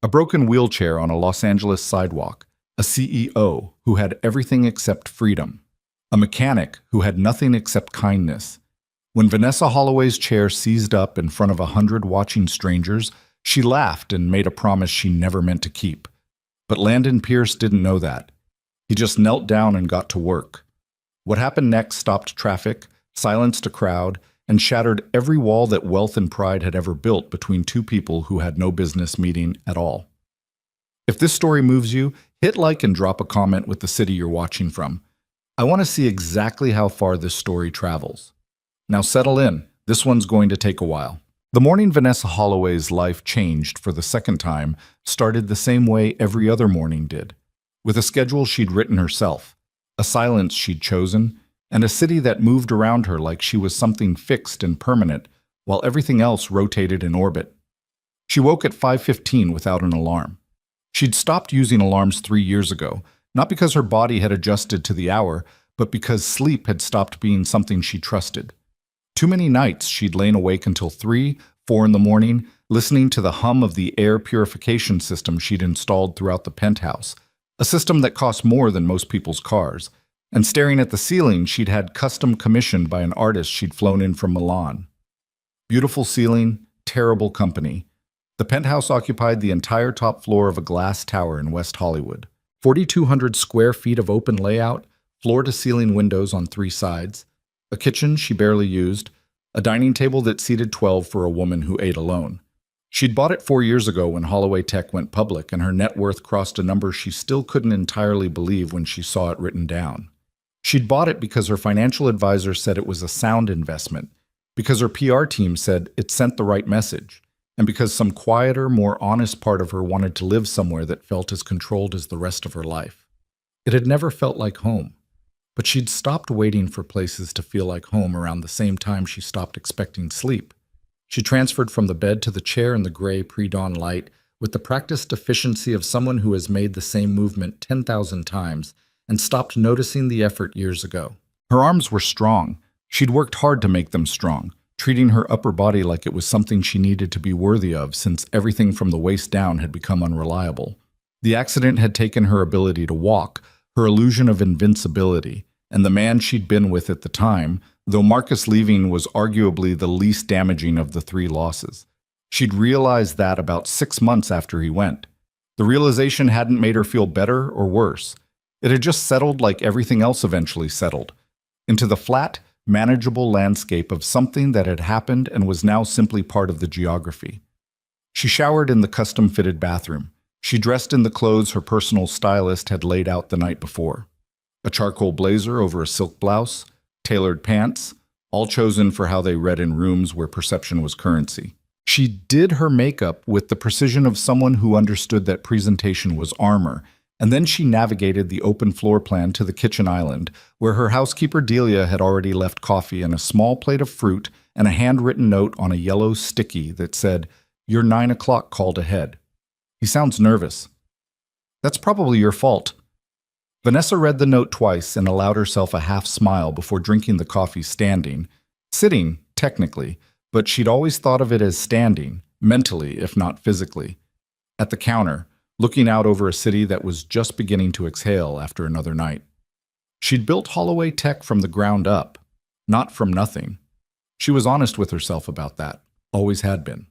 A broken wheelchair on a Los Angeles sidewalk, a CEO who had everything except freedom, a mechanic who had nothing except kindness. When Vanessa Holloway's chair seized up in front of 100 watching strangers, she laughed and made a promise she never meant to keep. But Landon Pierce didn't know that. He just knelt down and got to work. What happened next stopped traffic, silenced a crowd, and shattered every wall that wealth and pride had ever built between two people who had no business meeting at all. If this story moves you, hit like and drop a comment with the city you're watching from. I want to see exactly how far this story travels. Now settle in, this one's going to take a while. The morning Vanessa Holloway's life changed for the second time started the same way every other morning did, with a schedule she'd written herself, a silence she'd chosen, and a city that moved around her like she was something fixed and permanent, while everything else rotated in orbit. She woke at 5:15 without an alarm. She'd stopped using alarms 3 years ago, not because her body had adjusted to the hour, but because sleep had stopped being something she trusted. Too many nights she'd lain awake until 3, 4 in the morning, listening to the hum of the air purification system she'd installed throughout the penthouse, a system that cost more than most people's cars, and staring at the ceiling she'd had custom commissioned by an artist she'd flown in from Milan. Beautiful ceiling, terrible company. The penthouse occupied the entire top floor of a glass tower in West Hollywood. 4,200 square feet of open layout, floor-to-ceiling windows on 3 sides, a kitchen she barely used, a dining table that seated 12 for a woman who ate alone. She'd bought it 4 years ago when Holloway Tech went public, and her net worth crossed a number she still couldn't entirely believe when she saw it written down. She'd bought it because her financial advisor said it was a sound investment, because her PR team said it sent the right message, and because some quieter, more honest part of her wanted to live somewhere that felt as controlled as the rest of her life. It had never felt like home, but she'd stopped waiting for places to feel like home around the same time she stopped expecting sleep. She transferred from the bed to the chair in the gray pre-dawn light with the practiced efficiency of someone who has made the same movement 10,000 times and stopped noticing the effort years ago. Her arms were strong. She'd worked hard to make them strong, treating her upper body like it was something she needed to be worthy of since everything from the waist down had become unreliable. The accident had taken her ability to walk, her illusion of invincibility, and the man she'd been with at the time, though Marcus leaving was arguably the least damaging of the 3 losses. She'd realized that about 6 months after he went. The realization hadn't made her feel better or worse. It had just settled like everything else eventually settled, into the flat, manageable landscape of something that had happened and was now simply part of the geography. She showered in the custom-fitted bathroom. She dressed in the clothes her personal stylist had laid out the night before. A charcoal blazer over a silk blouse, tailored pants, all chosen for how they read in rooms where perception was currency. She did her makeup with the precision of someone who understood that presentation was armor, and then she navigated the open floor plan to the kitchen island, where her housekeeper Delia had already left coffee and a small plate of fruit and a handwritten note on a yellow sticky that said, "Your 9 o'clock called ahead. He sounds nervous." "That's probably your fault." Vanessa read the note twice and allowed herself a half smile before drinking the coffee standing. Sitting, technically, but she'd always thought of it as standing, mentally if not physically. At the counter, looking out over a city that was just beginning to exhale after another night. She'd built Holloway Tech from the ground up, not from nothing. She was honest with herself about that, always had been.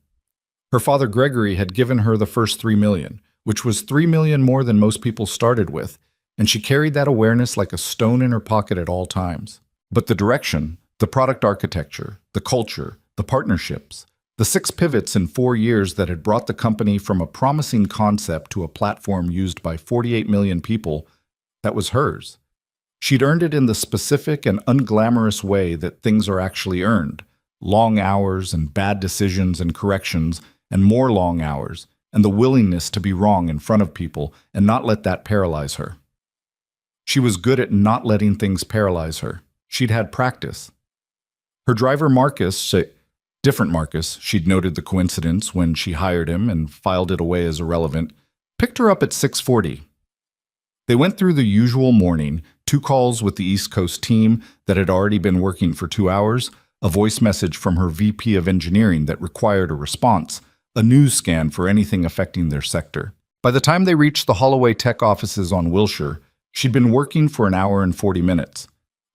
Her father Gregory had given her the first $3 million, which was $3 million more than most people started with, and she carried that awareness like a stone in her pocket at all times. But the direction, the product architecture, the culture, the partnerships, the 6 pivots in 4 years that had brought the company from a promising concept to a platform used by 48 million people, that was hers. She'd earned it in the specific and unglamorous way that things are actually earned. Long hours and bad decisions and corrections, and more long hours, and the willingness to be wrong in front of people and not let that paralyze her. She was good at not letting things paralyze her. She'd had practice. Her driver Marcus, different Marcus, she'd noted the coincidence when she hired him and filed it away as irrelevant, picked her up at 6:40. They went through the usual morning, 2 calls with the East Coast team that had already been working for 2 hours, a voice message from her VP of engineering that required a response, a news scan for anything affecting their sector. By the time they reached the Holloway Tech offices on Wilshire, she'd been working for an hour and 40 minutes.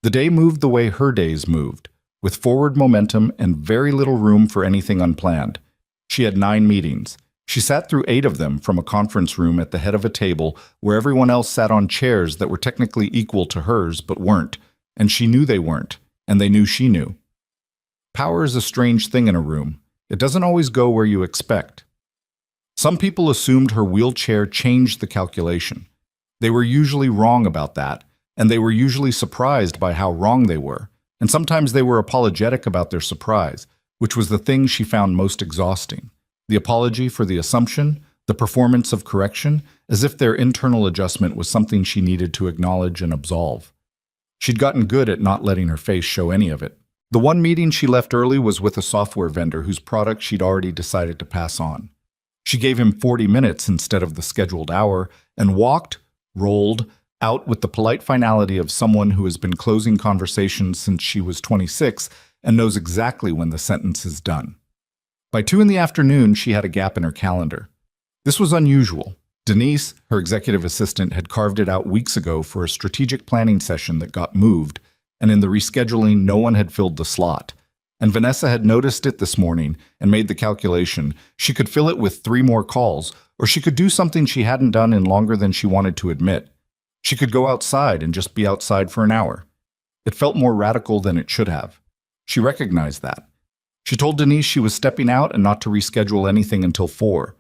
The day moved the way her days moved, with forward momentum and very little room for anything unplanned. She had 9 meetings. She sat through 8 of them from a conference room at the head of a table where everyone else sat on chairs that were technically equal to hers but weren't, and she knew they weren't, and they knew she knew. Power is a strange thing in a room. It doesn't always go where you expect. Some people assumed her wheelchair changed the calculation. They were usually wrong about that, and they were usually surprised by how wrong they were, and sometimes they were apologetic about their surprise, which was the thing she found most exhausting. The apology for the assumption, the performance of correction, as if their internal adjustment was something she needed to acknowledge and absolve. She'd gotten good at not letting her face show any of it. The one meeting she left early was with a software vendor whose product she'd already decided to pass on. She gave him 40 minutes instead of the scheduled hour and rolled out with the polite finality of someone who has been closing conversations since she was 26 and knows exactly when the sentence is done. By 2 in the afternoon, she had a gap in her calendar. This was unusual. Denise, her executive assistant, had carved it out weeks ago for a strategic planning session that got moved, and in the rescheduling, no one had filled the slot. And Vanessa had noticed it this morning and made the calculation. She could fill it with 3 more calls, or she could do something she hadn't done in longer than she wanted to admit. She could go outside and just be outside for an hour. It felt more radical than it should have. She recognized that. She told Denise she was stepping out and not to reschedule anything until 4.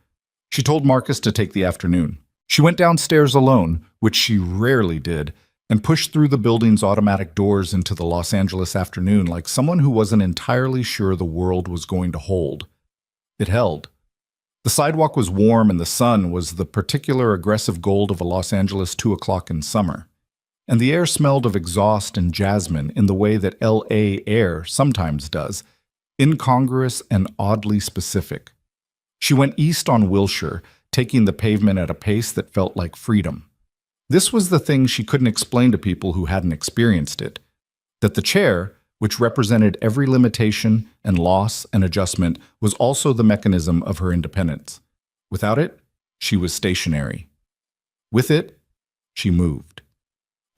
She told Marcus to take the afternoon. She went downstairs alone, which she rarely did, and pushed through the building's automatic doors into the Los Angeles afternoon like someone who wasn't entirely sure the world was going to hold. It held. The sidewalk was warm and the sun was the particular aggressive gold of a Los Angeles 2 o'clock in summer. And the air smelled of exhaust and jasmine in the way that LA air sometimes does, incongruous and oddly specific. She went east on Wilshire, taking the pavement at a pace that felt like freedom. This was the thing she couldn't explain to people who hadn't experienced it, that the chair, which represented every limitation and loss and adjustment, was also the mechanism of her independence. Without it, she was stationary. With it, she moved.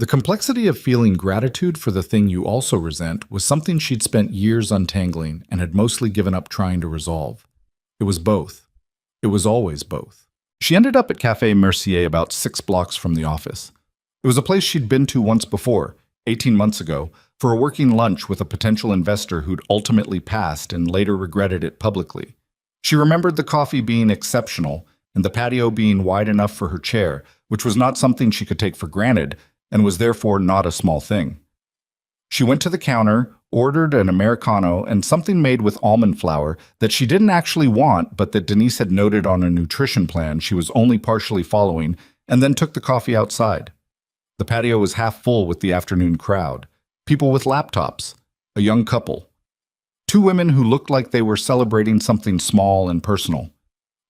The complexity of feeling gratitude for the thing you also resent was something she'd spent years untangling and had mostly given up trying to resolve. It was both. It was always both. She ended up at Café Mercier about 6 blocks from the office. It was a place she'd been to once before, 18 months ago, for a working lunch with a potential investor who'd ultimately passed and later regretted it publicly. She remembered the coffee being exceptional and the patio being wide enough for her chair, which was not something she could take for granted and was therefore not a small thing. She went to the counter, ordered an Americano and something made with almond flour that she didn't actually want but that Denise had noted on a nutrition plan she was only partially following, and then took the coffee outside. The patio was half full with the afternoon crowd. People with laptops, a young couple. 2 women who looked like they were celebrating something small and personal.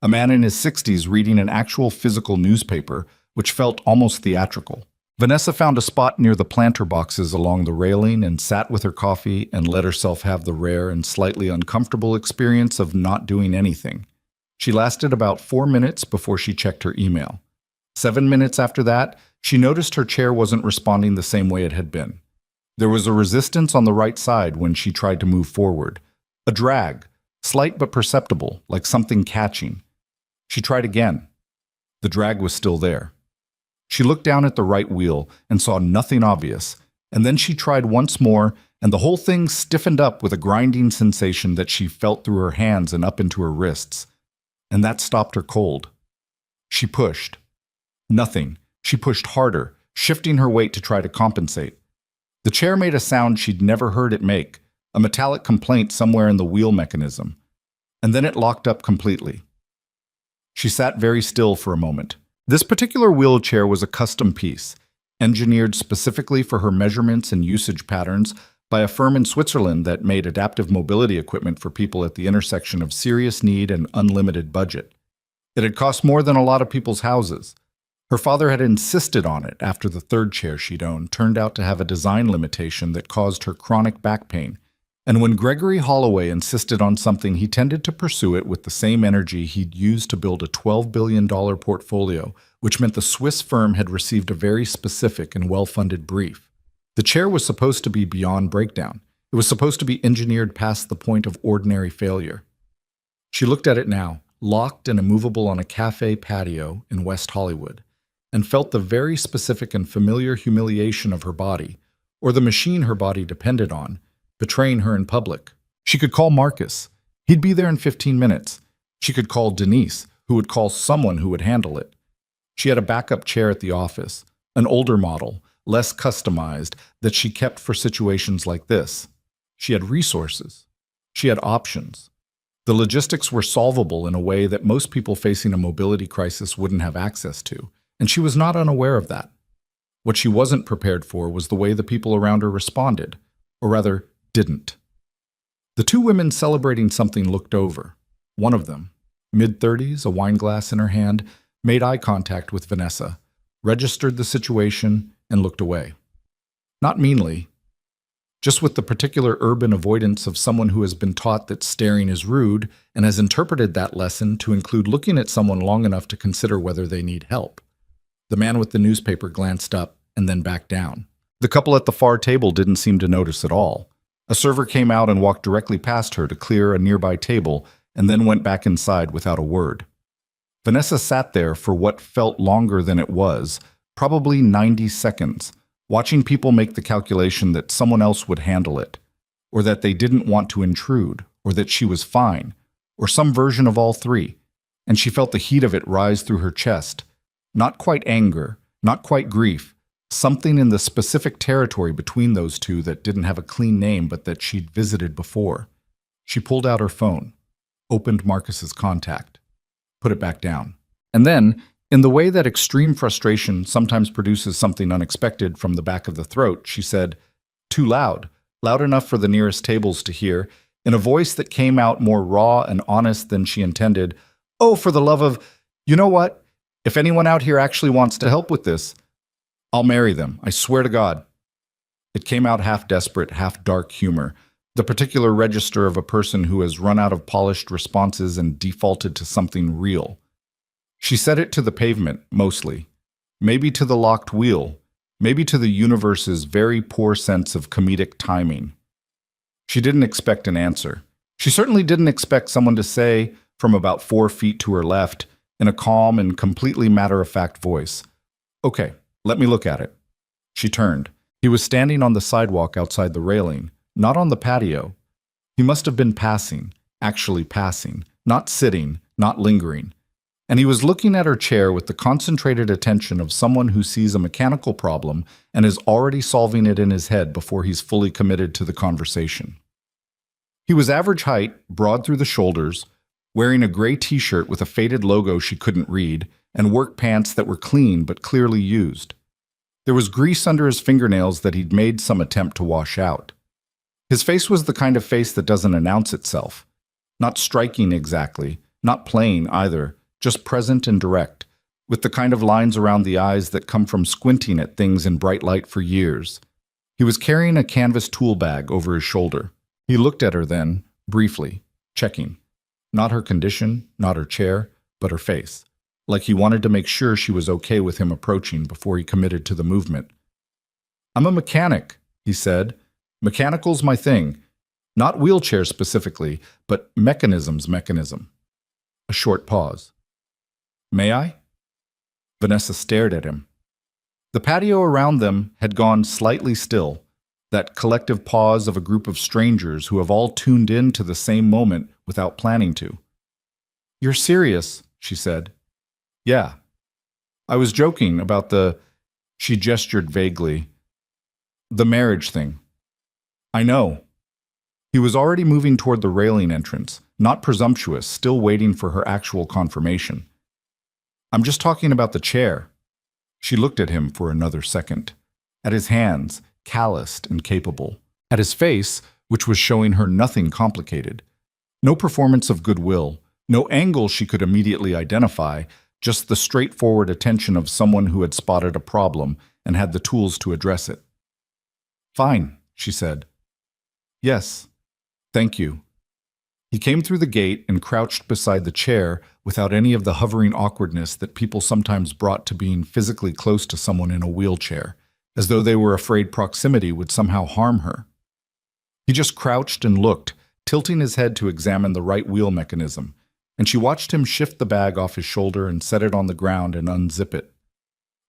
A man in his 60s reading an actual physical newspaper, which felt almost theatrical. Vanessa found a spot near the planter boxes along the railing and sat with her coffee and let herself have the rare and slightly uncomfortable experience of not doing anything. She lasted about 4 minutes before she checked her email. 7 minutes after that, she noticed her chair wasn't responding the same way it had been. There was a resistance on the right side when she tried to move forward. A drag, slight but perceptible, like something catching. She tried again. The drag was still there. She looked down at the right wheel and saw nothing obvious, and then she tried once more, and the whole thing stiffened up with a grinding sensation that she felt through her hands and up into her wrists. And that stopped her cold. She pushed. Nothing. She pushed harder, shifting her weight to try to compensate. The chair made a sound she'd never heard it make, a metallic complaint somewhere in the wheel mechanism. And then it locked up completely. She sat very still for a moment. This particular wheelchair was a custom piece, engineered specifically for her measurements and usage patterns by a firm in Switzerland that made adaptive mobility equipment for people at the intersection of serious need and unlimited budget. It had cost more than a lot of people's houses. Her father had insisted on it after the 3rd chair she'd owned turned out to have a design limitation that caused her chronic back pain, And when Gregory Holloway insisted on something, he tended to pursue it with the same energy he'd used to build a $12 billion portfolio, which meant the Swiss firm had received a very specific and well-funded brief. The chair was supposed to be beyond breakdown. It was supposed to be engineered past the point of ordinary failure. She looked at it now, locked and immovable on a cafe patio in West Hollywood, and felt the very specific and familiar humiliation of her body, or the machine her body depended on, betraying her in public. She could call Marcus. He'd be there in 15 minutes. She could call Denise, who would call someone who would handle it. She had a backup chair at the office, an older model, less customized, that she kept for situations like this. She had resources. She had options. The logistics were solvable in a way that most people facing a mobility crisis wouldn't have access to, and she was not unaware of that. What she wasn't prepared for was the way the people around her responded, or rather, didn't. The two women celebrating something looked over. One of them, mid-30s, a wine glass in her hand, made eye contact with Vanessa, registered the situation, and looked away. Not meanly, just with the particular urban avoidance of someone who has been taught that staring is rude and has interpreted that lesson to include looking at someone long enough to consider whether they need help. The man with the newspaper glanced up and then back down. The couple at the far table didn't seem to notice at all. A server came out and walked directly past her to clear a nearby table and then went back inside without a word. Vanessa sat there for what felt longer than it was, probably 90 seconds, watching people make the calculation that someone else would handle it, or that they didn't want to intrude, or that she was fine, or some version of all three, and she felt the heat of it rise through her chest. Not quite anger, not quite grief, something in the specific territory between those two that didn't have a clean name but that she'd visited before. She pulled out her phone, opened Marcus's contact, put it back down. And then, in the way that extreme frustration sometimes produces something unexpected from the back of the throat, she said, too loud, loud enough for the nearest tables to hear, in a voice that came out more raw and honest than she intended, "Oh, for the love of, you know what? If anyone out here actually wants to help with this, I'll marry them, I swear to God." It came out half desperate, half dark humor, the particular register of a person who has run out of polished responses and defaulted to something real. She said it to the pavement, mostly. Maybe to the locked wheel. Maybe to the universe's very poor sense of comedic timing. She didn't expect an answer. She certainly didn't expect someone to say, from about 4 feet to her left, in a calm and completely matter-of-fact voice, "Okay, let me look at it." She turned. He was standing on the sidewalk outside the railing, not on the patio. He must have been passing, actually passing, not sitting, not lingering. And he was looking at her chair with the concentrated attention of someone who sees a mechanical problem and is already solving it in his head before he's fully committed to the conversation. He was average height, broad through the shoulders, wearing a gray t-shirt with a faded logo she couldn't read, and work pants that were clean but clearly used. There was grease under his fingernails that he'd made some attempt to wash out. His face was the kind of face that doesn't announce itself. Not striking exactly, not plain either, just present and direct, with the kind of lines around the eyes that come from squinting at things in bright light for years. He was carrying a canvas tool bag over his shoulder. He looked at her then, briefly, checking. Not her condition, not her chair, but her face, like he wanted to make sure she was okay with him approaching before he committed to the movement. "I'm a mechanic," he said. "Mechanical's my thing. Not wheelchair specifically, but mechanism. A short pause. "May I?" Vanessa stared at him. The patio around them had gone slightly still, that collective pause of a group of strangers who have all tuned in to the same moment without planning to. "You're serious," she said. "Yeah. I was joking about the—" she gestured vaguely. "The marriage thing." "I know." He was already moving toward the railing entrance, not presumptuous, still waiting for her actual confirmation. "I'm just talking about the chair." She looked at him for another second, at his hands, calloused and capable, at his face, which was showing her nothing complicated. No performance of goodwill, no angle she could immediately identify, just the straightforward attention of someone who had spotted a problem and had the tools to address it. "Fine," she said. "Yes, Thank you. He came through the gate and crouched beside the chair without any of the hovering awkwardness that people sometimes brought to being physically close to someone in a wheelchair, as though they were afraid proximity would somehow harm her. He just crouched and looked, tilting his head to examine the right wheel mechanism, and she watched him shift the bag off his shoulder and set it on the ground and unzip it.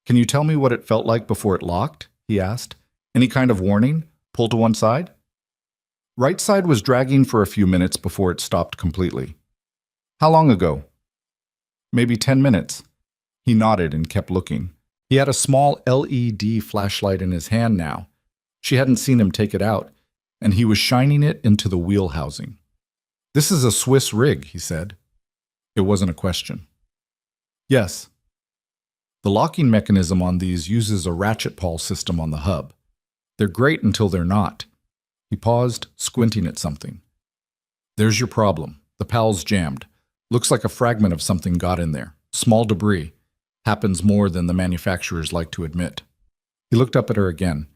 Can you tell me what it felt like before it locked? He asked. Any kind of warning? Pull to one side? Right side was dragging for a few minutes before it stopped completely. How long ago? Maybe 10 minutes. He nodded and kept looking. He had a small LED flashlight in his hand now. She hadn't seen him take it out, and he was shining it into the wheel housing. This is a Swiss rig, he said. It wasn't a question. Yes. The locking mechanism on these uses a ratchet pawl system on the hub. They're great until they're not. He paused, squinting at something. There's your problem. The pawl's jammed. Looks like a fragment of something got in there. Small debris. Happens more than the manufacturers like to admit. He looked up at her again.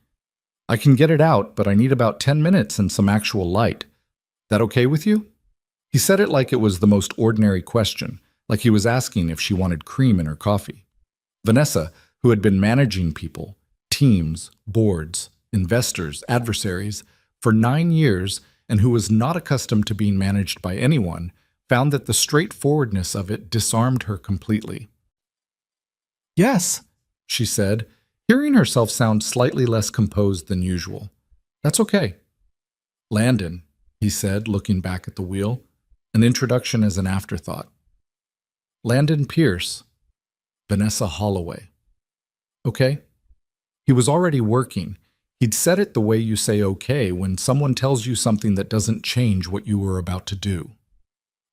I can get it out, but I need about 10 minutes and some actual light. That okay with you? He said it like it was the most ordinary question, like he was asking if she wanted cream in her coffee. Vanessa, who had been managing people, teams, boards, investors, adversaries, for 9 years, and who was not accustomed to being managed by anyone, found that the straightforwardness of it disarmed her completely. Yes, she said, hearing herself sound slightly less composed than usual. That's okay. Landon, he said, looking back at the wheel, an introduction as an afterthought. Landon Pierce, Vanessa Holloway. Okay. He was already working. He'd said it the way you say okay when someone tells you something that doesn't change what you were about to do.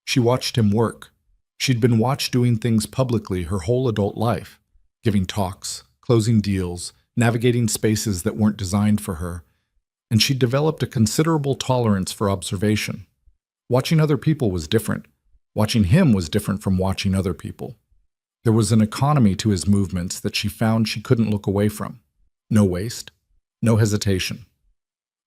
She watched him work. She'd been watched doing things publicly her whole adult life, giving talks, closing deals, navigating spaces that weren't designed for her, and she'd developed a considerable tolerance for observation. Watching other people was different. Watching him was different from watching other people. There was an economy to his movements that she found she couldn't look away from. No waste, no hesitation.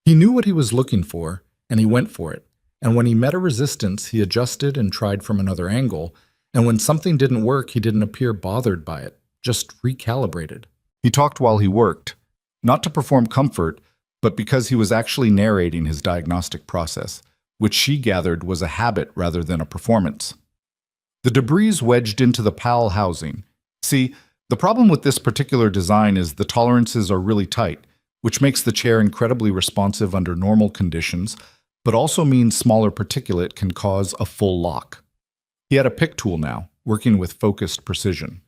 He knew what he was looking for, and he went for it. And when he met a resistance, he adjusted and tried from another angle, and when something didn't work, he didn't appear bothered by it, just recalibrated. He talked while he worked, not to perform comfort, but because he was actually narrating his diagnostic process, which she gathered was a habit rather than a performance. The debris wedged into the pal housing. See, the problem with this particular design is the tolerances are really tight, which makes the chair incredibly responsive under normal conditions, but also means smaller particulate can cause a full lock. He had a pick tool now, working with focused precision.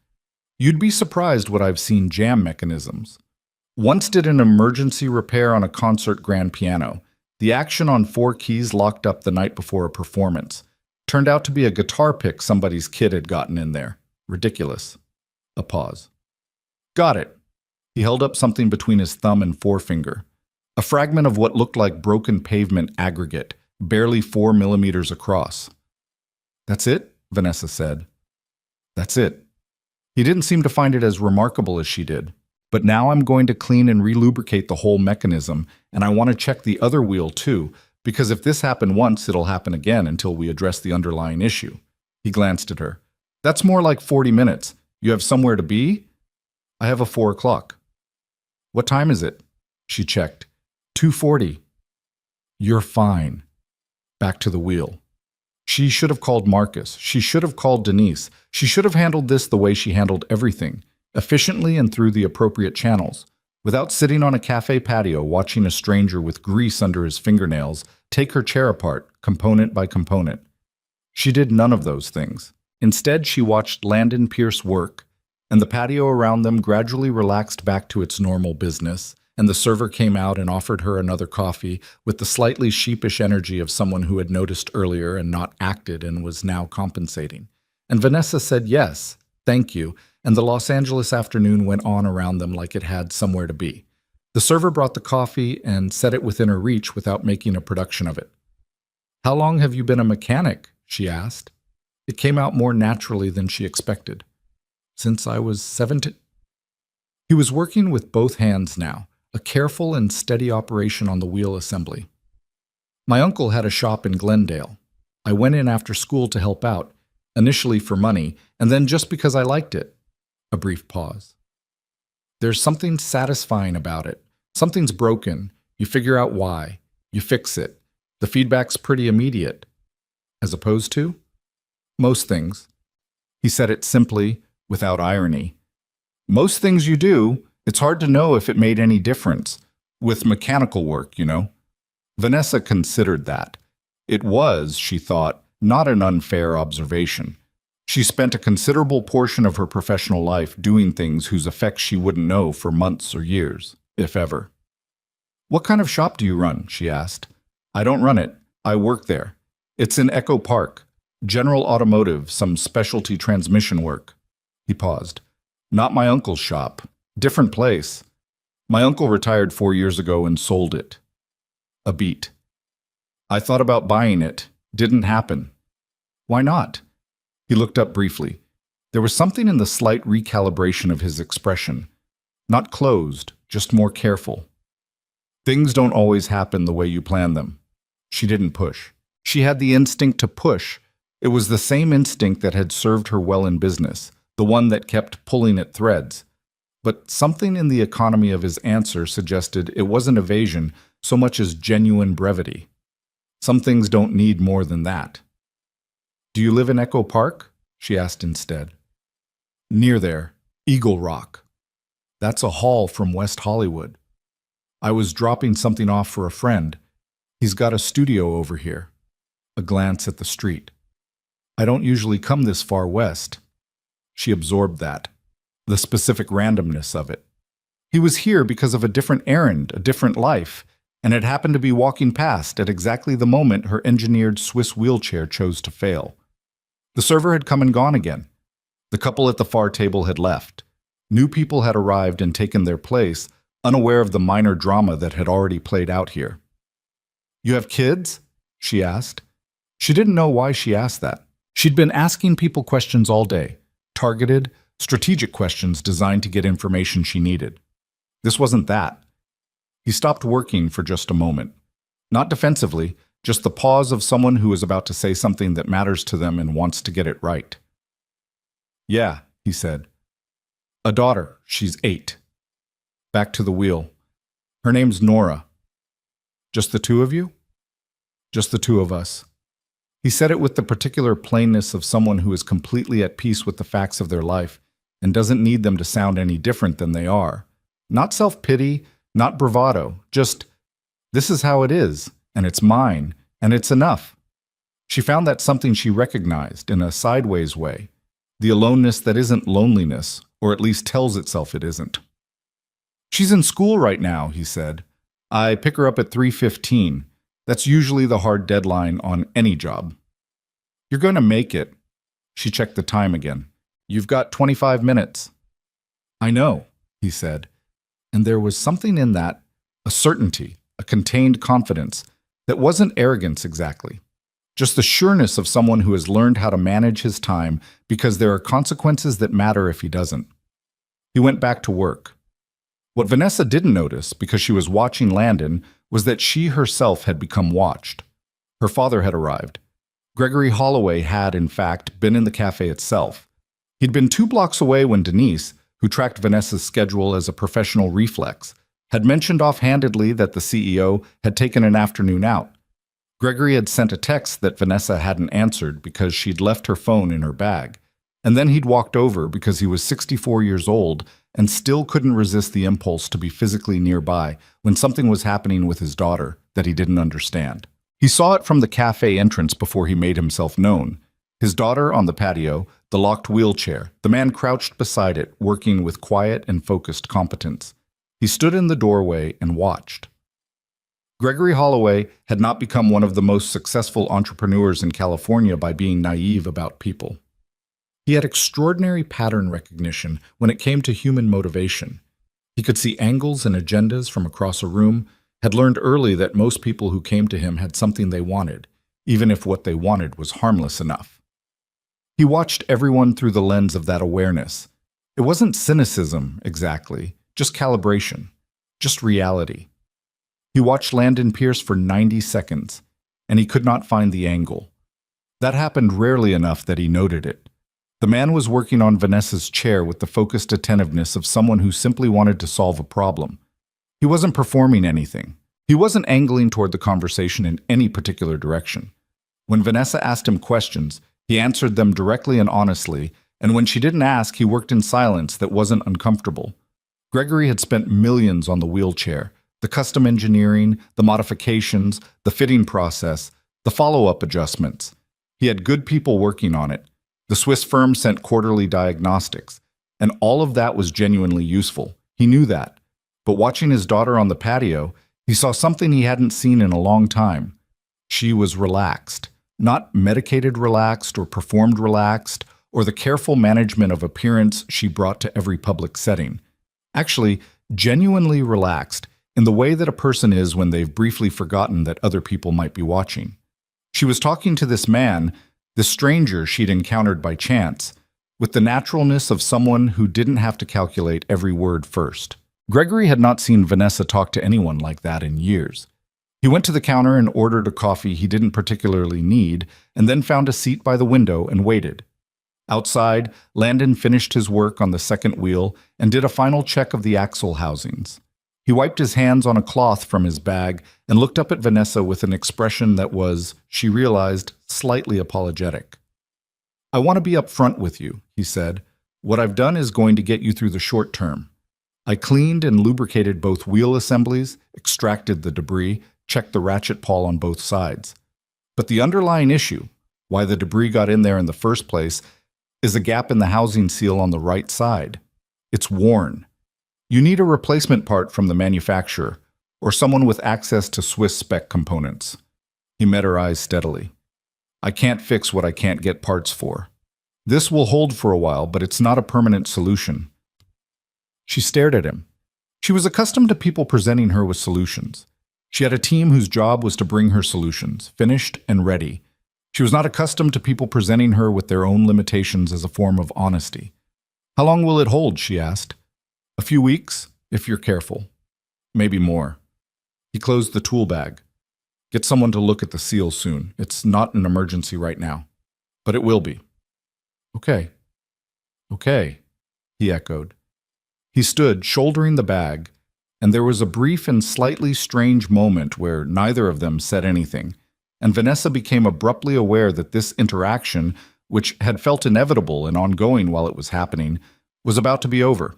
You'd be surprised what I've seen jam mechanisms. Once did an emergency repair on a concert grand piano. The action on 4 keys locked up the night before a performance. Turned out to be a guitar pick somebody's kid had gotten in there. Ridiculous. A pause. Got it. He held up something between his thumb and forefinger. A fragment of what looked like broken pavement aggregate, barely 4 millimeters across. That's it? Vanessa said. That's it. He didn't seem to find it as remarkable as she did. But now I'm going to clean and relubricate the whole mechanism, and I want to check the other wheel too, because if this happened once, it'll happen again until we address the underlying issue. He glanced at her. That's more like 40 minutes. You have somewhere to be? I have a 4 o'clock. What time is it? She checked. 2:40. You're fine. Back to the wheel. She should have called Marcus. She should have called Denise. She should have handled this the way she handled everything, efficiently and through the appropriate channels, without sitting on a cafe patio watching a stranger with grease under his fingernails take her chair apart, component by component. She did none of those things. Instead, she watched Landon Pierce work, and the patio around them gradually relaxed back to its normal business, and the server came out and offered her another coffee with the slightly sheepish energy of someone who had noticed earlier and not acted and was now compensating. And Vanessa said yes, thank you, and the Los Angeles afternoon went on around them like it had somewhere to be. The server brought the coffee and set it within her reach without making a production of it. How long have you been a mechanic? She asked. It came out more naturally than she expected. Since I was 17. He was working with both hands now, a careful and steady operation on the wheel assembly. My uncle had a shop in Glendale. I went in after school to help out, initially for money, and then just because I liked it. A brief pause. There's something satisfying about it. Something's broken. You figure out why. You fix it. The feedback's pretty immediate. As opposed to? Most things. He said it simply, without irony. Most things you do, it's hard to know if it made any difference. With mechanical work, you know. Vanessa considered that. It was, she thought, not an unfair observation. She spent a considerable portion of her professional life doing things whose effects she wouldn't know for months or years, if ever. "What kind of shop do you run?" she asked. "I don't run it. I work there. It's in Echo Park. General Automotive, some specialty transmission work." He paused. "Not my uncle's shop. Different place. My uncle retired 4 years ago and sold it." A beat. "I thought about buying it. Didn't happen." "Why not?" He looked up briefly. There was something in the slight recalibration of his expression. Not closed, just more careful. "Things don't always happen the way you plan them." She didn't push. She had the instinct to push. It was the same instinct that had served her well in business, the one that kept pulling at threads. But something in the economy of his answer suggested it wasn't evasion so much as genuine brevity. Some things don't need more than that. "Do you live in Echo Park?" she asked instead. "Near there. Eagle Rock. That's a haul from West Hollywood. I was dropping something off for a friend. He's got a studio over here." A glance at the street. "I don't usually come this far west." She absorbed that, the specific randomness of it. He was here because of a different errand, a different life, and had happened to be walking past at exactly the moment her engineered Swiss wheelchair chose to fail. The server had come and gone again. The couple at the far table had left. New people had arrived and taken their place, unaware of the minor drama that had already played out here. "You have kids?" she asked. She didn't know why she asked that. She'd been asking people questions all day, targeted, strategic questions designed to get information she needed. This wasn't that. He stopped working for just a moment. Not defensively, just the pause of someone who is about to say something that matters to them and wants to get it right. "Yeah," he said. "A daughter. She's 8. Back to the wheel. Her name's Nora." "Just the two of you?" "Just the two of us." He said it with the particular plainness of someone who is completely at peace with the facts of their life and doesn't need them to sound any different than they are. Not self-pity, not bravado, just, "This is how it is, and it's mine, and it's enough." She found that something she recognized in a sideways way, the aloneness that isn't loneliness, or at least tells itself it isn't. "She's in school right now," he said. "I pick her up at 3:15. That's usually the hard deadline on any job." "You're going to make it." She checked the time again. "You've got 25 minutes. "I know," he said. And there was something in that, a certainty, a contained confidence, that wasn't arrogance exactly. Just the sureness of someone who has learned how to manage his time because there are consequences that matter if he doesn't. He went back to work. What Vanessa didn't notice, because she was watching Landon, was that she herself had become watched. Her father had arrived. Gregory Holloway had, in fact, been in the cafe itself. He'd been 2 blocks away when Denise, who tracked Vanessa's schedule as a professional reflex, had mentioned offhandedly that the CEO had taken an afternoon out. Gregory had sent a text that Vanessa hadn't answered because she'd left her phone in her bag, and then he'd walked over because he was 64 years old and still couldn't resist the impulse to be physically nearby when something was happening with his daughter that he didn't understand. He saw it from the cafe entrance before he made himself known. His daughter on the patio, the locked wheelchair, the man crouched beside it, working with quiet and focused competence. He stood in the doorway and watched. Gregory Holloway had not become one of the most successful entrepreneurs in California by being naive about people. He had extraordinary pattern recognition when it came to human motivation. He could see angles and agendas from across a room, had learned early that most people who came to him had something they wanted, even if what they wanted was harmless enough. He watched everyone through the lens of that awareness. It wasn't cynicism, exactly, just calibration, just reality. He watched Landon Pierce for 90 seconds. and he could not find the angle. That happened rarely enough that he noted it. The man was working on Vanessa's chair with the focused attentiveness of someone who simply wanted to solve a problem. He wasn't performing anything. He wasn't angling toward the conversation in any particular direction. When Vanessa asked him questions, he answered them directly and honestly, and when she didn't ask, he worked in silence that wasn't uncomfortable. Gregory had spent millions on the wheelchair, the custom engineering, the modifications, the fitting process, the follow-up adjustments. He had good people working on it. The Swiss firm sent quarterly diagnostics, and all of that was genuinely useful. He knew that. But watching his daughter on the patio, he saw something he hadn't seen in a long time. She was relaxed. Not medicated relaxed or performed relaxed, or the careful management of appearance she brought to every public setting. Actually, genuinely relaxed in the way that a person is when they've briefly forgotten that other people might be watching. She was talking to this man, this stranger she'd encountered by chance, with the naturalness of someone who didn't have to calculate every word first. Gregory had not seen Vanessa talk to anyone like that in years. He went to the counter and ordered a coffee he didn't particularly need, and then found a seat by the window and waited. Outside, Landon finished his work on the second wheel and did a final check of the axle housings. He wiped his hands on a cloth from his bag and looked up at Vanessa with an expression that was, she realized, slightly apologetic. "I want to be up front with you," he said. "What I've done is going to get you through the short term. I cleaned and lubricated both wheel assemblies, extracted the debris, checked the ratchet pawl on both sides. But the underlying issue, why the debris got in there in the first place, is a gap in the housing seal on the right side. It's worn. You need a replacement part from the manufacturer, or someone with access to Swiss spec components." He met her eyes steadily. "I can't fix what I can't get parts for. This will hold for a while, but it's not a permanent solution." She stared at him. She was accustomed to people presenting her with solutions. She had a team whose job was to bring her solutions, finished and ready. She was not accustomed to people presenting her with their own limitations as a form of honesty. "How long will it hold?" she asked. "A few weeks, if you're careful. Maybe more." He closed the tool bag. "Get someone to look at the seal soon. It's not an emergency right now. But it will be." "Okay. Okay," he echoed. He stood, shouldering the bag, and there was a brief and slightly strange moment where neither of them said anything, and Vanessa became abruptly aware that this interaction, which had felt inevitable and ongoing while it was happening, was about to be over.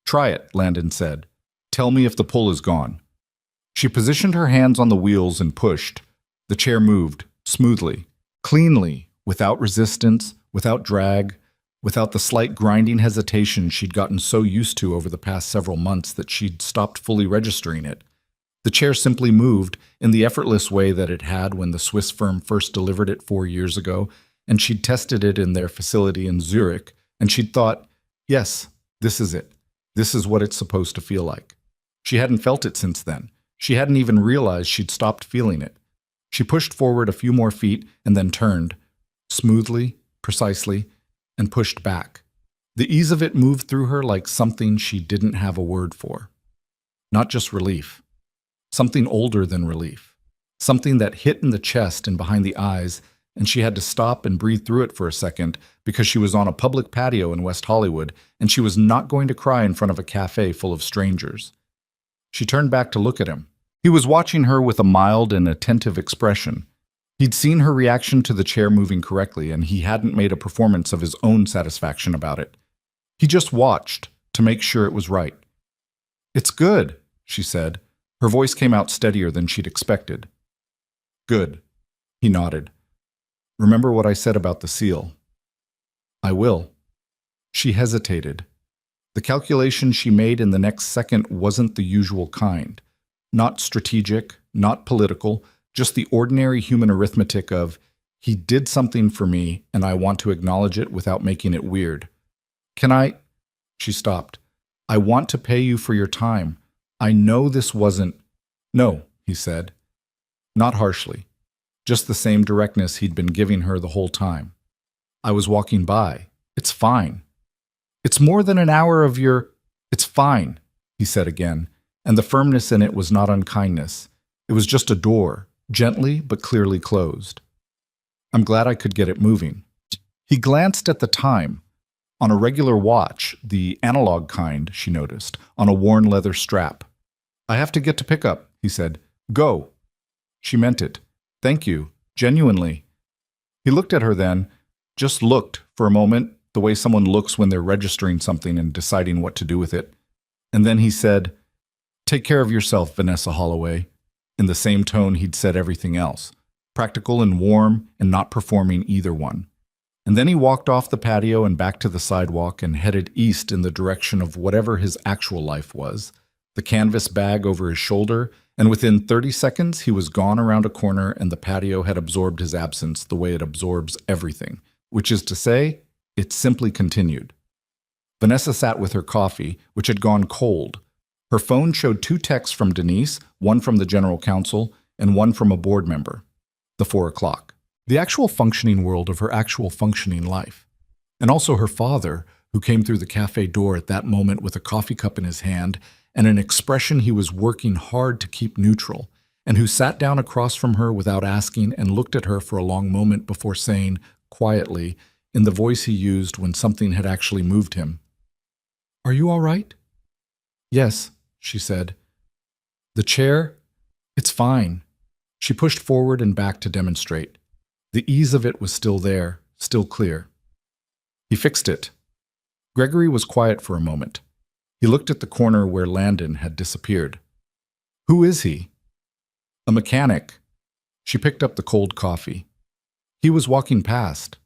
"Try it," Landon said. "Tell me if the pull is gone." She positioned her hands on the wheels and pushed. The chair moved, smoothly, cleanly, without resistance, without drag, without the slight grinding hesitation she'd gotten so used to over the past several months that she'd stopped fully registering it. The chair simply moved in the effortless way that it had when the Swiss firm first delivered it 4 years ago, and she'd tested it in their facility in Zurich, and she'd thought, yes, this is it. This is what it's supposed to feel like. She hadn't felt it since then. She hadn't even realized she'd stopped feeling it. She pushed forward a few more feet and then turned, smoothly, precisely, and pushed back. The ease of it moved through her like something she didn't have a word for. Not just relief. Something older than relief. Something that hit in the chest and behind the eyes, and she had to stop and breathe through it for a second because she was on a public patio in West Hollywood and she was not going to cry in front of a cafe full of strangers. She turned back to look at him. He was watching her with a mild and attentive expression. He'd seen her reaction to the chair moving correctly, and he hadn't made a performance of his own satisfaction about it. He just watched to make sure it was right. "It's good," she said. Her voice came out steadier than she'd expected. "Good," he nodded. "Remember what I said about the seal?" "I will." She hesitated. The calculation she made in the next second wasn't the usual kind. Not strategic, not political, just the ordinary human arithmetic of, he did something for me and I want to acknowledge it without making it weird. "Can I?" She stopped. "I want to pay you for your time. I know this wasn't—" "No," he said. Not harshly. Just the same directness he'd been giving her the whole time. "I was walking by. It's fine." "It's more than an hour of your—" "It's fine," he said again, and the firmness in it was not unkindness. It was just a door, gently but clearly closed. I'm glad I could get it moving. He glanced at the time. On a regular watch, the analog kind, she noticed, on a worn leather strap. I have to get to pickup, he said. Go. She meant it. Thank you. Genuinely. He looked at her then, just looked for a moment, the way someone looks when they're registering something and deciding what to do with it. And then he said, Take care of yourself, Vanessa Holloway, in the same tone he'd said everything else, practical and warm and not performing either one. And then he walked off the patio and back to the sidewalk and headed east in the direction of whatever his actual life was, the canvas bag over his shoulder, and within 30 seconds he was gone around a corner and the patio had absorbed his absence the way it absorbs everything, which is to say, it simply continued. Vanessa sat with her coffee, which had gone cold. Her phone showed 2 texts from Denise, one from the general counsel and one from a board member. The 4 o'clock. The actual functioning world of her actual functioning life. And also her father, who came through the cafe door at that moment with a coffee cup in his hand and an expression he was working hard to keep neutral, and who sat down across from her without asking and looked at her for a long moment before saying, quietly, in the voice he used when something had actually moved him, Are you all right? Yes, she said. The chair? It's fine. She pushed forward and back to demonstrate. The ease of it was still there, still clear. He fixed it. Gregory was quiet for a moment. He looked at the corner where Landon had disappeared. Who is he? A mechanic. She picked up the cold coffee. He was walking past.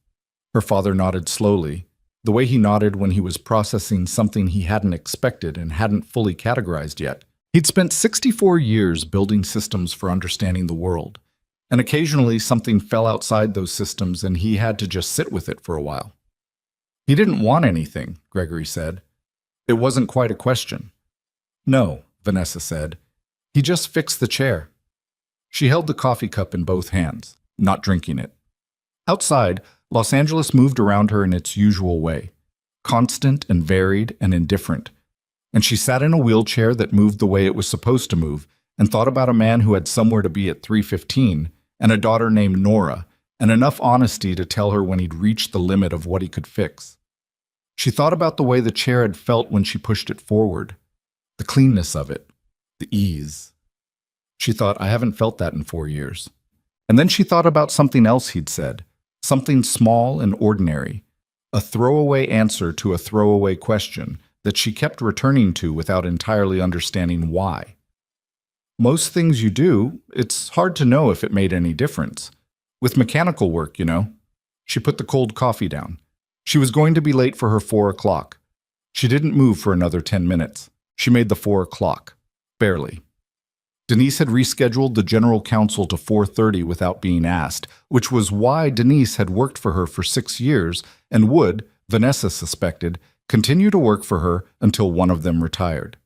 Her father nodded slowly, the way he nodded when he was processing something he hadn't expected and hadn't fully categorized yet. He'd spent 64 years building systems for understanding the world, and occasionally something fell outside those systems and he had to just sit with it for a while. He didn't want anything, Gregory said. It wasn't quite a question. No, Vanessa said. He just fixed the chair. She held the coffee cup in both hands, not drinking it. Outside, Los Angeles moved around her in its usual way, constant and varied and indifferent. And she sat in a wheelchair that moved the way it was supposed to move and thought about a man who had somewhere to be at 3:15 and a daughter named Nora and enough honesty to tell her when he'd reached the limit of what he could fix. She thought about the way the chair had felt when she pushed it forward, the cleanness of it, the ease. She thought, I haven't felt that in 4 years. And then she thought about something else he'd said, something small and ordinary, a throwaway answer to a throwaway question that she kept returning to without entirely understanding why. Most things you do, it's hard to know if it made any difference. With mechanical work, you know. She put the cold coffee down. She was going to be late for her 4 o'clock. She didn't move for another 10 minutes. She made the 4 o'clock. Barely. Denise had rescheduled the general counsel to 4:30 without being asked, which was why Denise had worked for her for 6 years and would, Vanessa suspected, continue to work for her until one of them retired.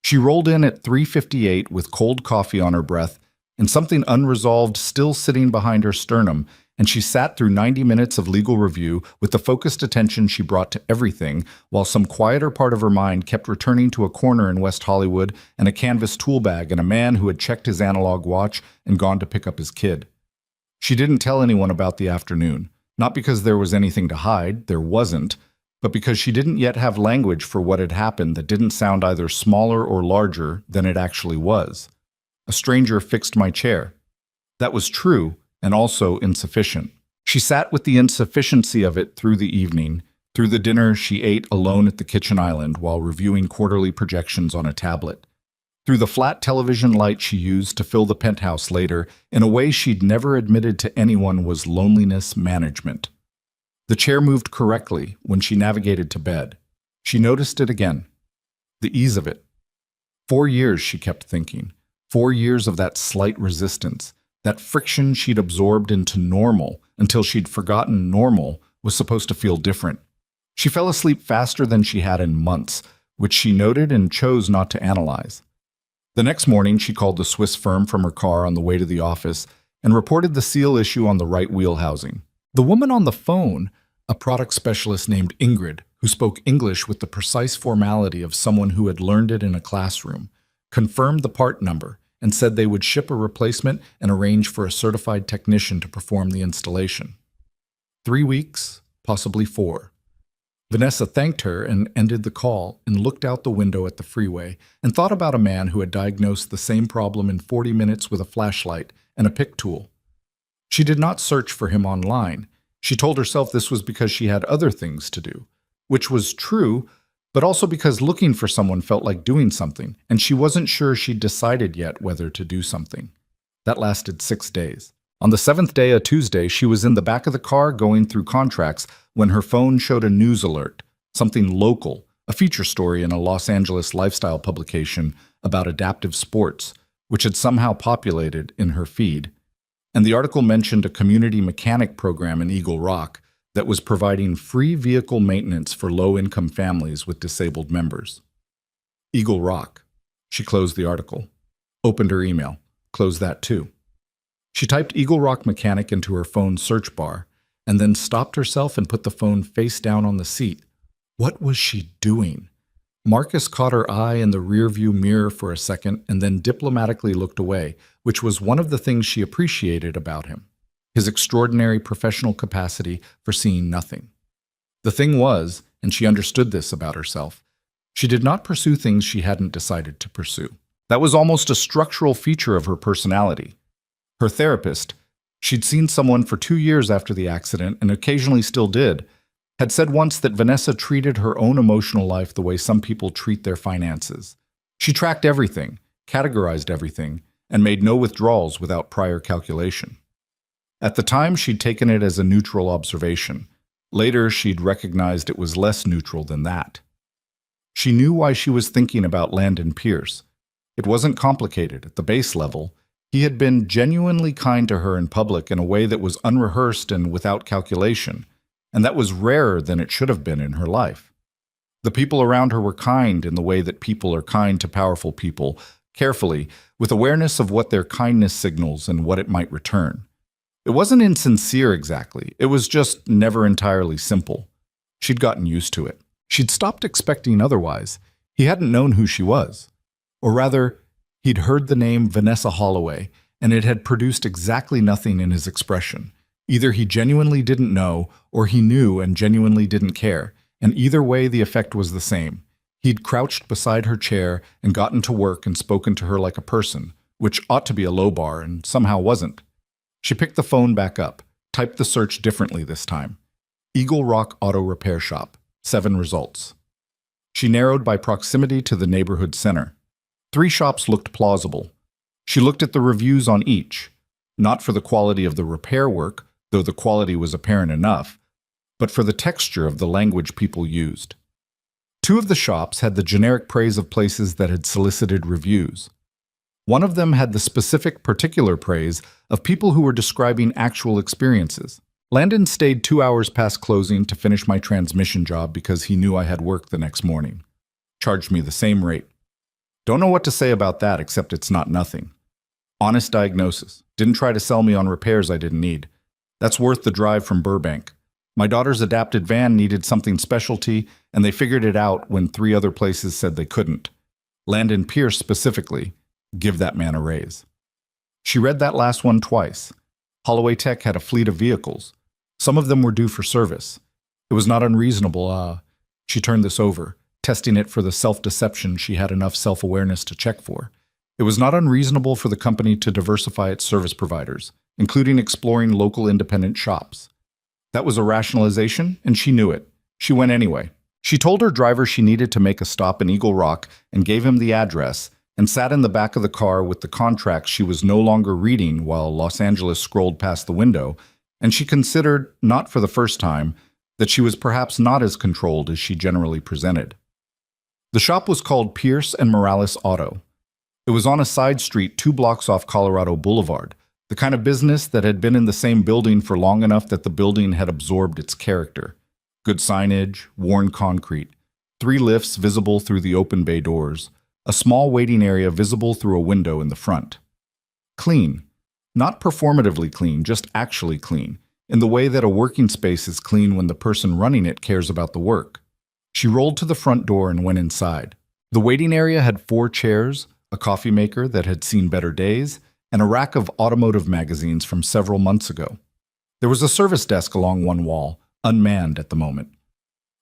She rolled in at 3:58 with cold coffee on her breath and something unresolved still sitting behind her sternum, and she sat through 90 minutes of legal review with the focused attention she brought to everything, while some quieter part of her mind kept returning to a corner in West Hollywood and a canvas tool bag and a man who had checked his analog watch and gone to pick up his kid. She didn't tell anyone about the afternoon, not because there was anything to hide, there wasn't, but because she didn't yet have language for what had happened that didn't sound either smaller or larger than it actually was. A stranger fixed my chair. That was true, and also insufficient. She sat with the insufficiency of it through the evening, through the dinner she ate alone at the kitchen island while reviewing quarterly projections on a tablet, through the flat television light she used to fill the penthouse later in a way she'd never admitted to anyone was loneliness management. The chair moved correctly when she navigated to bed. She noticed it again. The ease of it. 4 years, she kept thinking. 4 years of that slight resistance, that friction she'd absorbed into normal until she'd forgotten normal was supposed to feel different. She fell asleep faster than she had in months, which she noted and chose not to analyze. The next morning, she called the Swiss firm from her car on the way to the office and reported the seal issue on the right wheel housing. The woman on the phone, a product specialist named Ingrid, who spoke English with the precise formality of someone who had learned it in a classroom, confirmed the part number and said they would ship a replacement and arrange for a certified technician to perform the installation. 3 weeks, possibly 4. Vanessa thanked her and ended the call and looked out the window at the freeway and thought about a man who had diagnosed the same problem in 40 minutes with a flashlight and a pick tool. She did not search for him online. She told herself this was because she had other things to do, which was true, but also because looking for someone felt like doing something, and she wasn't sure she'd decided yet whether to do something. That lasted 6 days. On the 7th day, a Tuesday, she was in the back of the car going through contracts when her phone showed a news alert, something local, a feature story in a Los Angeles lifestyle publication about adaptive sports, which had somehow populated in her feed. And the article mentioned a community mechanic program in Eagle Rock that was providing free vehicle maintenance for low-income families with disabled members. Eagle Rock. She closed the article, opened her email, closed that too. She typed Eagle Rock Mechanic into her phone's search bar, and then stopped herself and put the phone face down on the seat. What was she doing? Marcus caught her eye in the rearview mirror for a second and then diplomatically looked away, which was one of the things she appreciated about him, his extraordinary professional capacity for seeing nothing. The thing was, and she understood this about herself, she did not pursue things she hadn't decided to pursue. That was almost a structural feature of her personality. Her therapist, she'd seen someone for 2 years after the accident and occasionally still did, had said once that Vanessa treated her own emotional life the way some people treat their finances. She tracked everything, categorized everything, and made no withdrawals without prior calculation. At the time, she'd taken it as a neutral observation. Later, she'd recognized it was less neutral than that. She knew why she was thinking about Landon Pierce. It wasn't complicated at the base level. He had been genuinely kind to her in public in a way that was unrehearsed and without calculation, and that was rarer than it should have been in her life. The people around her were kind in the way that people are kind to powerful people, carefully, with awareness of what their kindness signals and what it might return. It wasn't insincere exactly, it was just never entirely simple. She'd gotten used to it. She'd stopped expecting otherwise. He hadn't known who she was. Or rather, he'd heard the name Vanessa Holloway, and it had produced exactly nothing in his expression. Either he genuinely didn't know, or he knew and genuinely didn't care, and either way the effect was the same. He'd crouched beside her chair and gotten to work and spoken to her like a person, which ought to be a low bar and somehow wasn't. She picked the phone back up, typed the search differently this time. Eagle Rock Auto Repair Shop, 7 results. She narrowed by proximity to the neighborhood center. 3 shops looked plausible. She looked at the reviews on each, not for the quality of the repair work, though the quality was apparent enough, but for the texture of the language people used. 2 of the shops had the generic praise of places that had solicited reviews. One of them had the specific particular praise of people who were describing actual experiences. Landon stayed 2 hours past closing to finish my transmission job because he knew I had work the next morning. Charged me the same rate. Don't know what to say about that except it's not nothing. Honest diagnosis. Didn't try to sell me on repairs I didn't need. That's worth the drive from Burbank. My daughter's adapted van needed something specialty, and they figured it out when 3 other places said they couldn't. Landon Pierce specifically. Give that man a raise. She read that last one twice. Holloway Tech had a fleet of vehicles. Some of them were due for service. It was not unreasonable. She turned this over, testing it for the self-deception she had enough self-awareness to check for. It was not unreasonable for the company to diversify its service providers, including exploring local independent shops. That was a rationalization, and she knew it. She went anyway. She told her driver she needed to make a stop in Eagle Rock and gave him the address, and sat in the back of the car with the contract she was no longer reading while Los Angeles scrolled past the window, and she considered, not for the first time, that she was perhaps not as controlled as she generally presented. The shop was called Pierce and Morales Auto. It was on a side street 2 blocks off Colorado Boulevard, the kind of business that had been in the same building for long enough that the building had absorbed its character. Good signage, worn concrete, 3 lifts visible through the open bay doors, a small waiting area visible through a window in the front. Clean. Not performatively clean, just actually clean, in the way that a working space is clean when the person running it cares about the work. She rolled to the front door and went inside. The waiting area had 4 chairs, a coffee maker that had seen better days, and a rack of automotive magazines from several months ago. There was a service desk along one wall, unmanned at the moment.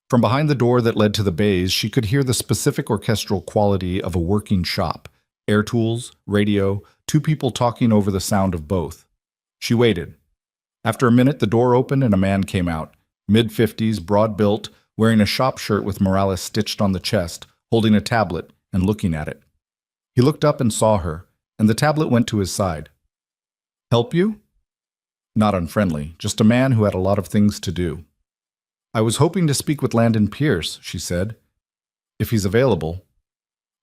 From behind the door that led to the bays, she could hear the specific orchestral quality of a working shop: air tools, radio, two people talking over the sound of both. She waited. After a minute, the door opened and a man came out, mid-50s, broad-built, wearing a shop shirt with Morales stitched on the chest, holding a tablet and looking at it. He looked up and saw her, and the tablet went to his side. "Help you?" Not unfriendly, just a man who had a lot of things to do. "I was hoping to speak with Landon Pierce," she said. "If he's available."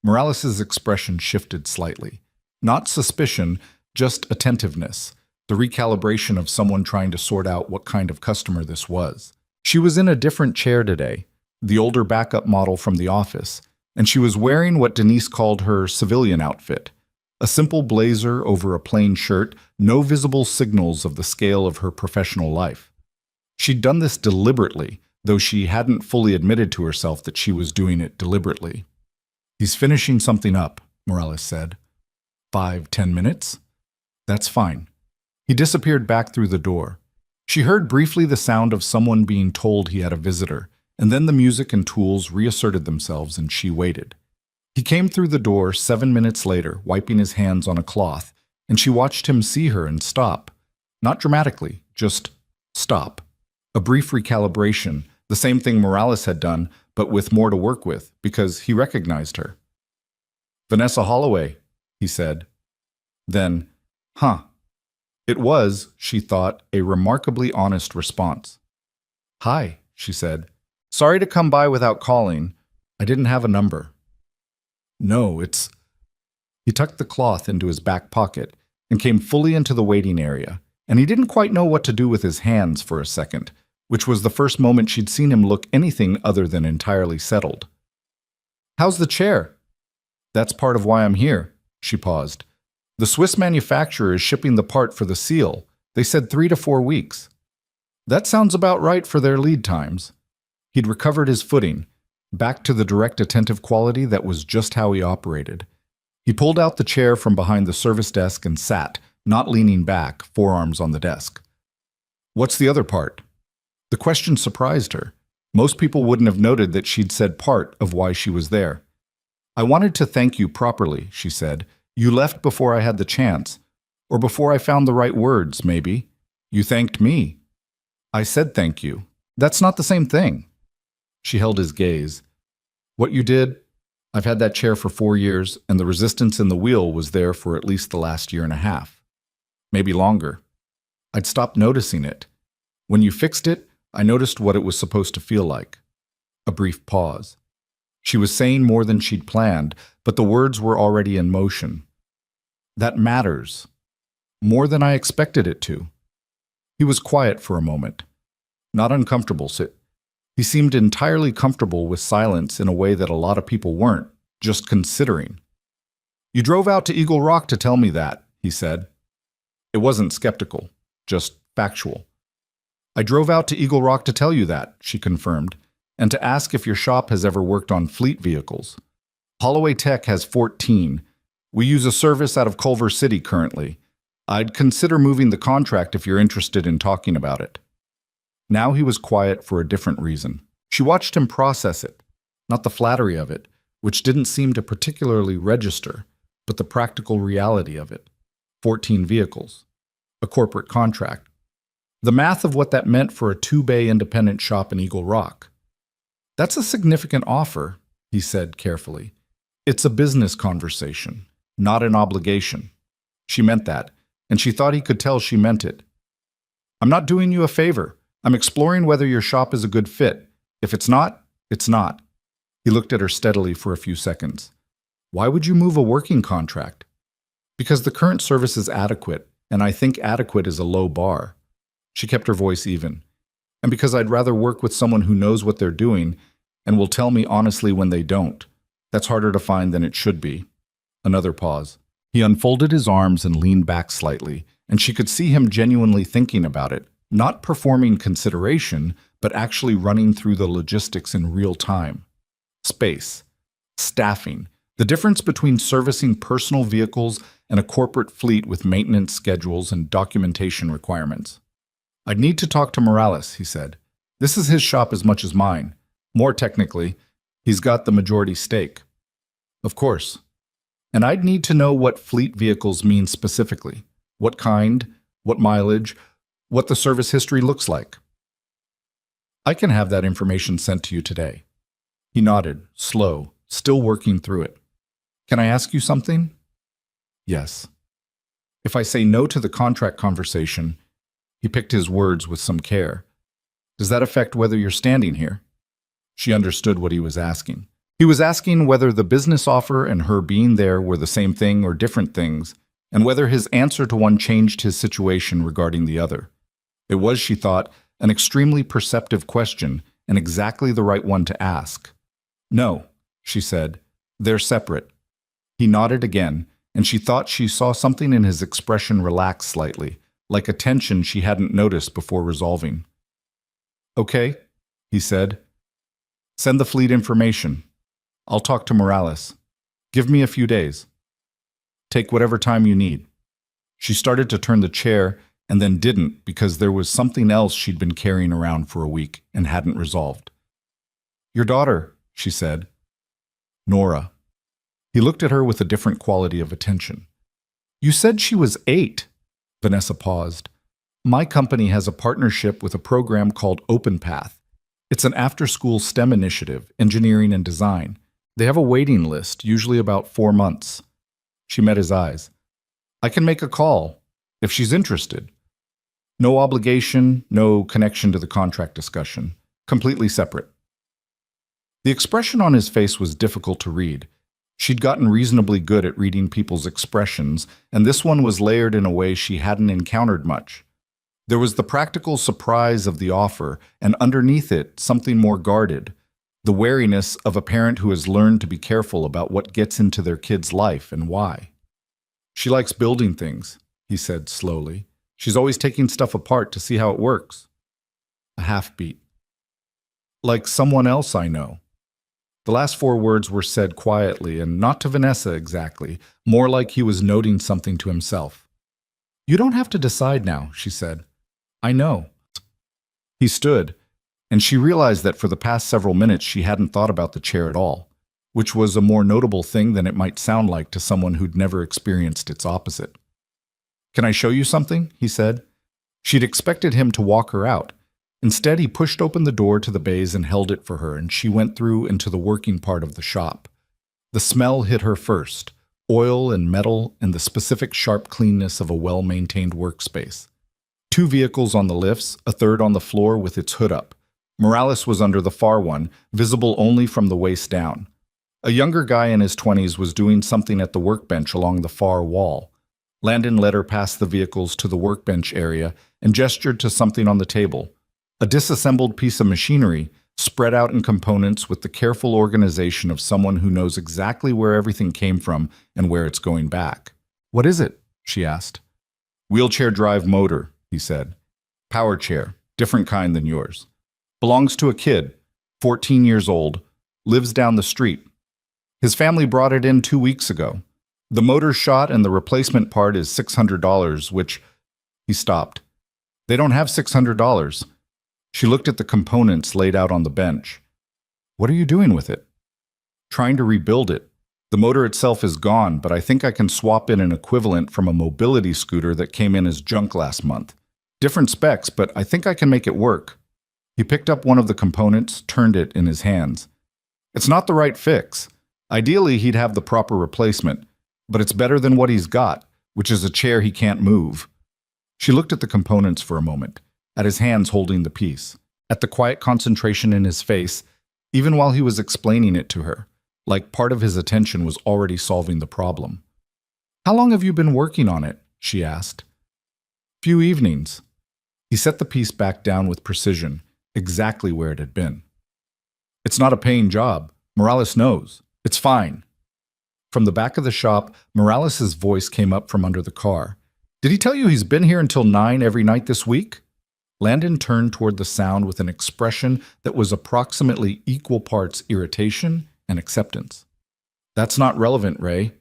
Morales's expression shifted slightly. Not suspicion, just attentiveness, the recalibration of someone trying to sort out what kind of customer this was. She was in a different chair today, the older backup model from the office, and she was wearing what Denise called her civilian outfit, a simple blazer over a plain shirt, no visible signals of the scale of her professional life. She'd done this deliberately, though she hadn't fully admitted to herself that she was doing it deliberately. "He's finishing something up," Morales said. 5-10 minutes? That's fine. He disappeared back through the door. She heard briefly the sound of someone being told he had a visitor, and then the music and tools reasserted themselves and she waited. He came through the door 7 minutes later, wiping his hands on a cloth, and she watched him see her and stop. Not dramatically, just stop. A brief recalibration, the same thing Morales had done, but with more to work with, because he recognized her. "Vanessa Holloway," he said. Then, "Huh." It was, she thought, a remarkably honest response. "Hi," she said. "Sorry to come by without calling. I didn't have a number." "No, it's..." He tucked the cloth into his back pocket and came fully into the waiting area, and he didn't quite know what to do with his hands for a second, which was the first moment she'd seen him look anything other than entirely settled. "How's the chair?" "That's part of why I'm here." She paused. "The Swiss manufacturer is shipping the part for the seal. They said 3 to 4 weeks. That sounds about right for their lead times." He'd recovered his footing, back to the direct attentive quality that was just how he operated. He pulled out the chair from behind the service desk and sat, not leaning back, forearms on the desk. "What's the other part?" The question surprised her. Most people wouldn't have noted that she'd said part of why she was there. "I wanted to thank you properly," she said. "You left before I had the chance. Or before I found the right words, maybe. You thanked me." "I said thank you. That's not the same thing." She held his gaze. "What you did? I've had that chair for 4 years, and the resistance in the wheel was there for at least the last 1.5 years. Maybe longer. I'd stopped noticing it. When you fixed it, I noticed what it was supposed to feel like." A brief pause. She was saying more than she'd planned, but the words were already in motion. "That matters. More than I expected it to." He was quiet for a moment. Not uncomfortable. He seemed entirely comfortable with silence in a way that a lot of people weren't, just considering. "You drove out to Eagle Rock to tell me that," he said. It wasn't skeptical, just factual. "I drove out to Eagle Rock to tell you that," she confirmed, "and to ask if your shop has ever worked on fleet vehicles. Holloway Tech has 14. We use a service out of Culver City currently. I'd consider moving the contract if you're interested in talking about it." Now he was quiet for a different reason. She watched him process it, not the flattery of it, which didn't seem to particularly register, but the practical reality of it. 14 vehicles. A corporate contract. The math of what that meant for a 2-bay independent shop in Eagle Rock. "That's a significant offer," he said carefully. "It's a business conversation, not an obligation." She meant that, and she thought he could tell she meant it. "I'm not doing you a favor. I'm exploring whether your shop is a good fit. If it's not, it's not." He looked at her steadily for a few seconds. "Why would you move a working contract?" "Because the current service is adequate, and I think adequate is a low bar." She kept her voice even. "And because I'd rather work with someone who knows what they're doing and will tell me honestly when they don't. That's harder to find than it should be." Another pause. He unfolded his arms and leaned back slightly, and she could see him genuinely thinking about it, not performing consideration, but actually running through the logistics in real time. Space, staffing, The difference between servicing personal vehicles and a corporate fleet with maintenance schedules and documentation requirements. "I'd need to talk to Morales," he said. "This is his shop as much as mine. More technically, he's got the majority stake." "Of course. And I'd need to know what fleet vehicles mean specifically. What kind, what mileage, what the service history looks like." "I can have that information sent to you today." He nodded, slow, still working through it. "Can I ask you something?" "Yes." "If I say no to the contract conversation," he picked his words with some care, "does that affect whether you're standing here?" She understood what he was asking. He was asking whether the business offer and her being there were the same thing or different things, and whether his answer to one changed his situation regarding the other. It was, she thought, an extremely perceptive question and exactly the right one to ask. "No," she said, "they're separate." He nodded again, and she thought she saw something in his expression relax slightly, like a tension she hadn't noticed before resolving. "Okay," he said. "Send the fleet information. I'll talk to Morales. Give me a few days. Take whatever time you need." She started to turn the chair and then didn't because there was something else she'd been carrying around for a week and hadn't resolved. "Your daughter," she said. "Nora." He looked at her with a different quality of attention. "You said she was 8. Vanessa paused. "My company has a partnership with a program called Open Path. It's an after-school STEM initiative, engineering and design. They have a waiting list, usually about 4 months. She met his eyes. "I can make a call, if she's interested. No obligation, no connection to the contract discussion. Completely separate." The expression on his face was difficult to read. She'd gotten reasonably good at reading people's expressions, and this one was layered in a way she hadn't encountered much. There was the practical surprise of the offer, and underneath it, something more guarded, the wariness of a parent who has learned to be careful about what gets into their kid's life and why. "She likes building things," he said slowly. "She's always taking stuff apart to see how it works." A half beat. "Like someone else I know." The last 4 words were said quietly, and not to Vanessa exactly, more like he was noting something to himself. "You don't have to decide now," she said. "I know." He stood, and she realized that for the past several minutes she hadn't thought about the chair at all, which was a more notable thing than it might sound like to someone who'd never experienced its opposite. "Can I show you something?" he said. She'd expected him to walk her out. Instead, he pushed open the door to the bays and held it for her, and she went through into the working part of the shop. The smell hit her first, oil and metal and the specific sharp cleanness of a well-maintained workspace. 2 vehicles on the lifts, a third on the floor with its hood up. Morales was under the far one, visible only from the waist down. A younger guy in his 20s was doing something at the workbench along the far wall. Landon led her past the vehicles to the workbench area and gestured to something on the table. A disassembled piece of machinery, spread out in components with the careful organization of someone who knows exactly where everything came from and where it's going back. "What is it?" she asked. "Wheelchair drive motor," he said. "Power chair, different kind than yours. Belongs to a kid, 14 years old, lives down the street. His family brought it in 2 weeks ago. The motor's shot and the replacement part is $600, which..." He stopped. "They don't have $600. She looked at the components laid out on the bench. "What are you doing with it?" "Trying to rebuild it. The motor itself is gone, but I think I can swap in an equivalent from a mobility scooter that came in as junk last month. Different specs, but I think I can make it work." He picked up one of the components, turned it in his hands. "It's not the right fix. Ideally, he'd have the proper replacement, but it's better than what he's got, which is a chair he can't move." She looked at the components for a moment, at his hands holding the piece, at the quiet concentration in his face, even while he was explaining it to her, like part of his attention was already solving the problem. "How long have you been working on it?" she asked. "Few evenings." He set the piece back down with precision, exactly where it had been. "It's not a paying job. Morales knows. It's fine." From the back of the shop, Morales' voice came up from under the car. "Did he tell you he's been here until 9 every night this week?" Landon turned toward the sound with an expression that was approximately equal parts irritation and acceptance. That's not relevant, Ray.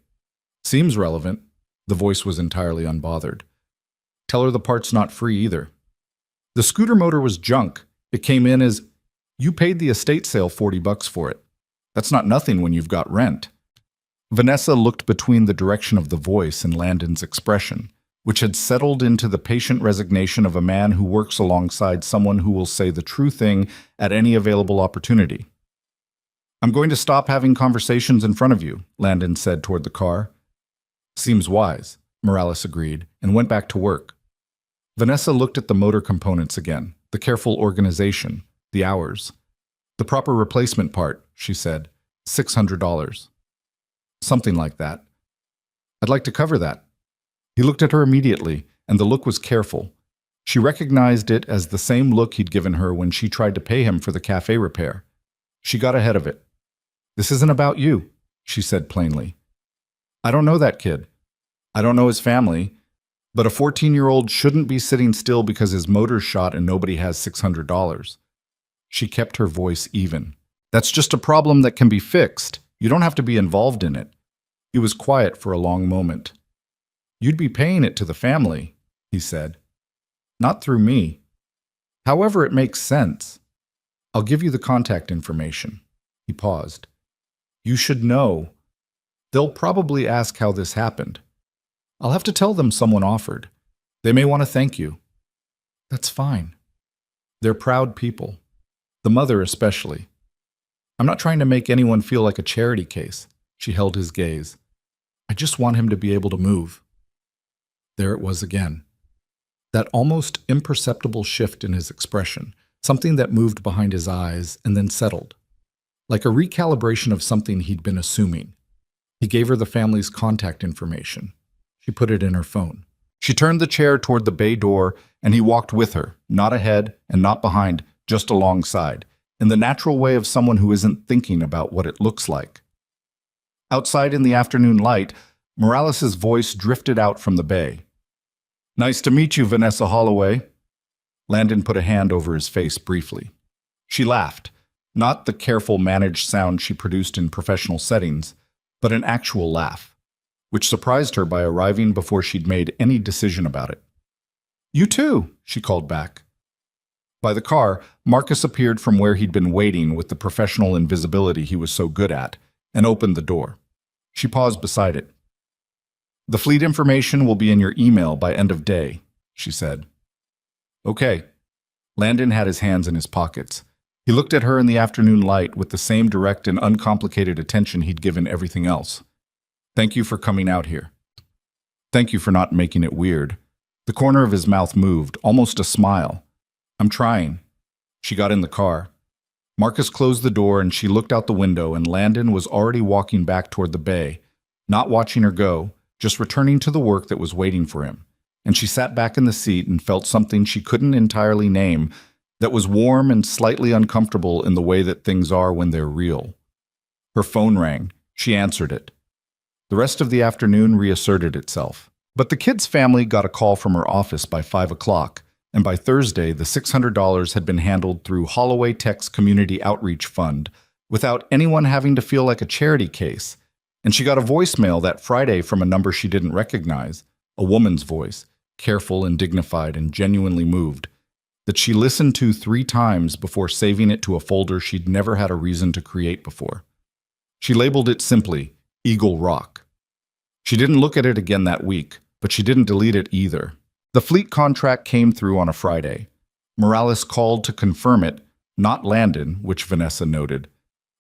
Seems relevant. The voice was entirely unbothered. Tell her the part's not free either. The scooter motor was junk. It came in as, you paid the estate sale $40 for it. That's not nothing when you've got rent. Vanessa looked between the direction of the voice and Landon's expression, which had settled into the patient resignation of a man who works alongside someone who will say the true thing at any available opportunity. I'm going to stop having conversations in front of you, Landon said toward the car. Seems wise, Morales agreed, and went back to work. Vanessa looked at the motor components again, the careful organization, the hours. The proper replacement part, she said, $600. Something like that. I'd like to cover that. He looked at her immediately, and the look was careful. She recognized it as the same look he'd given her when she tried to pay him for the cafe repair. She got ahead of it. This isn't about you, she said plainly. I don't know that kid. I don't know his family, but a 14-year-old shouldn't be sitting still because his motor's shot and nobody has $600. She kept her voice even. That's just a problem that can be fixed. You don't have to be involved in it. He was quiet for a long moment. You'd be paying it to the family, he said. Not through me. However, it makes sense. I'll give you the contact information. He paused. You should know. They'll probably ask how this happened. I'll have to tell them someone offered. They may want to thank you. That's fine. They're proud people. The mother especially. I'm not trying to make anyone feel like a charity case. She held his gaze. I just want him to be able to move. There it was again. That almost imperceptible shift in his expression, something that moved behind his eyes and then settled. Like a recalibration of something he'd been assuming. He gave her the family's contact information. She put it in her phone. She turned the chair toward the bay door, and he walked with her, not ahead and not behind, just alongside, in the natural way of someone who isn't thinking about what it looks like. Outside in the afternoon light, Morales' voice drifted out from the bay. Nice to meet you, Vanessa Holloway. Landon put a hand over his face briefly. She laughed, not the careful, managed sound she produced in professional settings, but an actual laugh, which surprised her by arriving before she'd made any decision about it. You too, she called back. By the car, Marcus appeared from where he'd been waiting with the professional invisibility he was so good at, and opened the door. She paused beside it. The fleet information will be in your email by end of day, she said. Okay. Landon had his hands in his pockets. He looked at her in the afternoon light with the same direct and uncomplicated attention he'd given everything else. Thank you for coming out here. Thank you for not making it weird. The corner of his mouth moved, almost a smile. I'm trying. She got in the car. Marcus closed the door and she looked out the window, and Landon was already walking back toward the bay, not watching her go, just returning to the work that was waiting for him. And she sat back in the seat and felt something she couldn't entirely name that was warm and slightly uncomfortable in the way that things are when they're real. Her phone rang. She answered it. The rest of the afternoon reasserted itself. But the kid's family got a call from her office by 5 o'clock, and by Thursday, the $600 had been handled through Holloway Tech's Community Outreach Fund without anyone having to feel like a charity case. And she got a voicemail that Friday from a number she didn't recognize, a woman's voice, careful and dignified and genuinely moved, that she listened to 3 times before saving it to a folder she'd never had a reason to create before. She labeled it simply, Eagle Rock. She didn't look at it again that week, but she didn't delete it either. The fleet contract came through on a Friday. Morales called to confirm it, not Landon, which Vanessa noted.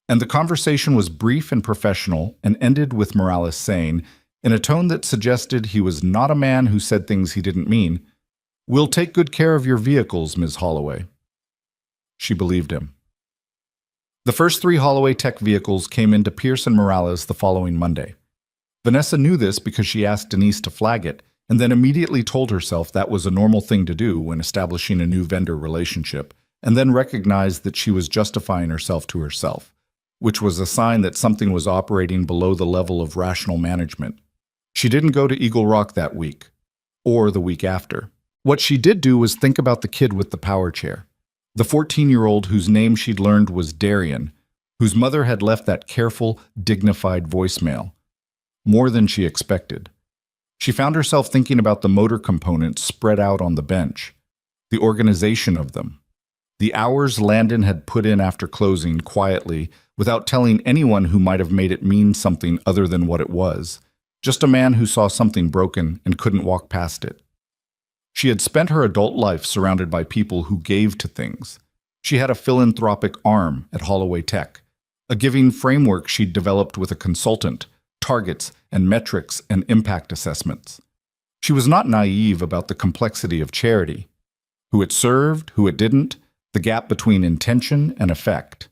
And the conversation was brief and professional and ended with Morales saying, in a tone that suggested he was not a man who said things he didn't mean, "We'll take good care of your vehicles, Ms. Holloway." She believed him. The first 3 Holloway Tech vehicles came into Pierce and Morales the following Monday. Vanessa knew this because she asked Denise to flag it, and then immediately told herself that was a normal thing to do when establishing a new vendor relationship, and then recognized that she was justifying herself to herself, which was a sign that something was operating below the level of rational management. She didn't go to Eagle Rock that week, or the week after. What she did do was think about the kid with the power chair, the 14-year-old whose name she'd learned was Darian, whose mother had left that careful, dignified voicemail. More than she expected. She found herself thinking about the motor components spread out on the bench, the organization of them, the hours Landon had put in after closing quietly, without telling anyone who might have made it mean something other than what it was, just a man who saw something broken and couldn't walk past it. She had spent her adult life surrounded by people who gave to things. She had a philanthropic arm at Holloway Tech, a giving framework she'd developed with a consultant, targets and metrics and impact assessments. She was not naive about the complexity of charity, who it served, who it didn't, the gap between intention and effect.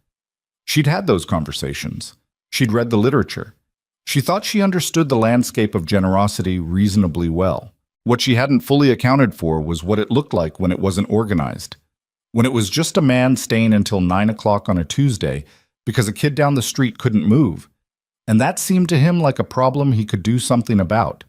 She'd had those conversations. She'd read the literature. She thought she understood the landscape of generosity reasonably well. What she hadn't fully accounted for was what it looked like when it wasn't organized. When it was just a man staying until 9 o'clock on a Tuesday because a kid down the street couldn't move. And that seemed to him like a problem he could do something about.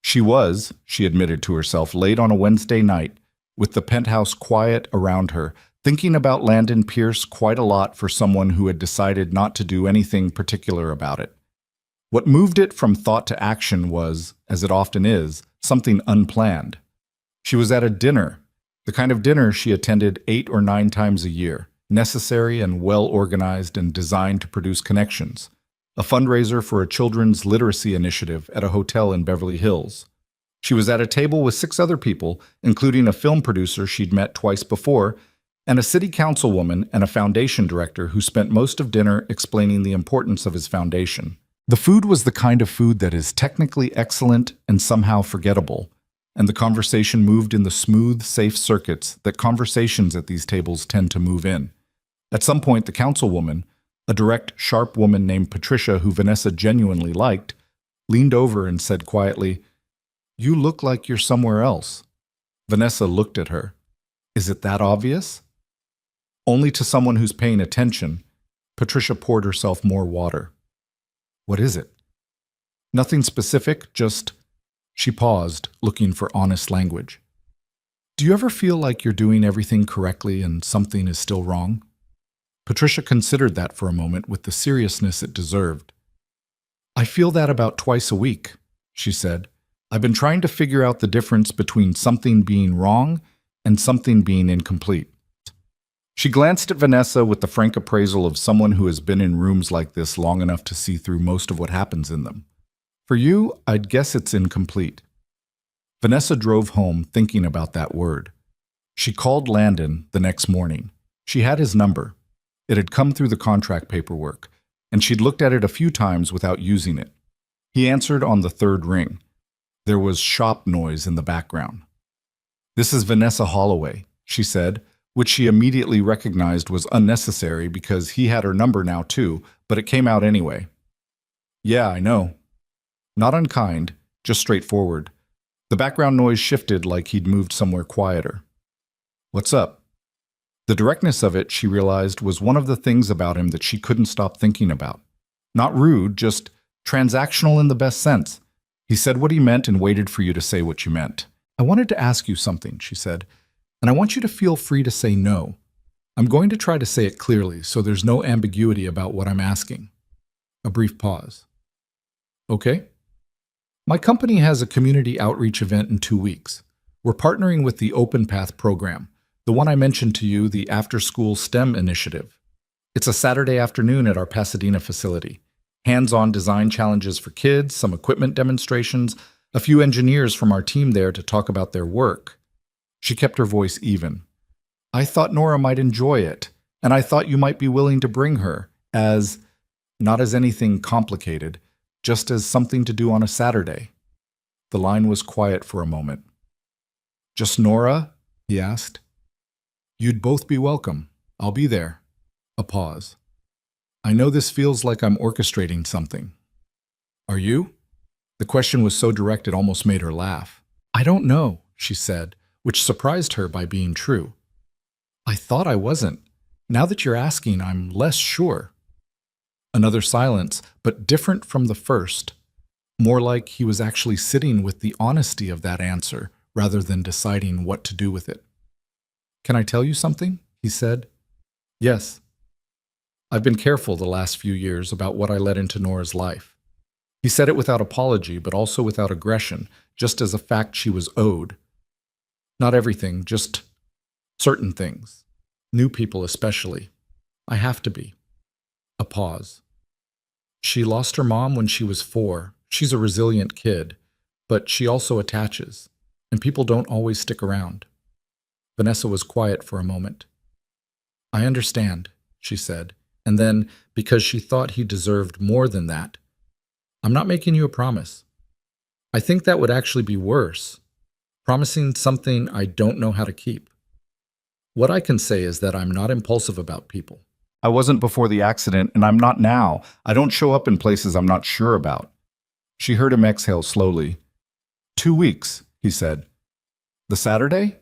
She was, she admitted to herself, late on a Wednesday night, with the penthouse quiet around her, thinking about Landon Pierce quite a lot for someone who had decided not to do anything particular about it. What moved it from thought to action was, as it often is, something unplanned. She was at a dinner, the kind of dinner she attended 8 or 9 times a year, necessary and well-organized and designed to produce connections. A fundraiser for a children's literacy initiative at a hotel in Beverly Hills. She was at a table with 6 other people, including a film producer she'd met twice before, and a city councilwoman and a foundation director who spent most of dinner explaining the importance of his foundation. The food was the kind of food that is technically excellent and somehow forgettable, and the conversation moved in the smooth, safe circuits that conversations at these tables tend to move in. At some point, the councilwoman, a direct, sharp woman named Patricia who Vanessa genuinely liked, leaned over and said quietly, "You look like you're somewhere else." Vanessa looked at her. "Is it that obvious?" Only to someone who's paying attention, Patricia poured herself more water. "What is it?" "Nothing specific, just..." She paused, looking for honest language. "Do you ever feel like you're doing everything correctly and something is still wrong?" Patricia considered that for a moment with the seriousness it deserved. "I feel that about twice a week," she said. "I've been trying to figure out the difference between something being wrong and something being incomplete." She glanced at Vanessa with the frank appraisal of someone who has been in rooms like this long enough to see through most of what happens in them. "For you, I'd guess it's incomplete." Vanessa drove home thinking about that word. She called Landon the next morning. She had his number. It had come through the contract paperwork, and she'd looked at it a few times without using it. He answered on the 3rd ring. There was shop noise in the background. "This is Vanessa Holloway," she said, which she immediately recognized was unnecessary because he had her number now too, but it came out anyway. "Yeah, I know." Not unkind, just straightforward. The background noise shifted like he'd moved somewhere quieter. "What's up?" The directness of it, she realized, was one of the things about him that she couldn't stop thinking about. Not rude, just transactional in the best sense. He said what he meant and waited for you to say what you meant. "I wanted to ask you something," she said, "and I want you to feel free to say no. I'm going to try to say it clearly so there's no ambiguity about what I'm asking." A brief pause. "Okay." "My company has a community outreach event in 2 weeks. We're partnering with the Open Path program, the one I mentioned to you, the after-school STEM initiative. It's a Saturday afternoon at our Pasadena facility. Hands-on design challenges for kids, some equipment demonstrations, a few engineers from our team there to talk about their work." She kept her voice even. "I thought Nora might enjoy it, and I thought you might be willing to bring her not as anything complicated, just as something to do on a Saturday." The line was quiet for a moment. "Just Nora?" he asked. "You'd both be welcome. I'll be there." A pause. "I know this feels like I'm orchestrating something." "Are you?" The question was so direct it almost made her laugh. "I don't know," she said, which surprised her by being true. "I thought I wasn't. Now that you're asking, I'm less sure." Another silence, but different from the first. More like he was actually sitting with the honesty of that answer rather than deciding what to do with it. "Can I tell you something?" he said. "Yes." I've been careful the last few years about what I let into Nora's life. He said it without apology, but also without aggression, just as a fact she was owed. Not everything, just certain things. New people especially. I have to be. A pause. She lost her mom when she was 4. She's a resilient kid, but she also attaches, and people don't always stick around. Vanessa was quiet for a moment. I understand, she said, and then, because she thought he deserved more than that, I'm not making you a promise. I think that would actually be worse, promising something I don't know how to keep. What I can say is that I'm not impulsive about people. I wasn't before the accident, and I'm not now. I don't show up in places I'm not sure about. She heard him exhale slowly. 2 weeks, he said. The Saturday?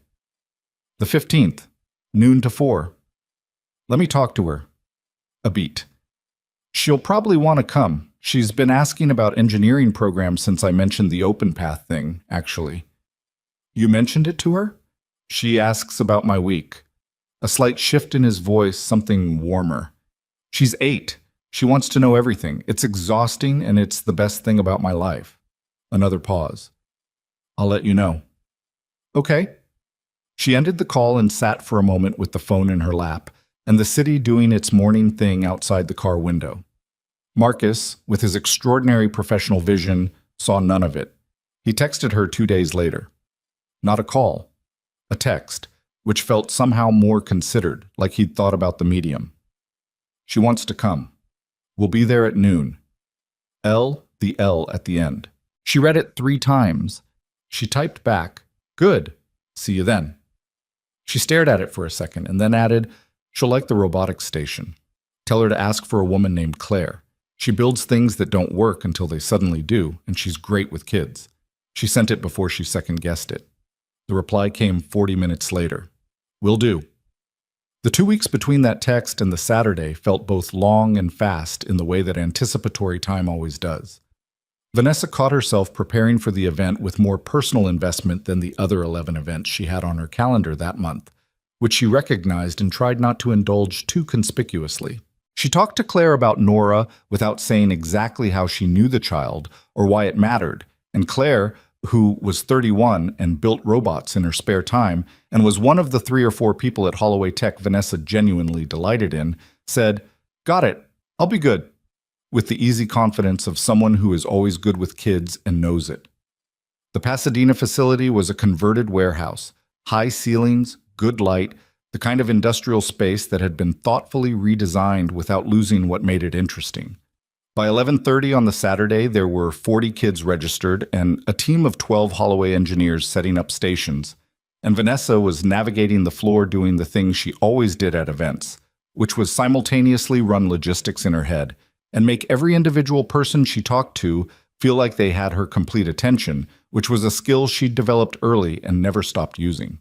The 15th, noon to 4. Let me talk to her. A beat. She'll probably want to come. She's been asking about engineering programs since I mentioned the open path thing, actually. You mentioned it to her? She asks about my week. A slight shift in his voice, something warmer. She's 8. She wants to know everything. It's exhausting, and it's the best thing about my life. Another pause. I'll let you know. Okay. She ended the call and sat for a moment with the phone in her lap, and the city doing its morning thing outside the car window. Marcus, with his extraordinary professional vision, saw none of it. He texted her 2 days later. Not a call. A text, which felt somehow more considered, like he'd thought about the medium. She wants to come. We'll be there at noon. The L at the end. She read it 3 times. She typed back, Good. See you then. She stared at it for a second and then added, She'll like the robotics station. Tell her to ask for a woman named Claire. She builds things that don't work until they suddenly do, and she's great with kids. She sent it before she second-guessed it. The reply came 40 minutes later. Will do. The 2 weeks between that text and the Saturday felt both long and fast in the way that anticipatory time always does. Vanessa caught herself preparing for the event with more personal investment than the other 11 events she had on her calendar that month, which she recognized and tried not to indulge too conspicuously. She talked to Claire about Nora without saying exactly how she knew the child or why it mattered, and Claire, who was 31 and built robots in her spare time and was one of the 3 or 4 people at Holloway Tech Vanessa genuinely delighted in, said, Got it, I'll be good, with the easy confidence of someone who is always good with kids and knows it. The Pasadena facility was a converted warehouse, high ceilings, good light, the kind of industrial space that had been thoughtfully redesigned without losing what made it interesting. By 11:30 on the Saturday, there were 40 kids registered and a team of 12 Holloway engineers setting up stations, and Vanessa was navigating the floor doing the thing she always did at events, which was simultaneously run logistics in her head and make every individual person she talked to feel like they had her complete attention, which was a skill she'd developed early and never stopped using.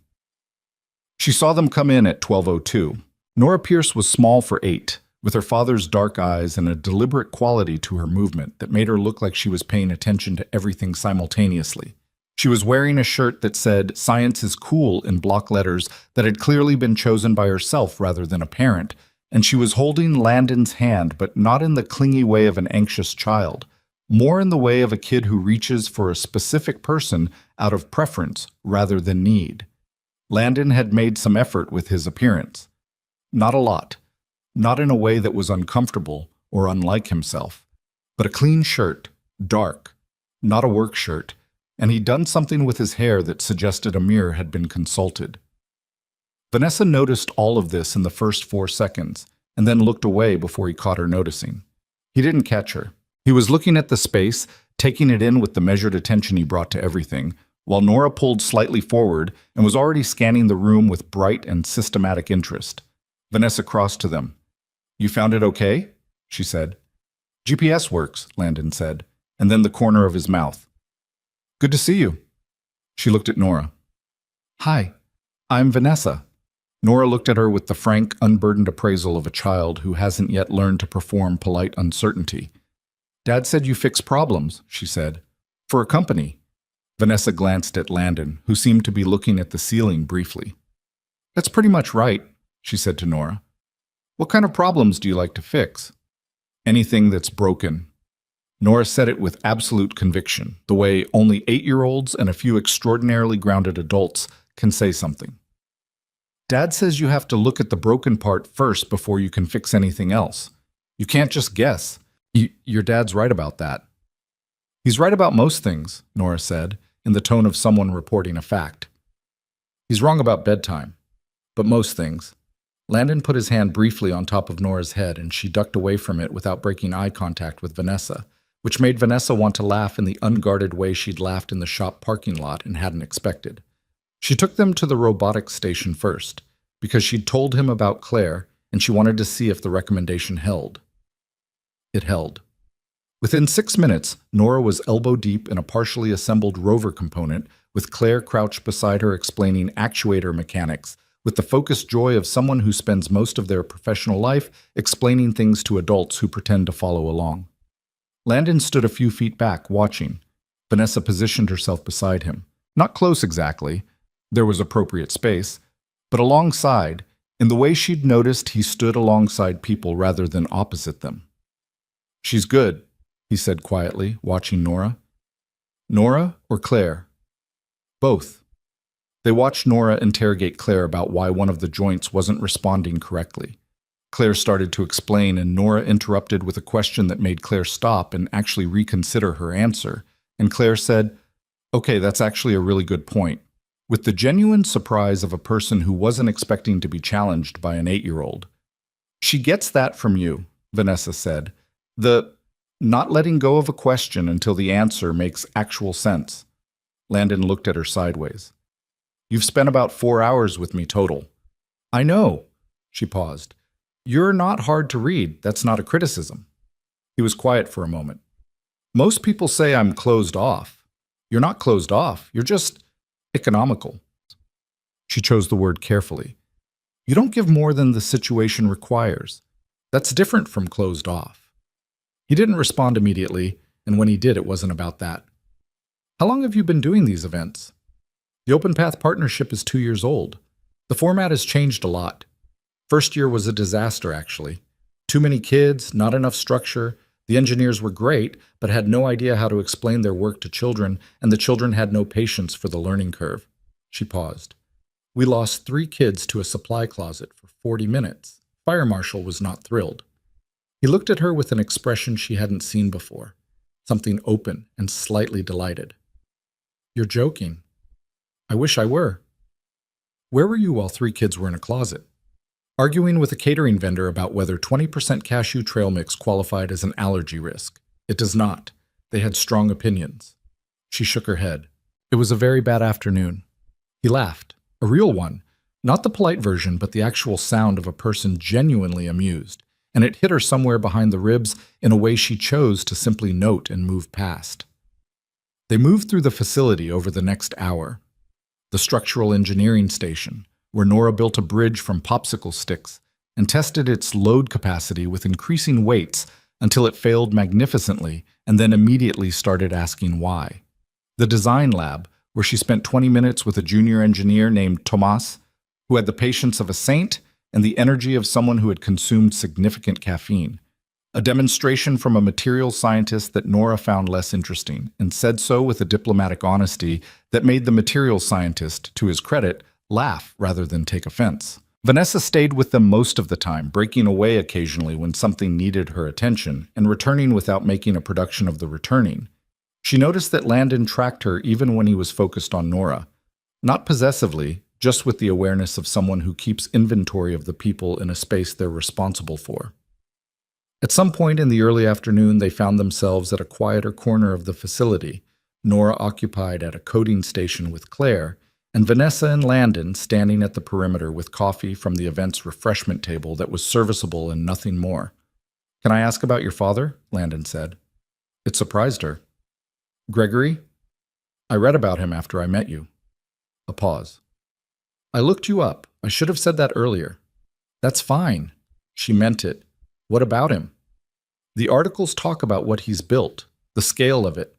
She saw them come in at 12:02. Nora Pierce was small for 8, with her father's dark eyes and a deliberate quality to her movement that made her look like she was paying attention to everything simultaneously. She was wearing a shirt that said, Science is cool in block letters that had clearly been chosen by herself rather than a parent, and she was holding Landon's hand, but not in the clingy way of an anxious child, more in the way of a kid who reaches for a specific person out of preference rather than need. Landon had made some effort with his appearance. Not a lot. Not in a way that was uncomfortable or unlike himself, but a clean shirt, dark, not a work shirt, and he'd done something with his hair that suggested a mirror had been consulted. Vanessa noticed all of this in the first 4 seconds, and then looked away before he caught her noticing. He didn't catch her. He was looking at the space, taking it in with the measured attention he brought to everything, while Nora pulled slightly forward and was already scanning the room with bright and systematic interest. Vanessa crossed to them. You found it okay? She said. GPS works, Landon said, and then the corner of his mouth. Good to see you. She looked at Nora. Hi, I'm Vanessa. Nora looked at her with the frank, unburdened appraisal of a child who hasn't yet learned to perform polite uncertainty. Dad said you fix problems, she said. For a company. Vanessa glanced at Landon, who seemed to be looking at the ceiling briefly. That's pretty much right, she said to Nora. What kind of problems do you like to fix? Anything that's broken. Nora said it with absolute conviction, the way only 8-year-olds and a few extraordinarily grounded adults can say something. Dad says you have to look at the broken part first before you can fix anything else. You can't just guess. Your dad's right about that. He's right about most things, Nora said, in the tone of someone reporting a fact. He's wrong about bedtime, but most things. Landon put his hand briefly on top of Nora's head, and she ducked away from it without breaking eye contact with Vanessa, which made Vanessa want to laugh in the unguarded way she'd laughed in the shop parking lot and hadn't expected. She took them to the robotics station first, because she'd told him about Claire, and she wanted to see if the recommendation held. It held. Within 6 minutes, Nora was elbow-deep in a partially assembled rover component, with Claire crouched beside her explaining actuator mechanics, with the focused joy of someone who spends most of their professional life explaining things to adults who pretend to follow along. Landon stood a few feet back, watching. Vanessa positioned herself beside him. Not close exactly. There was appropriate space. But alongside, in the way she'd noticed he stood alongside people rather than opposite them. "She's good," he said quietly, watching Nora. "Nora or Claire?" "Both." They watched Nora interrogate Claire about why one of the joints wasn't responding correctly. Claire started to explain, and Nora interrupted with a question that made Claire stop and actually reconsider her answer. And Claire said, "Okay, that's actually a really good point," with the genuine surprise of a person who wasn't expecting to be challenged by an 8-year-old. "She gets that from you," Vanessa said. "The not letting go of a question until the answer makes actual sense." Landon looked at her sideways. "You've spent about 4 hours with me total." "I know." She paused. "You're not hard to read. That's not a criticism." He was quiet for a moment. "Most people say I'm closed off. You're not closed off. You're just economical." She chose the word carefully. "You don't give more than the situation requires. That's different from closed off." He didn't respond immediately, and when he did, it wasn't about that. "How long have you been doing these events?" "The Open Path Partnership is 2 years old. The format has changed a lot. First year was a disaster, actually. Too many kids, not enough structure. The engineers were great, but had no idea how to explain their work to children, and the children had no patience for the learning curve." She paused. "We lost 3 kids to a supply closet for 40 minutes. Fire Marshal was not thrilled." He looked at her with an expression she hadn't seen before, something open and slightly delighted. "You're joking." "I wish I were." "Where were you while 3 kids were in a closet?" "Arguing with a catering vendor about whether 20% cashew trail mix qualified as an allergy risk. It does not. They had strong opinions." She shook her head. "It was a very bad afternoon." He laughed. A real one. Not the polite version, but the actual sound of a person genuinely amused. And it hit her somewhere behind the ribs in a way she chose to simply note and move past. They moved through the facility over the next hour. The structural engineering station, where Nora built a bridge from popsicle sticks and tested its load capacity with increasing weights until it failed magnificently and then immediately started asking why. The design lab, where she spent 20 minutes with a junior engineer named Tomas, who had the patience of a saint and the energy of someone who had consumed significant caffeine. A demonstration from a materials scientist that Nora found less interesting, and said so with a diplomatic honesty that made the materials scientist, to his credit, laugh rather than take offense. Vanessa stayed with them most of the time, breaking away occasionally when something needed her attention, and returning without making a production of the returning. She noticed that Landon tracked her even when he was focused on Nora. Not possessively, just with the awareness of someone who keeps inventory of the people in a space they're responsible for. At some point in the early afternoon, they found themselves at a quieter corner of the facility, Nora occupied at a coding station with Claire, and Vanessa and Landon standing at the perimeter with coffee from the event's refreshment table that was serviceable and nothing more. "Can I ask about your father?" Landon said. It surprised her. "Gregory? I read about him after I met you." A pause. "I looked you up. I should have said that earlier." "That's fine." She meant it. "What about him?" "The articles talk about what he's built, the scale of it."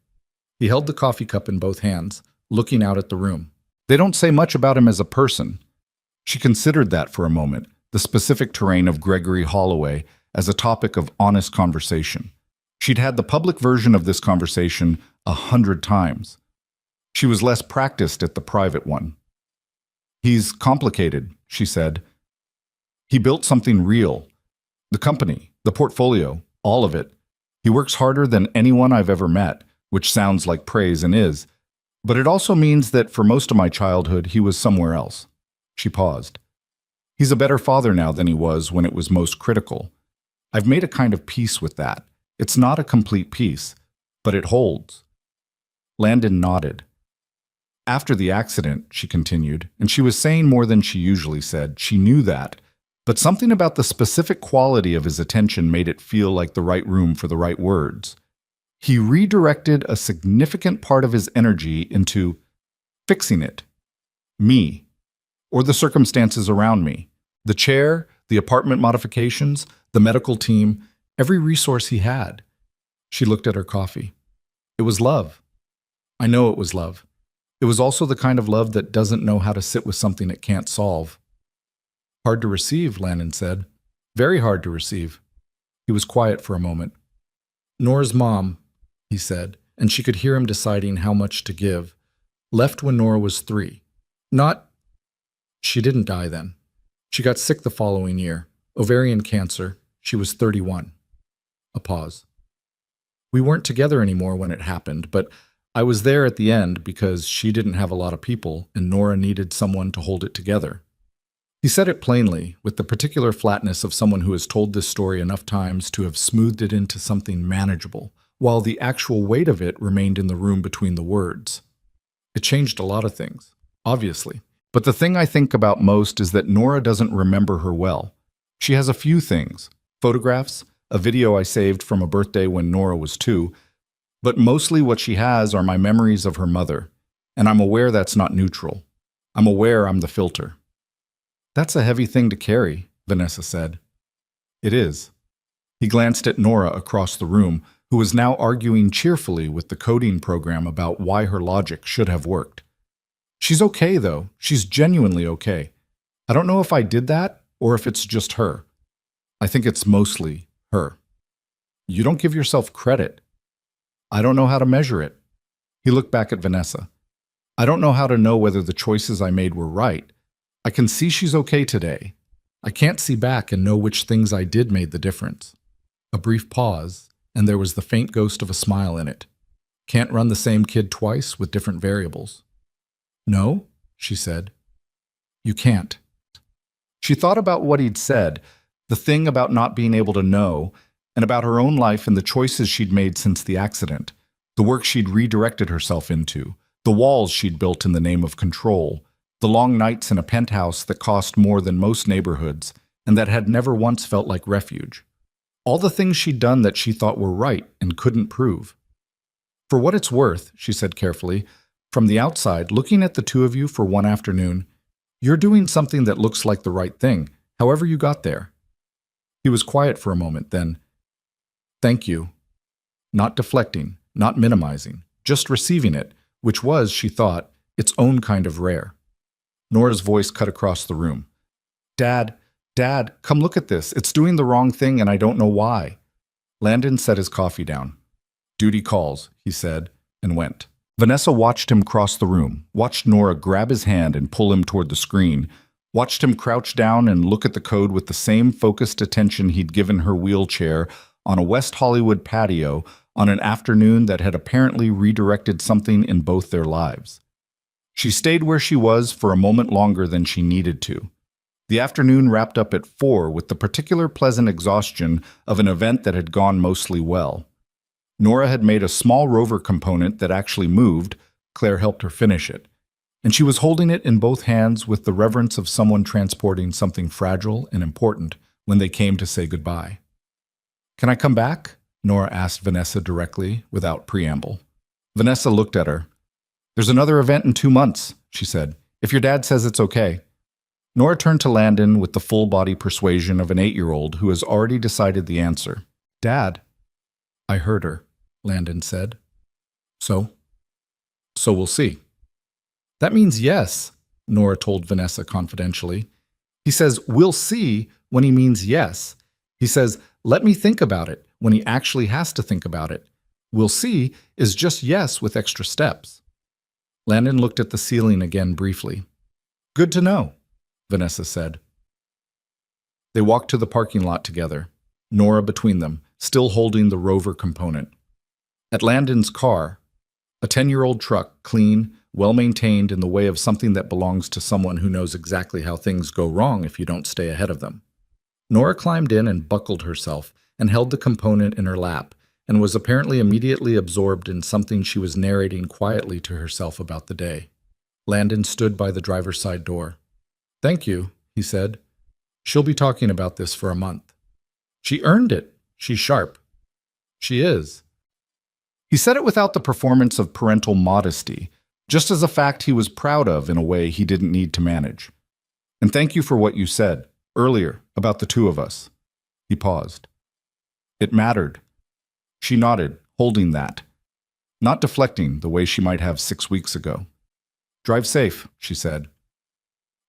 He held the coffee cup in both hands, looking out at the room. "They don't say much about him as a person." She considered that for a moment, the specific terrain of Gregory Holloway, as a topic of honest conversation. She'd had the public version of this conversation 100 times. She was less practiced at the private one. "He's complicated," she said. "He built something real. The company, the portfolio, all of it. He works harder than anyone I've ever met," which sounds like praise and is. But it also means that for most of my childhood, he was somewhere else. She paused. "He's a better father now than he was when it was most critical. I've made a kind of peace with that. It's not a complete peace, but it holds." Landon nodded. "After the accident," she continued, and she was saying more than she usually said. She knew that, but something about the specific quality of his attention made it feel like the right room for the right words. He redirected a significant part of his energy into fixing it. Me, or the circumstances around me. The chair, the apartment modifications, the medical team, every resource he had. She looked at her coffee. It was love. I know it was love. It was also the kind of love that doesn't know how to sit with something it can't solve. "Hard to receive," Landon said. "Very hard to receive." He was quiet for a moment. "Nora's mom," he said, and she could hear him deciding how much to give. "Left when Nora was 3. She didn't die then. She got sick the following year. Ovarian cancer. She was 31. A pause. "We weren't together anymore when it happened, but I was there at the end because she didn't have a lot of people and Nora needed someone to hold it together." He said it plainly, with the particular flatness of someone who has told this story enough times to have smoothed it into something manageable, while the actual weight of it remained in the room between the words. It changed a lot of things, obviously. But the thing I think about most is that Nora doesn't remember her well. She has a few things: photographs, a video I saved from a birthday when Nora was 2, but mostly what she has are my memories of her mother, and I'm aware that's not neutral. I'm aware I'm the filter. "That's a heavy thing to carry," Vanessa said. "It is." He glanced at Nora across the room, who was now arguing cheerfully with the coding program about why her logic should have worked. "She's okay, though. She's genuinely okay. I don't know if I did that or if it's just her. I think it's mostly her." "You don't give yourself credit." "I don't know how to measure it." He looked back at Vanessa. "I don't know how to know whether the choices I made were right. I can see she's okay today. I can't see back and know which things I did made the difference." A brief pause, and there was the faint ghost of a smile in it. "Can't run the same kid twice with different variables." "No," she said. "You can't." She thought about what he'd said, the thing about not being able to know, and about her own life and the choices she'd made since the accident, the work she'd redirected herself into, the walls she'd built in the name of control, the long nights in a penthouse that cost more than most neighborhoods and that had never once felt like refuge. All the things she'd done that she thought were right and couldn't prove. "For what it's worth," she said carefully, "from the outside, looking at the two of you for one afternoon, you're doing something that looks like the right thing, however you got there." He was quiet for a moment, then, "Thank you." Not deflecting, not minimizing, just receiving it, which was, she thought, its own kind of rare. Nora's voice cut across the room. Dad, come look at this. It's doing the wrong thing and I don't know why." Landon set his coffee down. "Duty calls," he said, and went. Vanessa watched him cross the room, watched Nora grab his hand and pull him toward the screen, watched him crouch down and look at the code with the same focused attention he'd given her wheelchair on a West Hollywood patio on an afternoon that had apparently redirected something in both their lives. She stayed where she was for a moment longer than she needed to. The afternoon wrapped up at 4 with the particular pleasant exhaustion of an event that had gone mostly well. Nora had made a small rover component that actually moved. Claire helped her finish it. And she was holding it in both hands with the reverence of someone transporting something fragile and important when they came to say goodbye. "Can I come back?" Nora asked Vanessa directly, without preamble. Vanessa looked at her. "There's another event in 2 months," she said, "if your dad says it's okay." Nora turned to Landon with the full-body persuasion of an 8-year-old who has already decided the answer. "Dad." "I heard her," Landon said. So we'll see." "That means yes," Nora told Vanessa confidentially. He says, "We'll see," when he means yes. He says, "Let me think about it," when he actually has to think about it. "We'll see" is just yes with extra steps. Landon looked at the ceiling again briefly. "Good to know," Vanessa said. They walked to the parking lot together, Nora between them, still holding the rover component. At Landon's car, a 10-year-old truck, clean, well-maintained, in the way of something that belongs to someone who knows exactly how things go wrong if you don't stay ahead of them. Nora climbed in and buckled herself and held the component in her lap, and was apparently immediately absorbed in something she was narrating quietly to herself about the day. Landon stood by the driver's side door. "Thank you," he said. "She'll be talking about this for a month." "She earned it. She's sharp." "She is." He said it without the performance of parental modesty, just as a fact he was proud of in a way he didn't need to manage. "And thank you for what you said earlier about the two of us." He paused. "It mattered." She nodded, holding that, not deflecting the way she might have 6 weeks ago. "Drive safe," she said.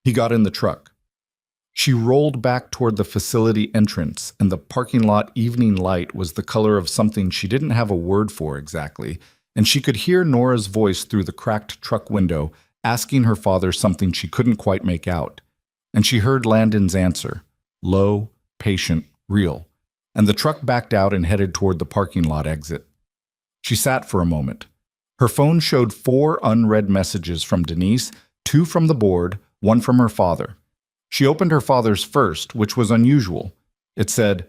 He got in the truck. She rolled back toward the facility entrance, and the parking lot evening light was the color of something she didn't have a word for exactly, and she could hear Nora's voice through the cracked truck window, asking her father something she couldn't quite make out. And she heard Landon's answer, low, patient, real, and the truck backed out and headed toward the parking lot exit. She sat for a moment. Her phone showed 4 unread messages from Denise, 2 from the board, 1 from her father. She opened her father's first, which was unusual. It said,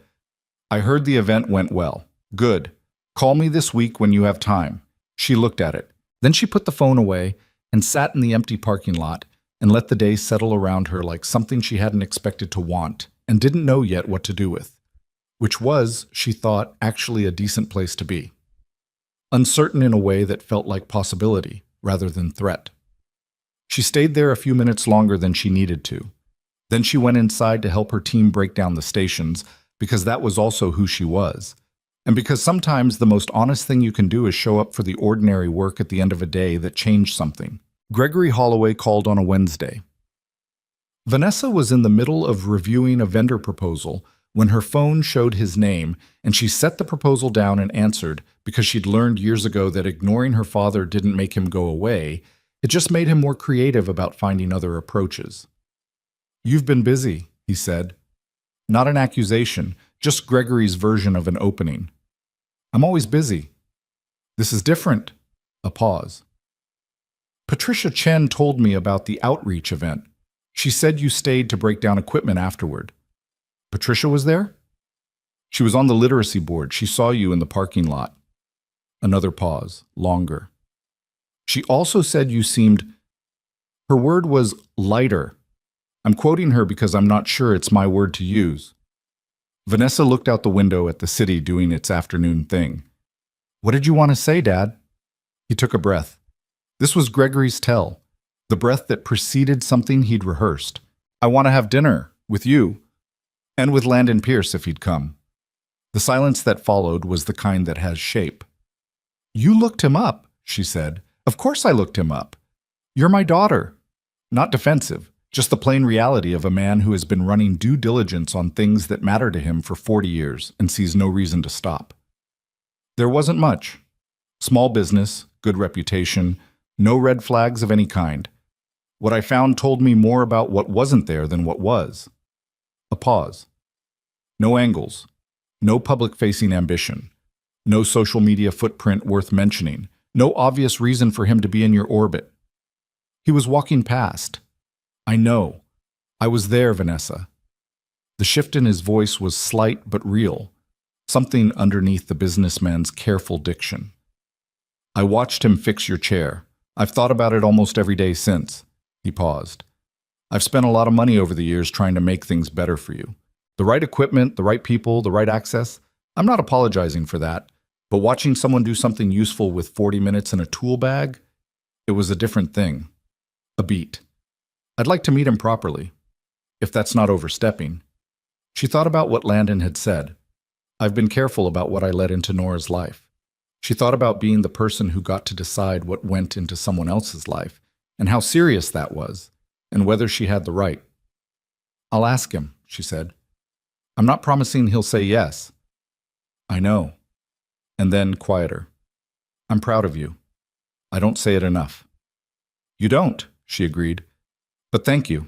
"I heard the event went well. Good. Call me this week when you have time." She looked at it. Then she put the phone away and sat in the empty parking lot and let the day settle around her like something she hadn't expected to want and didn't know yet what to do with. Which was, she thought, actually a decent place to be. Uncertain in a way that felt like possibility rather than threat. She stayed there a few minutes longer than she needed to. Then she went inside to help her team break down the stations, because that was also who she was. And because sometimes the most honest thing you can do is show up for the ordinary work at the end of a day that changed something. Gregory Holloway called on a Wednesday. Vanessa was in the middle of reviewing a vendor proposal when her phone showed his name, and she set the proposal down and answered because she'd learned years ago that ignoring her father didn't make him go away. It just made him more creative about finding other approaches. "You've been busy," he said. Not an accusation, just Gregory's version of an opening. "I'm always busy." "This is different." A pause. "Patricia Chen told me about the outreach event. She said you stayed to break down equipment afterward." "Patricia was there?" "She was on the literacy board. She saw you in the parking lot." Another pause, longer. "She also said you seemed..." Her word was lighter. I'm quoting her because I'm not sure it's my word to use. Vanessa looked out the window at the city doing its afternoon thing. "What did you want to say, Dad?" He took a breath. This was Gregory's tell, the breath that preceded something he'd rehearsed. "I want to have dinner with you, and with Landon Pierce if he'd come." The silence that followed was the kind that has shape. "You looked him up," she said. "Of course I looked him up. You're my daughter." Not defensive, just the plain reality of a man who has been running due diligence on things that matter to him for 40 years and sees no reason to stop. There wasn't much. Small business, good reputation, no red flags of any kind. What I found told me more about what wasn't there than what was. A pause. No angles. No public-facing ambition. No social media footprint worth mentioning. No obvious reason for him to be in your orbit. He was walking past. "I know. I was there, Vanessa." The shift in his voice was slight but real, something underneath the businessman's careful diction. "I watched him fix your chair. I've thought about it almost every day since." He paused. "I've spent a lot of money over the years trying to make things better for you. The right equipment, the right people, the right access. I'm not apologizing for that, but watching someone do something useful with 40 minutes in a tool bag, it was a different thing. A beat. I'd like to meet him properly, if that's not overstepping." She thought about what Landon had said. "I've been careful about what I let into Nora's life." She thought about being the person who got to decide what went into someone else's life, and how serious that was, and whether she had the right. I'll ask him, she said. I'm not promising he'll say yes. I know. And then quieter. I'm proud of you. I don't say it enough. You don't, she agreed. But thank you.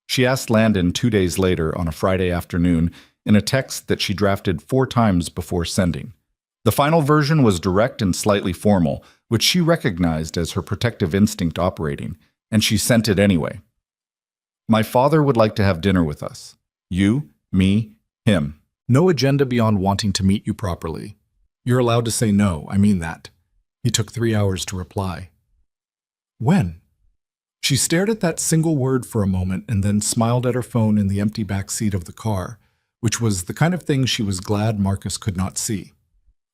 She asked Landon 2 days later on a Friday afternoon in a text that she drafted 4 times before sending. The final version was direct and slightly formal, which she recognized as her protective instinct operating, and she sent it anyway. My father would like to have dinner with us. You, me, him. No agenda beyond wanting to meet you properly. You're allowed to say no, I mean that. He took 3 hours to reply. When? She stared at that single word for a moment and then smiled at her phone in the empty back seat of the car, which was the kind of thing she was glad Marcus could not see.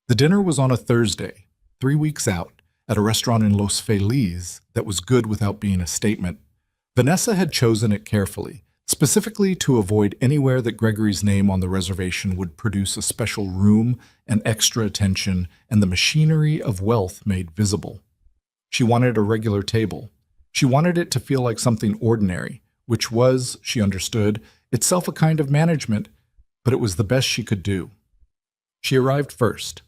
The dinner was on a Thursday, 3 weeks out, at a restaurant in Los Feliz that was good without being a statement. Vanessa had chosen it carefully, specifically to avoid anywhere that Gregory's name on the reservation would produce a special room and extra attention and the machinery of wealth made visible. She wanted a regular table. She wanted it to feel like something ordinary, which was, she understood, itself a kind of management, but it was the best she could do. She arrived first.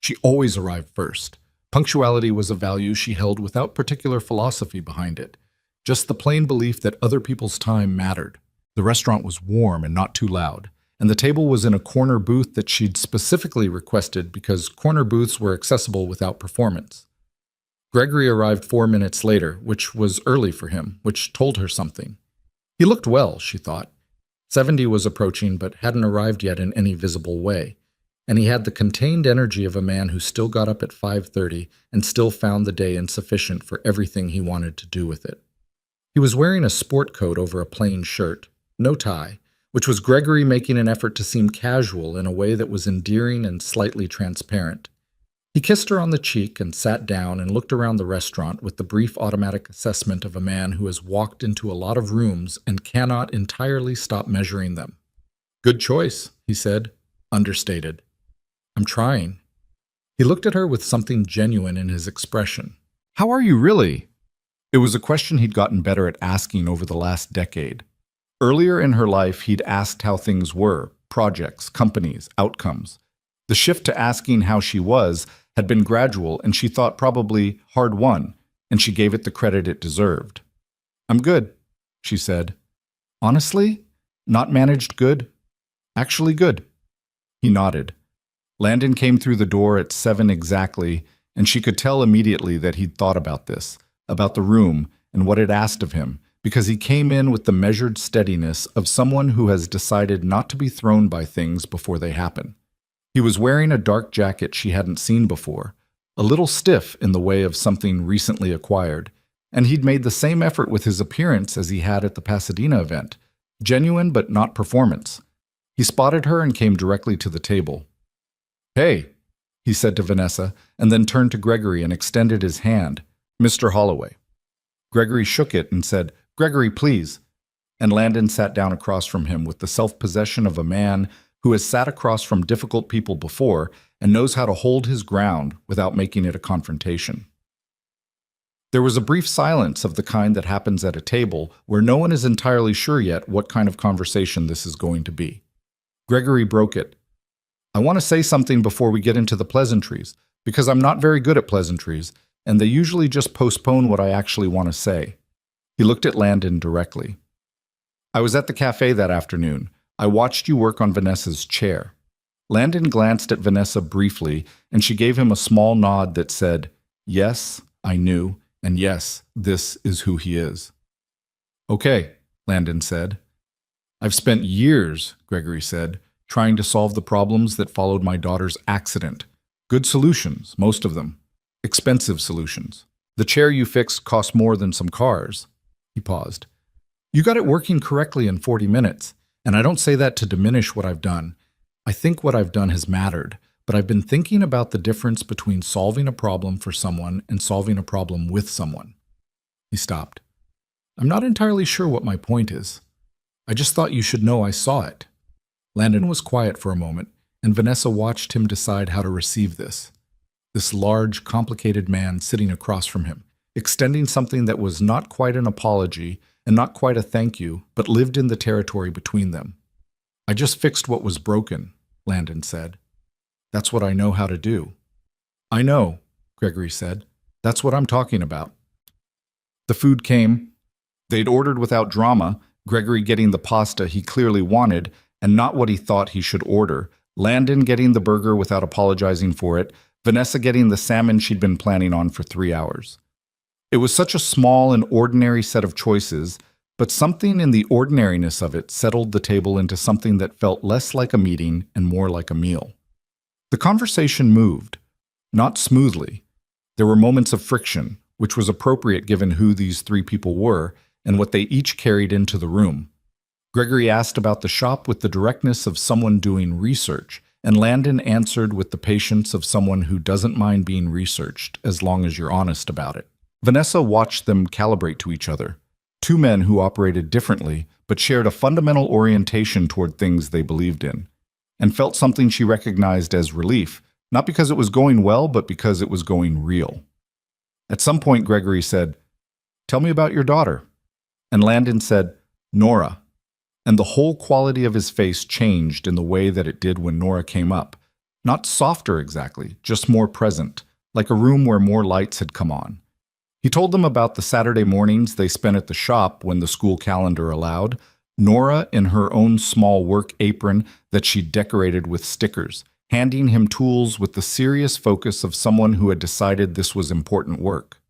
She always arrived first. Punctuality was a value she held without particular philosophy behind it, just the plain belief that other people's time mattered. The restaurant was warm and not too loud, and the table was in a corner booth that she'd specifically requested because corner booths were accessible without performance. Gregory arrived 4 minutes later, which was early for him, which told her something. He looked well, she thought. 70 was approaching but hadn't arrived yet in any visible way, and he had the contained energy of a man who still got up at 5:30 and still found the day insufficient for everything he wanted to do with it. He was wearing a sport coat over a plain shirt, no tie, which was Gregory making an effort to seem casual in a way that was endearing and slightly transparent. He kissed her on the cheek and sat down and looked around the restaurant with the brief automatic assessment of a man who has walked into a lot of rooms and cannot entirely stop measuring them. Good choice, he said, understated. I'm trying. He looked at her with something genuine in his expression. How are you really? It was a question he'd gotten better at asking over the last decade. Earlier in her life, he'd asked how things were, projects, companies, outcomes. The shift to asking how she was had been gradual, and she thought probably hard-won, and she gave it the credit it deserved. I'm good, she said. Honestly? Not managed good? Actually good. He nodded. Landon came through the door at 7 exactly, and she could tell immediately that he'd thought about this, about the room and what it asked of him, because he came in with the measured steadiness of someone who has decided not to be thrown by things before they happen. He was wearing a dark jacket she hadn't seen before, a little stiff in the way of something recently acquired, and he'd made the same effort with his appearance as he had at the Pasadena event, genuine but not performance. He spotted her and came directly to the table. Hey, he said to Vanessa, and then turned to Gregory and extended his hand. Mr. Holloway. Gregory shook it and said, Gregory, please. And Landon sat down across from him with the self-possession of a man who has sat across from difficult people before and knows how to hold his ground without making it a confrontation. There was a brief silence of the kind that happens at a table where no one is entirely sure yet what kind of conversation this is going to be. Gregory broke it. I want to say something before we get into the pleasantries, because I'm not very good at pleasantries, and they usually just postpone what I actually want to say. He looked at Landon directly. I was at the cafe that afternoon. I watched you work on Vanessa's chair. Landon glanced at Vanessa briefly, and she gave him a small nod that said, yes, I knew, and yes, this is who he is. Okay, Landon said. I've spent years, Gregory said, trying to solve the problems that followed my daughter's accident. Good solutions, most of them. Expensive solutions. The chair you fixed cost more than some cars. He paused. You got it working correctly in 40 minutes. And I don't say that to diminish what I've done. I think what I've done has mattered, but I've been thinking about the difference between solving a problem for someone and solving a problem with someone. He stopped. I'm not entirely sure what my point is. I just thought you should know I saw it. Landon was quiet for a moment, and Vanessa watched him decide how to receive this. This large, complicated man sitting across from him, extending something that was not quite an apology, and not quite a thank you, but lived in the territory between them. I just fixed what was broken, Landon said. That's what I know how to do. I know, Gregory said. That's what I'm talking about. The food came. They'd ordered without drama, Gregory getting the pasta he clearly wanted and not what he thought he should order, Landon getting the burger without apologizing for it, Vanessa getting the salmon she'd been planning on for 3 hours. It was such a small and ordinary set of choices, but something in the ordinariness of it settled the table into something that felt less like a meeting and more like a meal. The conversation moved, not smoothly. There were moments of friction, which was appropriate given who these three people were and what they each carried into the room. Gregory asked about the shop with the directness of someone doing research, and Landon answered with the patience of someone who doesn't mind being researched as long as you're honest about it. Vanessa watched them calibrate to each other, two men who operated differently but shared a fundamental orientation toward things they believed in, and felt something she recognized as relief, not because it was going well, but because it was going real. At some point, Gregory said, "Tell me about your daughter." And Landon said, "Nora." And the whole quality of his face changed in the way that it did when Nora came up. Not softer exactly, just more present, like a room where more lights had come on. He told them about the Saturday mornings they spent at the shop when the school calendar allowed, Nora in her own small work apron that she'd decorated with stickers, handing him tools with the serious focus of someone who had decided this was important work.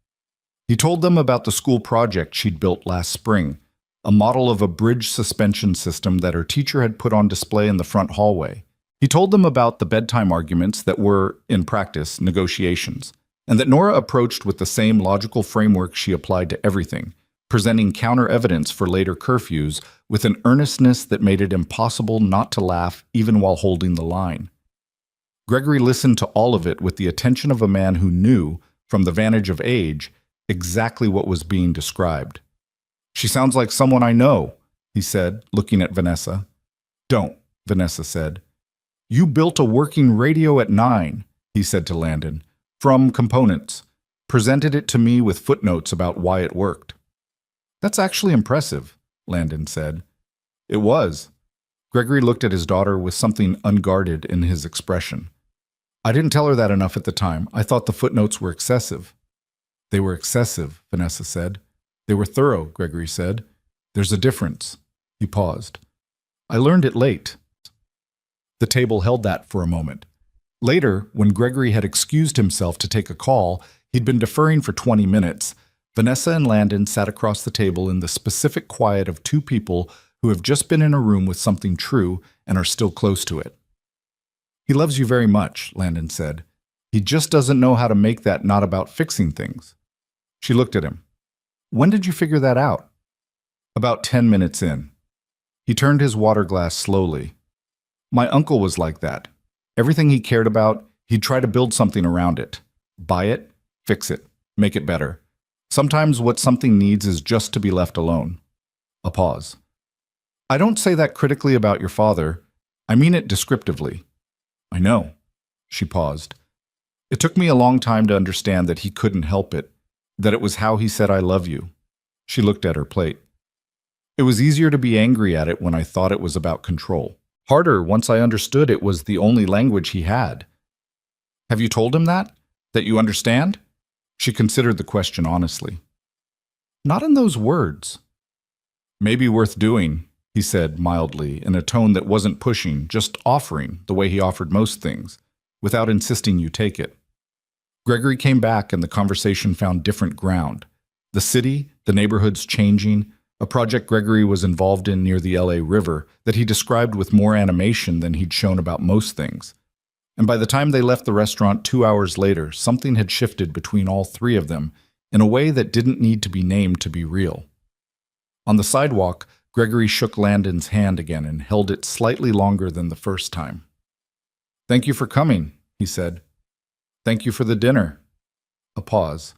He told them about the school project she'd built last spring, a model of a bridge suspension system that her teacher had put on display in the front hallway. He told them about the bedtime arguments that were, in practice, negotiations, and that Nora approached with the same logical framework she applied to everything, presenting counter-evidence for later curfews with an earnestness that made it impossible not to laugh even while holding the line. Gregory listened to all of it with the attention of a man who knew, from the vantage of age, exactly what was being described. "She sounds like someone I know," he said, looking at Vanessa. "Don't," Vanessa said. "You built a working radio at 9, he said to Landon, "from components. Presented it to me with footnotes about why it worked." "That's actually impressive," Landon said. It was. Gregory looked at his daughter with something unguarded in his expression. "I didn't tell her that enough at the time. I thought the footnotes were excessive." "They were excessive," Vanessa said. "They were thorough," Gregory said. "There's a difference." He paused. "I learned it late." The table held that for a moment. Later, when Gregory had excused himself to take a call, he'd been deferring for 20 minutes, Vanessa and Landon sat across the table in the specific quiet of two people who have just been in a room with something true and are still close to it. "He loves you very much," Landon said. "He just doesn't know how to make that not about fixing things." She looked at him. "When did you figure that out?" "About 10 minutes in." He turned his water glass slowly. "My uncle was like that. Everything he cared about, he'd try to build something around it. Buy it, fix it, make it better. Sometimes what something needs is just to be left alone." A pause. "I don't say that critically about your father. I mean it descriptively." "I know." She paused. "It took me a long time to understand that he couldn't help it, that it was how he said I love you." She looked at her plate. "It was easier to be angry at it when I thought it was about control. Harder once I understood it was the only language he had." "Have you told him that? That you understand?" She considered the question honestly. "Not in those words." "Maybe worth doing," he said mildly, in a tone that wasn't pushing, just offering, the way he offered most things, without insisting you take it. Gregory came back and the conversation found different ground. The city, the neighborhoods changing, a project Gregory was involved in near the LA River that he described with more animation than he'd shown about most things. And by the time they left the restaurant 2 hours later, something had shifted between all three of them in a way that didn't need to be named to be real. On the sidewalk, Gregory shook Landon's hand again and held it slightly longer than the first time. "Thank you for coming," he said. "Thank you for the dinner." A pause.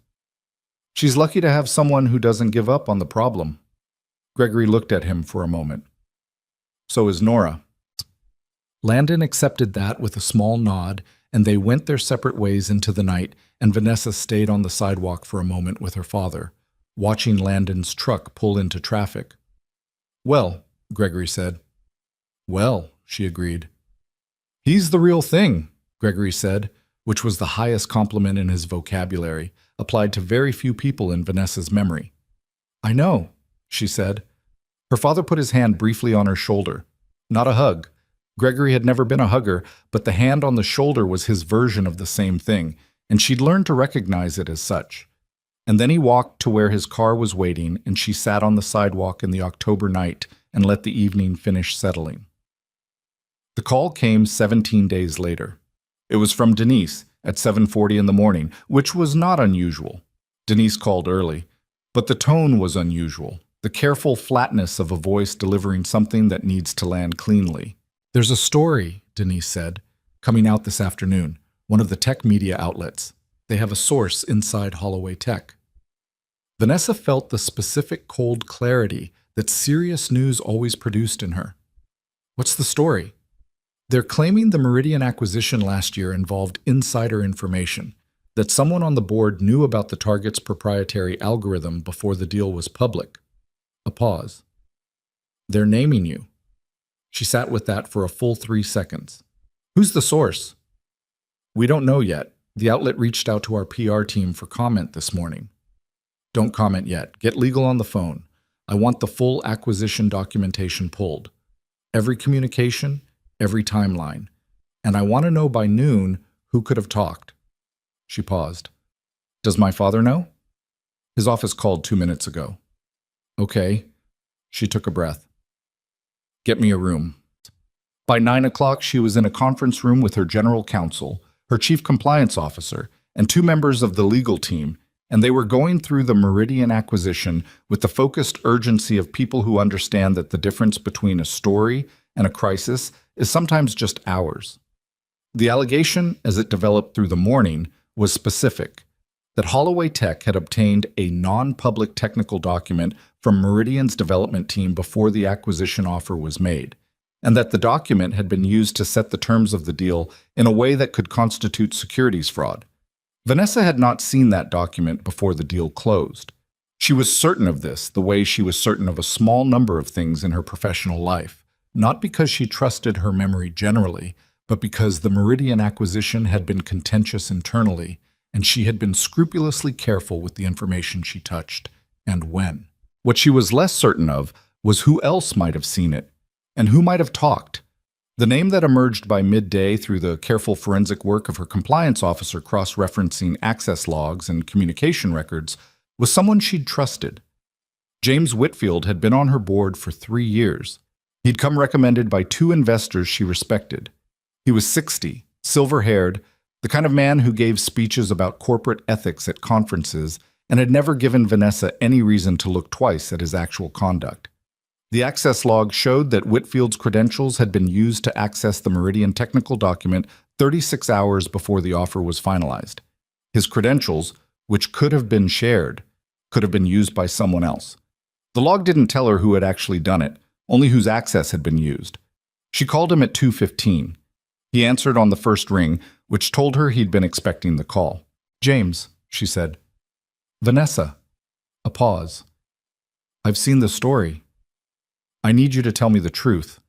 "She's lucky to have someone who doesn't give up on the problem." Gregory looked at him for a moment. "So is Nora." Landon accepted that with a small nod, and they went their separate ways into the night, and Vanessa stayed on the sidewalk for a moment with her father, watching Landon's truck pull into traffic. "Well," Gregory said. "Well," she agreed. "He's the real thing," Gregory said, which was the highest compliment in his vocabulary, applied to very few people in Vanessa's memory. "I know," she said. Her father put his hand briefly on her shoulder. Not a hug. Gregory had never been a hugger, but the hand on the shoulder was his version of the same thing, and she'd learned to recognize it as such. And then he walked to where his car was waiting, and she sat on the sidewalk in the October night and let the evening finish settling. The call came 17 days later. It was from Denise at 7:40 in the morning, which was not unusual. Denise called early, but the tone was unusual, the careful flatness of a voice delivering something that needs to land cleanly. "There's a story," Denise said, "coming out this afternoon, one of the tech media outlets. They have a source inside Holloway Tech." Vanessa felt the specific cold clarity that serious news always produced in her. "What's the story?" "They're claiming the Meridian acquisition last year involved insider information, that someone on the board knew about the target's proprietary algorithm before the deal was public." A pause. "They're naming you." She sat with that for a full 3 seconds. "Who's the source?" "We don't know yet. The outlet reached out to our PR team for comment this morning." "Don't comment yet. Get legal on the phone. I want the full acquisition documentation pulled. Every communication, every timeline. And I want to know by noon who could have talked." She paused. "Does my father know?" "His office called 2 minutes ago." "Okay." She took a breath. "Get me a room." By 9 o'clock, she was in a conference room with her general counsel, her chief compliance officer, and 2 members of the legal team, and they were going through the Meridian acquisition with the focused urgency of people who understand that the difference between a story and a crisis is sometimes just hours. The allegation, as it developed through the morning, was specific, that Holloway Tech had obtained a non-public technical document from Meridian's development team before the acquisition offer was made, and that the document had been used to set the terms of the deal in a way that could constitute securities fraud. Vanessa had not seen that document before the deal closed. She was certain of this the way she was certain of a small number of things in her professional life, not because she trusted her memory generally, but because the Meridian acquisition had been contentious internally, and she had been scrupulously careful with the information she touched, and when. What she was less certain of was who else might have seen it, and who might have talked. The name that emerged by midday through the careful forensic work of her compliance officer cross-referencing access logs and communication records was someone she'd trusted. James Whitfield had been on her board for 3 years. He'd come recommended by 2 investors she respected. He was 60, silver-haired, the kind of man who gave speeches about corporate ethics at conferences and had never given Vanessa any reason to look twice at his actual conduct. The access log showed that Whitfield's credentials had been used to access the Meridian technical document 36 hours before the offer was finalized. His credentials, which could have been shared, could have been used by someone else. The log didn't tell her who had actually done it, only whose access had been used. She called him at 2:15. He answered on the first ring, which told her he'd been expecting the call. "James," she said. "Vanessa." A pause. "I've seen the story. I need you to tell me the truth,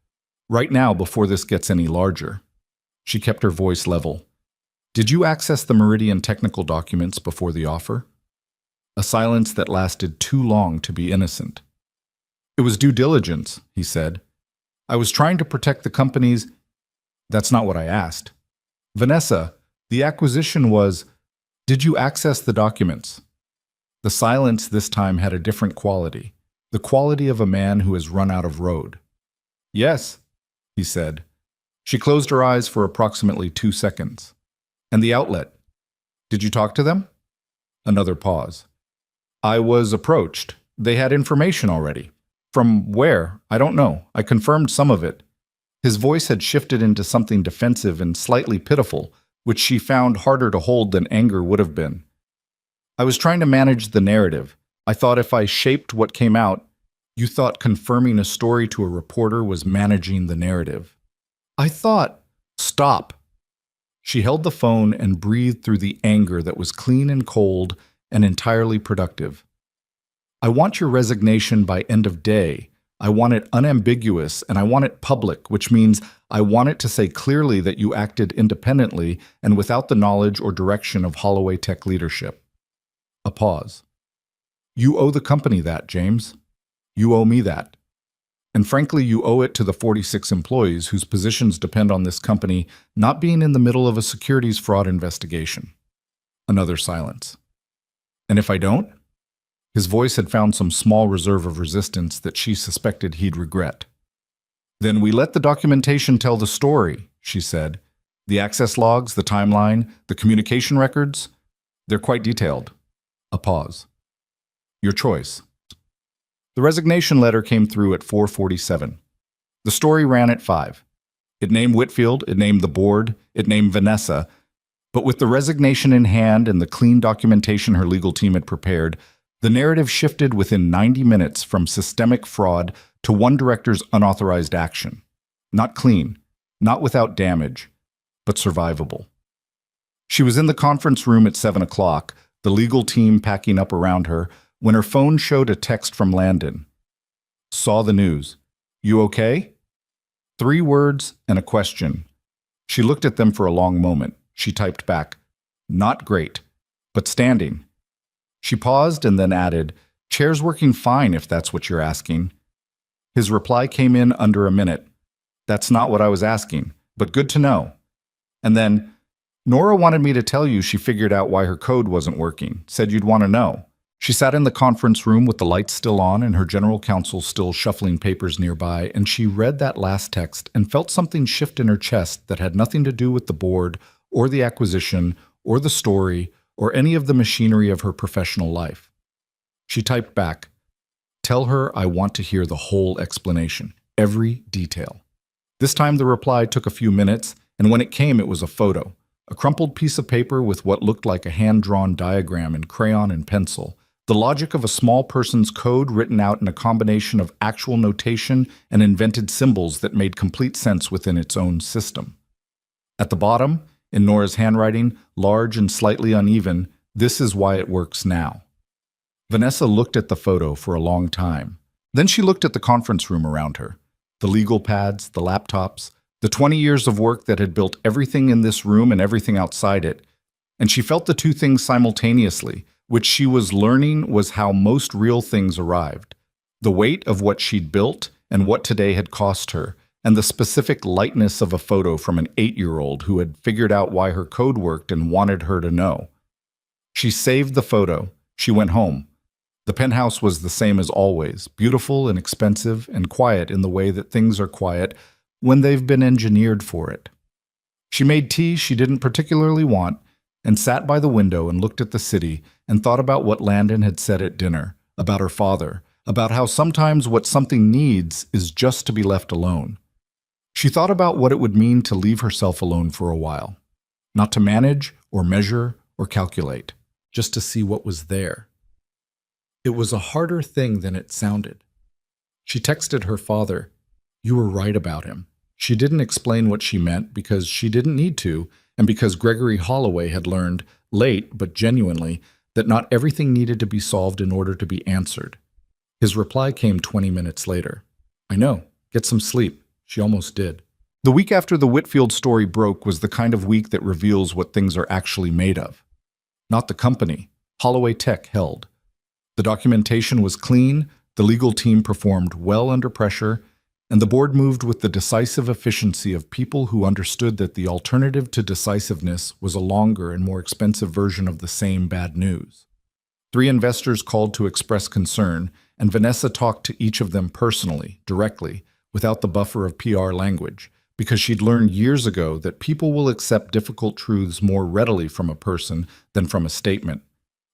right now before this gets any larger." She kept her voice level. "Did you access the Meridian technical documents before the offer?" A silence that lasted too long to be innocent. "It was due diligence," he said. "I was trying to protect the company's—" "That's not what I asked." "Vanessa, the acquisition was— Did you access the documents?" The silence this time had a different quality, the quality of a man who has run out of road. "Yes," he said. She closed her eyes for approximately 2 seconds. "And the outlet? Did you talk to them?" Another pause. "I was approached. They had information already." "From where? I don't know. I confirmed some of it." His voice had shifted into something defensive and slightly pitiful, which she found harder to hold than anger would have been. "I was trying to manage the narrative. I thought if I shaped what came out—" "You thought confirming a story to a reporter was managing the narrative." "I thought—" "Stop." She held the phone and breathed through the anger that was clean and cold and entirely productive. I want your resignation by end of day. I want it unambiguous and I want it public, which means I want it to say clearly that you acted independently and without the knowledge or direction of Holloway Tech leadership. A pause. You owe the company that, James. You owe me that. And frankly, you owe it to the 46 employees whose positions depend on this company not being in the middle of a securities fraud investigation. Another silence. And if I don't? His voice had found some small reserve of resistance that she suspected he'd regret. Then we let the documentation tell the story, she said. The access logs, the timeline, the communication records, they're quite detailed. A pause. Your choice. The resignation letter came through at 4:47. The story ran at 5. It named Whitfield, it named the board, it named Vanessa, but with the resignation in hand and the clean documentation her legal team had prepared, the narrative shifted within 90 minutes from systemic fraud to one director's unauthorized action. Not clean, not without damage, but survivable. She was in the conference room at 7 o'clock, the legal team packing up around her, when her phone showed a text from Landon. Saw the news. You okay? 3 words and a question. She looked at them for a long moment. She typed back, not great, but standing. She paused and then added, chair's working fine if that's what you're asking. His reply came in under a minute. That's not what I was asking, but good to know. And then, Nora wanted me to tell you she figured out why her code wasn't working, said you'd want to know. She sat in the conference room with the lights still on and her general counsel still shuffling papers nearby, and she read that last text and felt something shift in her chest that had nothing to do with the board or the acquisition or the story or any of the machinery of her professional life. She typed back, tell her I want to hear the whole explanation, every detail. This time the reply took a few minutes, and when it came it was a photo, a crumpled piece of paper with what looked like a hand-drawn diagram in crayon and pencil, the logic of a small person's code written out in a combination of actual notation and invented symbols that made complete sense within its own system. At the bottom, in Nora's handwriting, large and slightly uneven, this is why it works now. Vanessa looked at the photo for a long time. Then she looked at the conference room around her, the legal pads, the laptops, the 20 years of work that had built everything in this room and everything outside it, and she felt the two things simultaneously, which she was learning was how most real things arrived. The weight of what she'd built and what today had cost her, and the specific lightness of a photo from an 8-year-old who had figured out why her code worked and wanted her to know. She saved the photo. She went home. The penthouse was the same as always, beautiful and expensive and quiet in the way that things are quiet when they've been engineered for it. She made tea she didn't particularly want and sat by the window and looked at the city and thought about what Landon had said at dinner, about her father, about how sometimes what something needs is just to be left alone. She thought about what it would mean to leave herself alone for a while, not to manage or measure or calculate, just to see what was there. It was a harder thing than it sounded. She texted her father, "You were right about him." She didn't explain what she meant because she didn't need to, and because Gregory Holloway had learned, late but genuinely, that not everything needed to be solved in order to be answered. His reply came 20 minutes later. "I know. Get some sleep." She almost did. The week after the Whitfield story broke was the kind of week that reveals what things are actually made of. Not the company. Holloway Tech held. The documentation was clean, the legal team performed well under pressure, and the board moved with the decisive efficiency of people who understood that the alternative to decisiveness was a longer and more expensive version of the same bad news. 3 investors called to express concern, and Vanessa talked to each of them personally, directly, without the buffer of PR language, because she'd learned years ago that people will accept difficult truths more readily from a person than from a statement.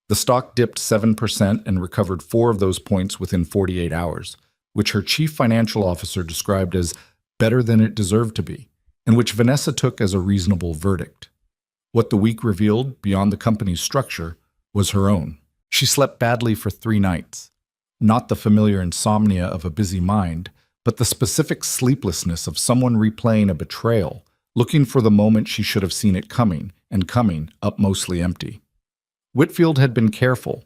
The stock dipped 7% and recovered 4 of those points within 48 hours, which her chief financial officer described as better than it deserved to be, and which Vanessa took as a reasonable verdict. What the week revealed, beyond the company's structure, was her own. She slept badly for 3 nights. Not the familiar insomnia of a busy mind, but the specific sleeplessness of someone replaying a betrayal, looking for the moment she should have seen it coming, and coming up mostly empty. Whitfield had been careful.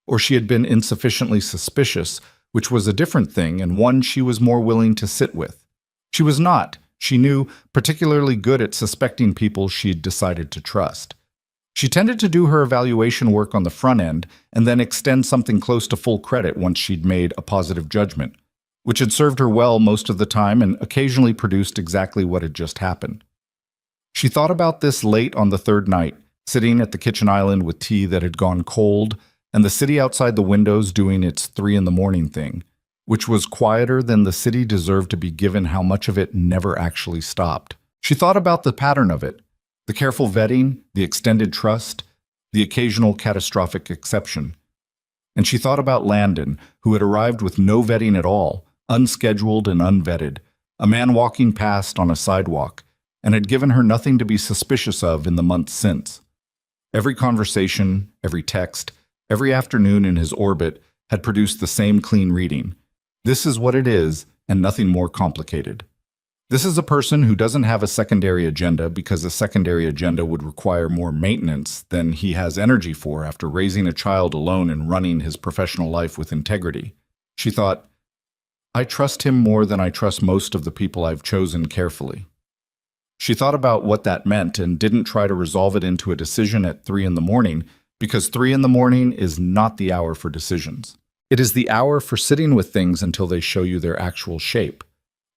or she had been insufficiently suspicious, which was a different thing and one she was more willing to sit with. She was not, she knew, particularly good at suspecting people she'd decided to trust. She tended to do her evaluation work on the front end and then extend something close to full credit once she'd made a positive judgment, which had served her well most of the time and occasionally produced exactly what had just happened. She thought about this late on the third night, sitting at the kitchen island with tea that had gone cold and the city outside the windows doing its 3 a.m. thing, which was quieter than the city deserved to be given how much of it never actually stopped. She thought about the pattern of it, the careful vetting, the extended trust, the occasional catastrophic exception. And she thought about Landon, who had arrived with no vetting at all, unscheduled and unvetted, a man walking past on a sidewalk, and had given her nothing to be suspicious of in the months since. Every conversation, every text, every afternoon in his orbit had produced the same clean reading. This is what it is, and nothing more complicated. This is a person who doesn't have a secondary agenda because a secondary agenda would require more maintenance than he has energy for after raising a child alone and running his professional life with integrity. She thought, I trust him more than I trust most of the people I've chosen carefully. She thought about what that meant and didn't try to resolve it into a decision at 3 a.m. because 3 a.m. is not the hour for decisions. It is the hour for sitting with things until they show you their actual shape.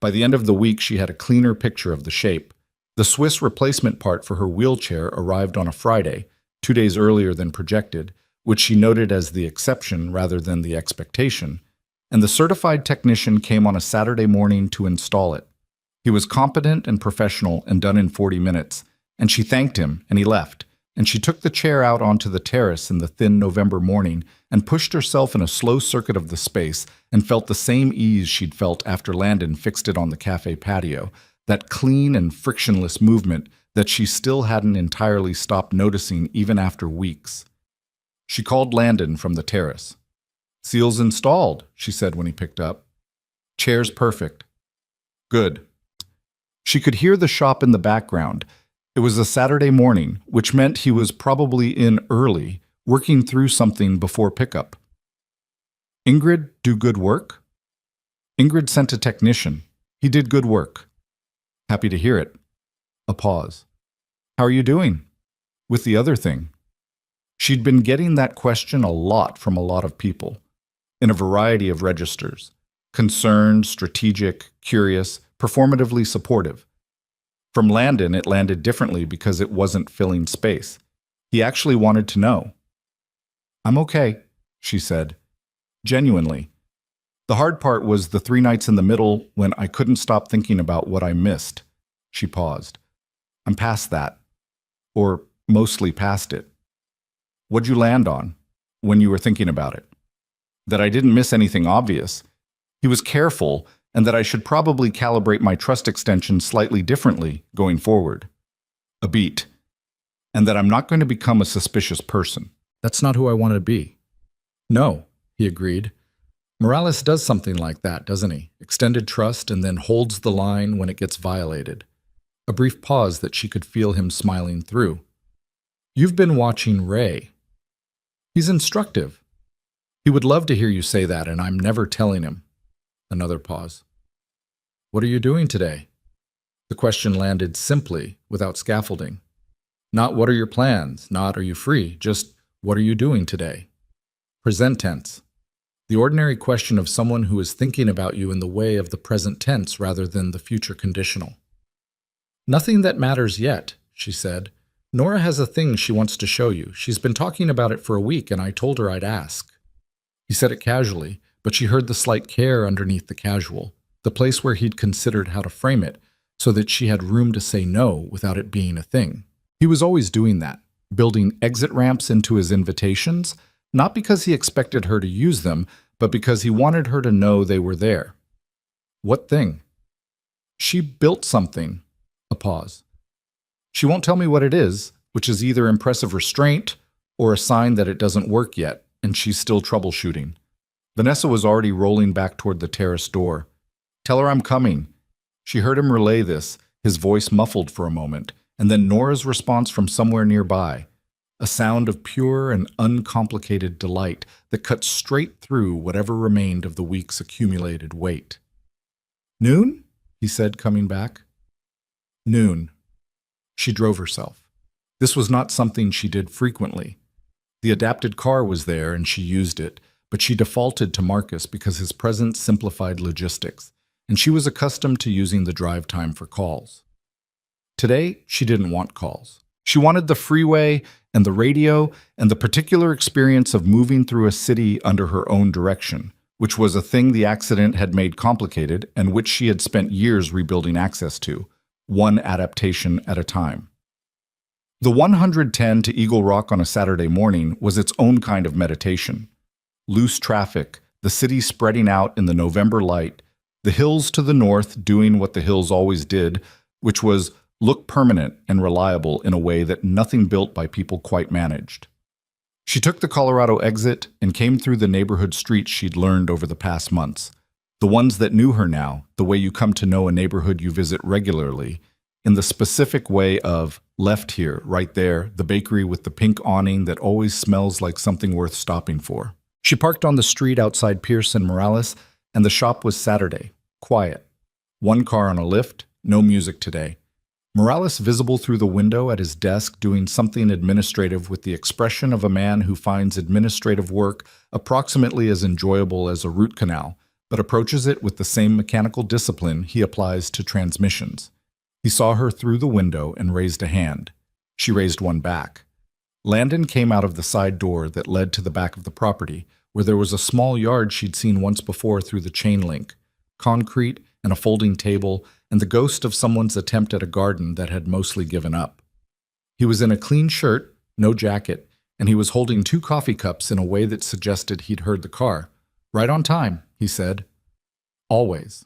By the end of the week, she had a cleaner picture of the shape. The Swiss replacement part for her wheelchair arrived on a Friday, 2 days earlier than projected, which she noted as the exception rather than the expectation, and the certified technician came on a Saturday morning to install it. He was competent and professional and done in 40 minutes, and she thanked him, and he left, and she took the chair out onto the terrace in the thin November morning and pushed herself in a slow circuit of the space and felt the same ease she'd felt after Landon fixed it on the cafe patio, that clean and frictionless movement that she still hadn't entirely stopped noticing even after weeks. She called Landon from the terrace. "Seal's installed," she said when he picked up. "Chair's perfect." "Good." She could hear the shop in the background. It was a Saturday morning, which meant he was probably in early, working through something before pickup. "Ingrid do good work?" "Ingrid sent a technician. He did good work." "Happy to hear it." A pause. "How are you doing?" "With the other thing." She'd been getting that question a lot from a lot of people, in a variety of registers. Concerned, strategic, curious, performatively supportive. From Landon, it landed differently because it wasn't filling space. He actually wanted to know. "I'm okay," she said. Genuinely. The hard part was the 3 nights in the middle when I couldn't stop thinking about what I missed. She paused. "I'm past that. Or mostly past it." "What'd you land on when you were thinking about it?" "That I didn't miss anything obvious. He was careful, and that I should probably calibrate my trust extension slightly differently going forward." A beat. "And that I'm not going to become a suspicious person." "That's not who I want to be." "No," he agreed. "Morales does something like that, doesn't he? Extended trust and then holds the line when it gets violated." A brief pause that she could feel him smiling through. "You've been watching Ray. He's instructive. He would love to hear you say that, and I'm never telling him." Another pause. "What are you doing today?" The question landed simply, without scaffolding. Not "what are your plans?" Not "are you free?" Just "what are you doing today?" Present tense. The ordinary question of someone who is thinking about you in the way of the present tense rather than the future conditional. "Nothing that matters yet," she said. "Nora has a thing she wants to show you. She's been talking about it for a week, and I told her I'd ask." He said it casually, but she heard the slight care underneath the casual, the place where he'd considered how to frame it, so that she had room to say no without it being a thing. He was always doing that, building exit ramps into his invitations, not because he expected her to use them, but because he wanted her to know they were there. "What thing?" "She built something." A pause. "She won't tell me what it is," which is either impressive restraint or a sign that it doesn't work yet, and she's still troubleshooting. Vanessa was already rolling back toward the terrace door. "Tell her I'm coming." She heard him relay this, his voice muffled for a moment, and then Nora's response from somewhere nearby. a sound of pure and uncomplicated delight that cut straight through whatever remained of the week's accumulated weight. "Noon?" he said, coming back. Noon. She drove herself. This was not something she did frequently. The adapted car was there and she used it, but she defaulted to Marcus because his presence simplified logistics, and she was accustomed to using the drive time for calls. Today, she didn't want calls. She wanted the freeway and the radio and the particular experience of moving through a city under her own direction, which was a thing the accident had made complicated and which she had spent years rebuilding access to, one adaptation at a time. The 110 to Eagle Rock on a Saturday morning was its own kind of meditation. Loose traffic, the city spreading out in the November light, the hills to the north doing what the hills always did, which was look permanent and reliable in a way that nothing built by people quite managed. She took the Colorado exit and came through the neighborhood streets she'd learned over the past months, the ones that knew her now, the way you come to know a neighborhood you visit regularly, in the specific way of, left here, right there, the bakery with the pink awning that always smells like something worth stopping for. She parked on the street outside Pierce and Morales, and the shop was Saturday, quiet. One car on a lift, no music today. Morales visible through the window at his desk doing something administrative with the expression of a man who finds administrative work approximately as enjoyable as a root canal, but approaches it with the same mechanical discipline he applies to transmissions. He saw her through the window and raised a hand. She raised one back. Landon came out of the side door that led to the back of the property, where there was a small yard she'd seen once before through the chain link, concrete and a folding table, and the ghost of someone's attempt at a garden that had mostly given up. He was in a clean shirt, no jacket, and he was holding 2 coffee cups in a way that suggested he'd heard the car. "Right on time," he said. "Always."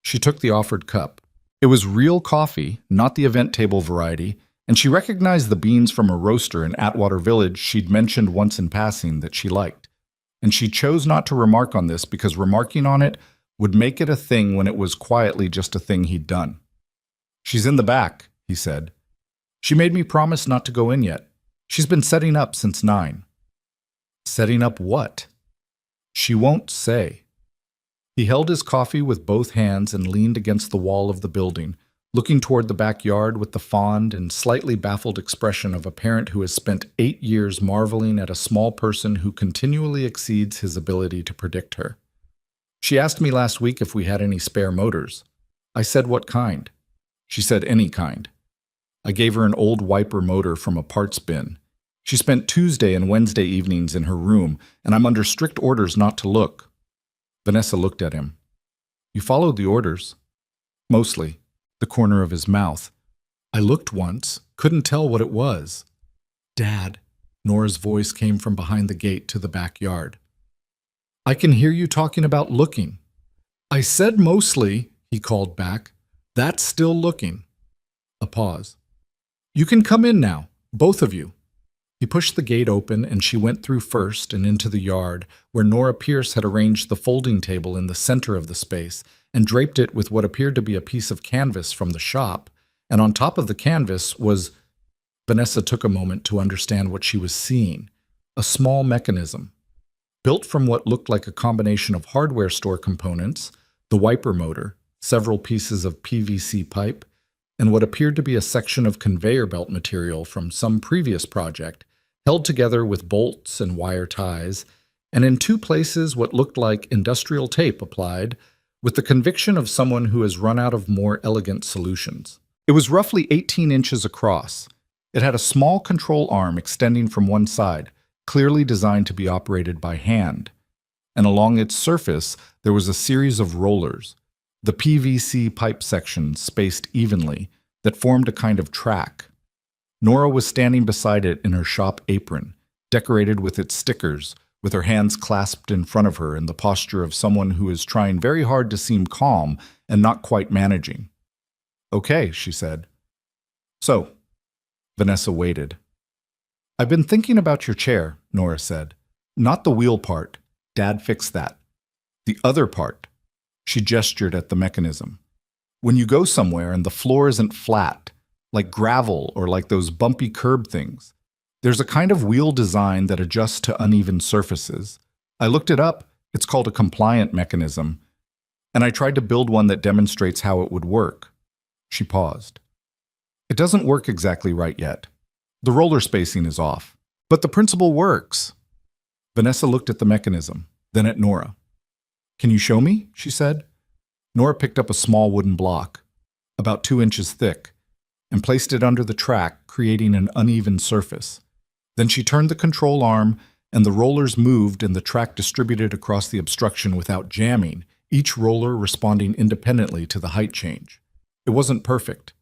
She took the offered cup. It was real coffee, not the event table variety, and she recognized the beans from a roaster in Atwater Village she'd mentioned once in passing that she liked. And she chose not to remark on this because remarking on it would make it a thing when it was quietly just a thing he'd done. "She's in the back," he said. "She made me promise not to go in yet. She's been setting up since 9. "Setting up what?" "She won't say." He held his coffee with both hands and leaned against the wall of the building, looking toward the backyard with the fond and slightly baffled expression of a parent who has spent 8 years marveling at a small person who continually exceeds his ability to predict her. "She asked me last week if we had any spare motors. I said what kind. She said any kind. I gave her an old wiper motor from a parts bin. She spent Tuesday and Wednesday evenings in her room, and I'm under strict orders not to look." Vanessa looked at him. "You followed the orders." "Mostly." The corner of his mouth. "I looked once, couldn't tell what it was." "Dad," Nora's voice came from behind the gate to the backyard. "I can hear you talking about looking." "I said mostly," he called back. "That's still looking." A pause. "You can come in now, both of you." He pushed the gate open and she went through first and into the yard, where Nora Pierce had arranged the folding table in the center of the space and draped it with what appeared to be a piece of canvas from the shop, and on top of the canvas was... Vanessa took a moment to understand what she was seeing. A small mechanism. Built from what looked like a combination of hardware store components, the wiper motor, several pieces of PVC pipe, and what appeared to be a section of conveyor belt material from some previous project, held together with bolts and wire ties, and in 2 places what looked like industrial tape applied, with the conviction of someone who has run out of more elegant solutions. It was roughly 18 inches across. It had a small control arm extending from one side, clearly designed to be operated by hand, and along its surface there was a series of rollers, the PVC pipe sections spaced evenly, that formed a kind of track. Nora was standing beside it in her shop apron, decorated with its stickers, with her hands clasped in front of her in the posture of someone who is trying very hard to seem calm and not quite managing. "Okay," she said. "So," Vanessa waited. "I've been thinking about your chair," Nora said. "Not the wheel part. Dad fixed that. The other part." She gestured at the mechanism. "When you go somewhere and the floor isn't flat, like gravel or like those bumpy curb things, There's a kind of wheel design that adjusts to uneven surfaces. I looked it up. It's called a compliant mechanism. And I tried to build one that demonstrates how it would work. She paused. It doesn't work exactly right yet. The roller spacing is off. But the principle works. Vanessa looked at the mechanism, then at Nora. Can you show me? She said. Nora picked up a small wooden block, about 2 inches thick, and placed it under the track, creating an uneven surface. Then she turned the control arm, and the rollers moved and the track distributed across the obstruction without jamming, each roller responding independently to the height change. It wasn't perfect.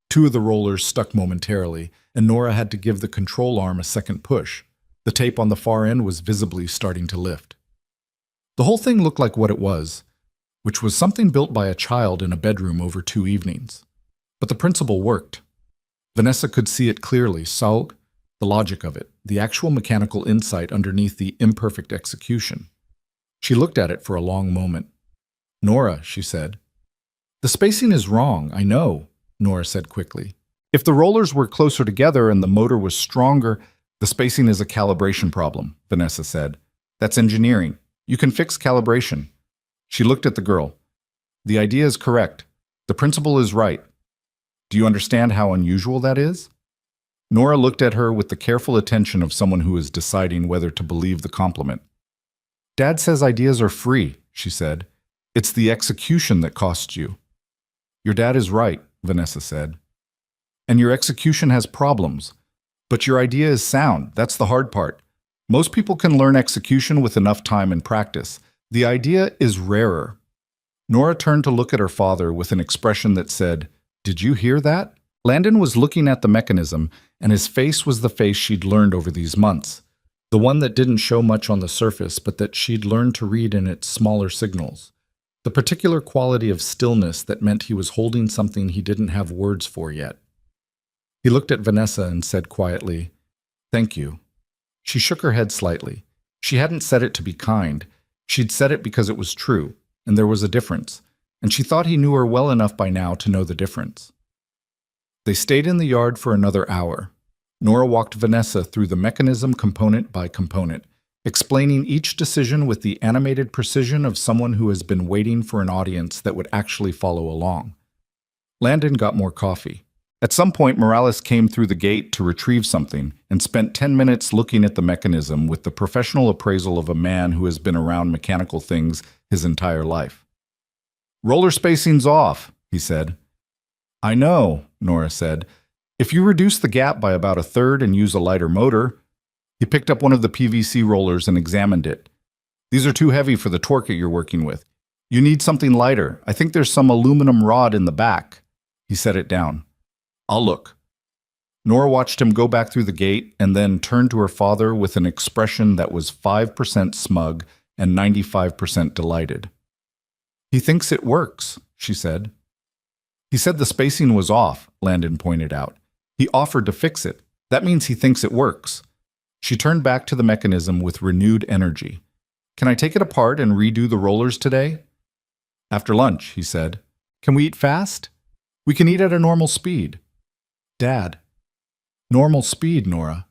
2 of the rollers stuck momentarily, and Nora had to give the control arm a second push. The tape on the far end was visibly starting to lift. The whole thing looked like what it was, which was something built by a child in a bedroom over 2 evenings. But the principle worked. Vanessa could see it clearly, saw the logic of it, the actual mechanical insight underneath the imperfect execution. She looked at it for a long moment. Nora, she said. The spacing is wrong, I know, Nora said quickly. If the rollers were closer together and the motor was stronger, the spacing is a calibration problem, Vanessa said. That's engineering. You can fix calibration. She looked at the girl. The idea is correct. The principle is right. Do you understand how unusual that is? Nora looked at her with the careful attention of someone who is deciding whether to believe the compliment. Dad says ideas are free, she said. It's the execution that costs you. Your dad is right, Vanessa said. And your execution has problems. But your idea is sound. That's the hard part. Most people can learn execution with enough time and practice. The idea is rarer. Nora turned to look at her father with an expression that said, Did you hear that? Landon was looking at the mechanism, and his face was the face she'd learned over these months. The one that didn't show much on the surface, but that she'd learned to read in its smaller signals. The particular quality of stillness that meant he was holding something he didn't have words for yet. He looked at Vanessa and said quietly, Thank you. She shook her head slightly. She hadn't said it to be kind. She'd said it because it was true, and there was a difference, and she thought he knew her well enough by now to know the difference. They stayed in the yard for another hour. Nora walked Vanessa through the mechanism component by component, explaining each decision with the animated precision of someone who has been waiting for an audience that would actually follow along. Landon got more coffee. At some point, Morales came through the gate to retrieve something and spent 10 minutes looking at the mechanism with the professional appraisal of a man who has been around mechanical things his entire life. Roller spacing's off, he said. I know, Nora said. If you reduce the gap by about 1/3 and use a lighter motor. He picked up one of the PVC rollers and examined it. These are too heavy for the torque you're working with. You need something lighter. I think there's some aluminum rod in the back. He set it down. I'll look. Nora watched him go back through the gate and then turned to her father with an expression that was 5% smug and 95% delighted. He thinks it works, she said. He said the spacing was off, Landon pointed out. He offered to fix it. That means he thinks it works. She turned back to the mechanism with renewed energy. Can I take it apart and redo the rollers today? After lunch, he said. Can we eat fast? We can eat at a normal speed. Dad. Normal speed, Nora.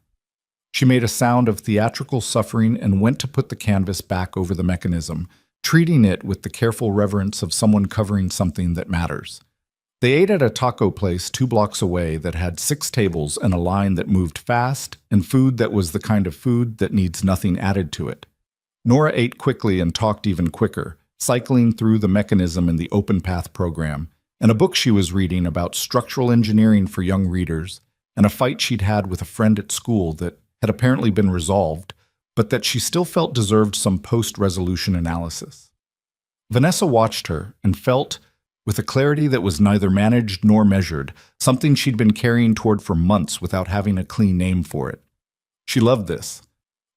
She made a sound of theatrical suffering and went to put the canvas back over the mechanism, treating it with the careful reverence of someone covering something that matters. They ate at a taco place 2 blocks away that had 6 tables and a line that moved fast and food that was the kind of food that needs nothing added to it. Nora ate quickly and talked even quicker, cycling through the mechanism in the Open Path program, and a book she was reading about structural engineering for young readers, and a fight she'd had with a friend at school that had apparently been resolved, but that she still felt deserved some post-resolution analysis. Vanessa watched her and felt, with a clarity that was neither managed nor measured, something she'd been carrying toward for months without having a clean name for it. She loved this.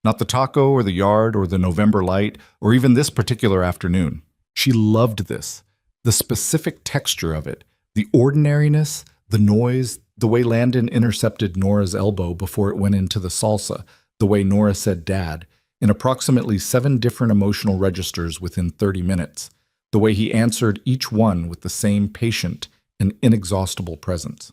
Not the taco or the yard or the November light or even this particular afternoon. She loved this. The specific texture of it, the ordinariness, the noise, the way Landon intercepted Nora's elbow before it went into the salsa, the way Nora said dad, in approximately 7 different emotional registers within 30 minutes, the way he answered each one with the same patient and inexhaustible presence.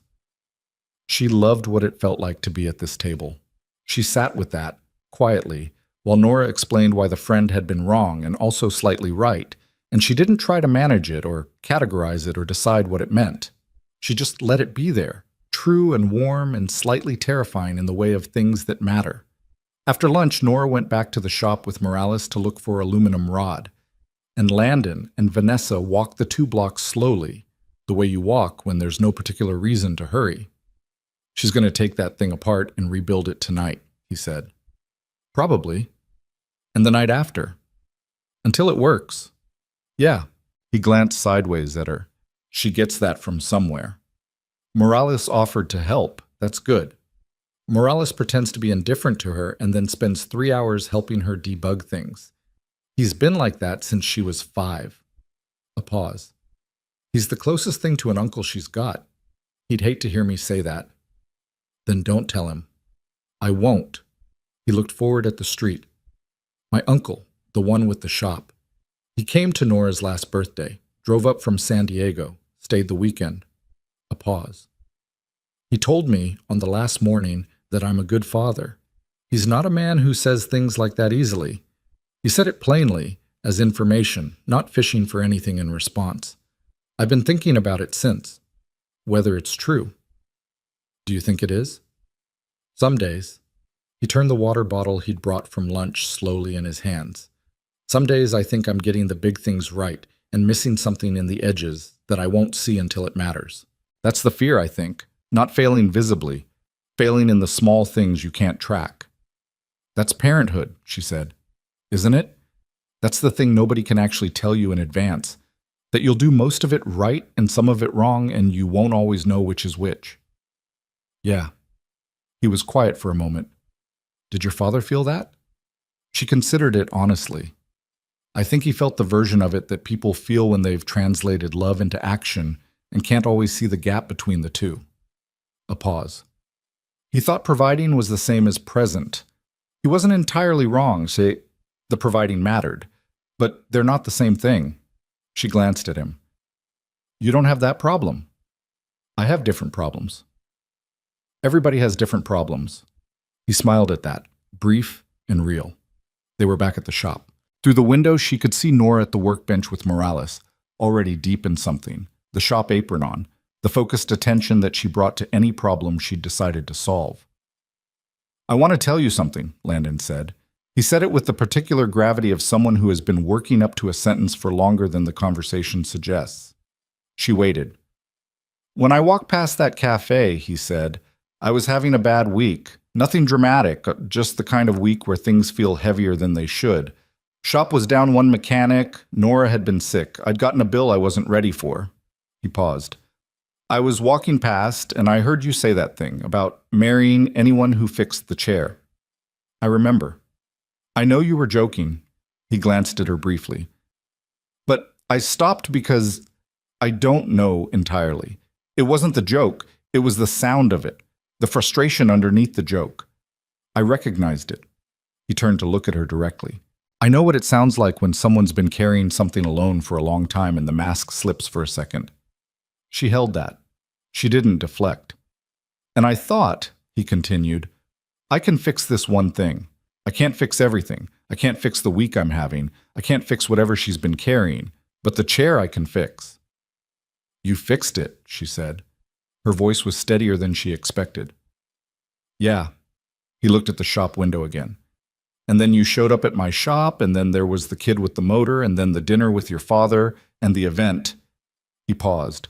She loved what it felt like to be at this table. She sat with that, quietly, while Nora explained why the friend had been wrong and also slightly right, and she didn't try to manage it or categorize it or decide what it meant. She just let it be there, true and warm and slightly terrifying in the way of things that matter. After lunch, Nora went back to the shop with Morales to look for aluminum rod, and Landon and Vanessa walked the 2 blocks slowly, the way you walk when there's no particular reason to hurry. "She's going to take that thing apart and rebuild it tonight," he said. "Probably. And the night after. Until it works." "Yeah." He glanced sideways at her. "She gets that from somewhere." Morales offered to help. That's good. Morales pretends to be indifferent to her and then spends 3 hours helping her debug things. He's been like that since she was 5. A pause. "He's the closest thing to an uncle she's got. He'd hate to hear me say that." "Then don't tell him." "I won't." He looked forward at the street. "My uncle, the one with the shop. He came to Nora's last birthday, drove up from San Diego, stayed the weekend." A pause. "He told me on the last morning that I'm a good father. He's not a man who says things like that easily. He said it plainly, as information, not fishing for anything in response. I've been thinking about it since. Whether it's true." "Do you think it is?" "Some days." He turned the water bottle he'd brought from lunch slowly in his hands. "Some days I think I'm getting the big things right and missing something in the edges that I won't see until it matters. That's the fear, I think. Not failing visibly. Failing in the small things you can't track." "That's parenthood," she said. "Isn't it? That's the thing nobody can actually tell you in advance. That you'll do most of it right and some of it wrong, and you won't always know which is which." "Yeah." He was quiet for a moment. "Did your father feel that?" She considered it honestly. "I think he felt the version of it that people feel when they've translated love into action and can't always see the gap between the two." A pause. "He thought providing was the same as present. He wasn't entirely wrong, say, the providing mattered, but they're not the same thing." She glanced at him. "You don't have that problem." "I have different problems." "Everybody has different problems." He smiled at that, brief and real. They were back at the shop. Through the window, she could see Nora at the workbench with Morales, already deep in something, the shop apron on, the focused attention that she brought to any problem she'd decided to solve. "I want to tell you something," Landon said. He said it with the particular gravity of someone who has been working up to a sentence for longer than the conversation suggests. She waited. "When I walked past that cafe," he said, "I was having a bad week. Nothing dramatic, just the kind of week where things feel heavier than they should. Shop was down one mechanic. Nora had been sick. I'd gotten a bill I wasn't ready for." He paused. "I was walking past, and I heard you say that thing about marrying anyone who fixed the chair. I remember. I know you were joking." He glanced at her briefly. "But I stopped because I don't know entirely. It wasn't the joke. It was the sound of it, the frustration underneath the joke. I recognized it." He turned to look at her directly. "I know what it sounds like when someone's been carrying something alone for a long time and the mask slips for a second." She held that. She didn't deflect. "And I thought," he continued, "I can fix this one thing. I can't fix everything. I can't fix the week I'm having. I can't fix whatever she's been carrying. But the chair I can fix." "You fixed it," she said. Her voice was steadier than she expected. "Yeah." He looked at the shop window again. "And then you showed up at my shop, and then there was the kid with the motor, and then the dinner with your father, and the event." He paused.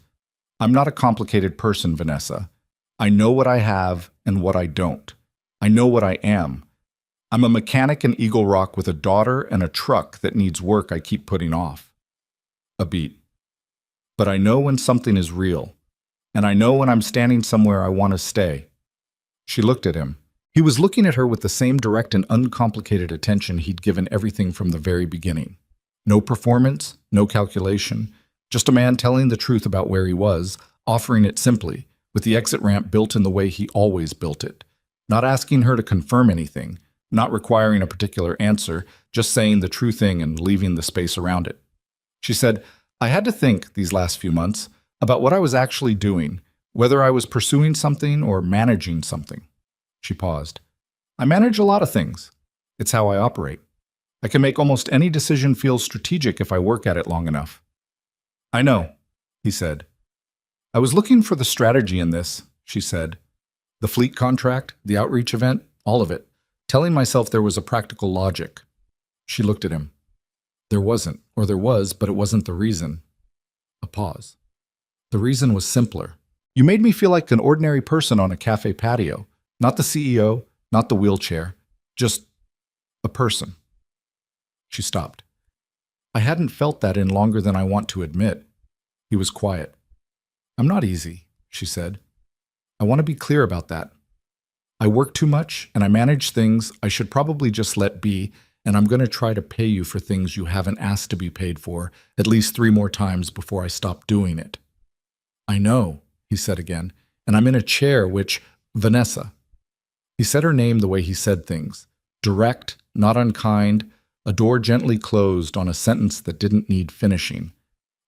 "I'm not a complicated person, Vanessa. I know what I have and what I don't. I know what I am. I'm a mechanic in Eagle Rock with a daughter and a truck that needs work I keep putting off." A beat. "But I know when something is real, and I know when I'm standing somewhere I want to stay." She looked at him. He was looking at her with the same direct and uncomplicated attention he'd given everything from the very beginning. No performance, no calculation, just a man telling the truth about where he was, offering it simply, with the exit ramp built in the way he always built it, not asking her to confirm anything, not requiring a particular answer, just saying the true thing and leaving the space around it. She said, "I had to think, these last few months, about what I was actually doing, whether I was pursuing something or managing something." She paused. I manage a lot of things. It's how I operate. I can make almost any decision feel strategic if I work at it long enough. I know, he said. I was looking for the strategy in this, she said. The fleet contract, the outreach event, all of it, telling myself there was a practical logic. She looked at him. There wasn't, or there was, but it wasn't the reason. A pause. The reason was simpler. You made me feel like an ordinary person on a cafe patio, not the CEO, not the wheelchair, just a person. She stopped. I hadn't felt that in longer than I want to admit. He was quiet. I'm not easy, she said. I want to be clear about that. I work too much and I manage things I should probably just let be, and I'm going to try to pay you for things you haven't asked to be paid for at least 3 more times before I stop doing it. I know, he said again, and I'm in a chair which, Vanessa. He said her name the way he said things, direct, not unkind, a door gently closed on a sentence that didn't need finishing.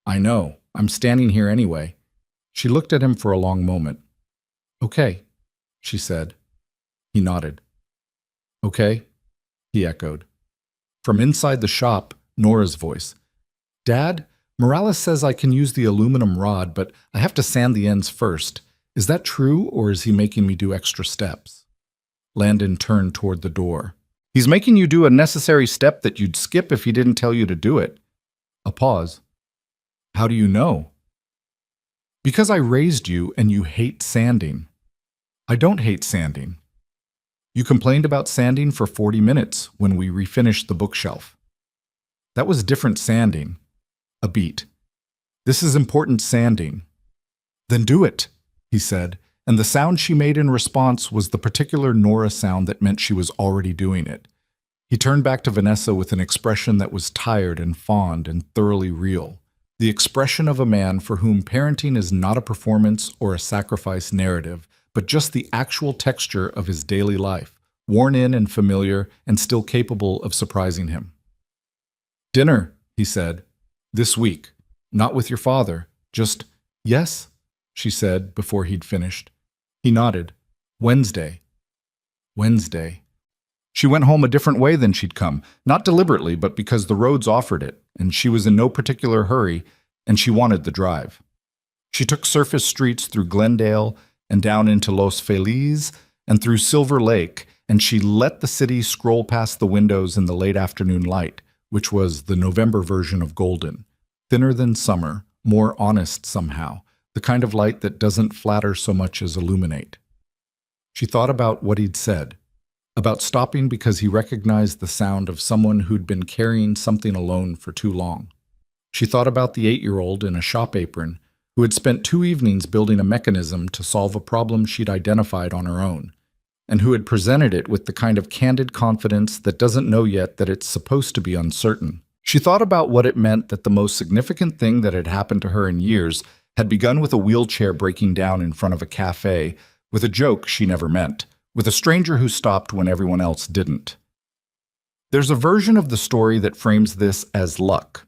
I know, I'm standing here anyway. She looked at him for a long moment. Okay, she said. He nodded. Okay, he echoed. From inside the shop, Nora's voice. Dad, Morales says I can use the aluminum rod, but I have to sand the ends first. Is that true, or is he making me do extra steps? Landon turned toward the door. He's making you do a necessary step that you'd skip if he didn't tell you to do it. A pause. How do you know? Because I raised you and you hate sanding. I don't hate sanding. You complained about sanding for 40 minutes when we refinished the bookshelf. That was different sanding. A beat. This is important sanding. Then do it, he said, and the sound she made in response was the particular Nora sound that meant she was already doing it. He turned back to Vanessa with an expression that was tired and fond and thoroughly real. The expression of a man for whom parenting is not a performance or a sacrifice narrative, but just the actual texture of his daily life, worn in and familiar and still capable of surprising him. Dinner, he said, this week, not with your father, just, yes, she said before he'd finished. He nodded. Wednesday. Wednesday. She went home a different way than she'd come, not deliberately, but because the roads offered it, and she was in no particular hurry, and she wanted the drive. She took surface streets through Glendale and down into Los Feliz and through Silver Lake, and she let the city scroll past the windows in the late afternoon light, which was the November version of golden, thinner than summer, more honest somehow, the kind of light that doesn't flatter so much as illuminate. She thought about what he'd said, about stopping because he recognized the sound of someone who'd been carrying something alone for too long. She thought about the 8-year-old in a shop apron who had spent 2 evenings building a mechanism to solve a problem she'd identified on her own, and who had presented it with the kind of candid confidence that doesn't know yet that it's supposed to be uncertain. She thought about what it meant that the most significant thing that had happened to her in years had begun with a wheelchair breaking down in front of a cafe, with a joke she never meant, with a stranger who stopped when everyone else didn't. There's a version of the story that frames this as luck.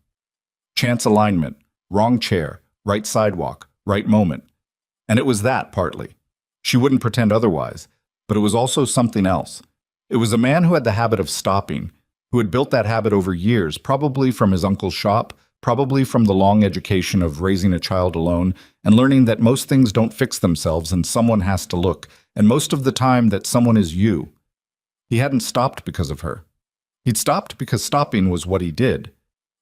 Chance alignment, wrong chair, right sidewalk, right moment. And it was that partly. She wouldn't pretend otherwise, but it was also something else. It was a man who had the habit of stopping, who had built that habit over years, probably from his uncle's shop, probably from the long education of raising a child alone and learning that most things don't fix themselves and someone has to look, and most of the time that someone is you. He hadn't stopped because of her. He'd stopped because stopping was what he did,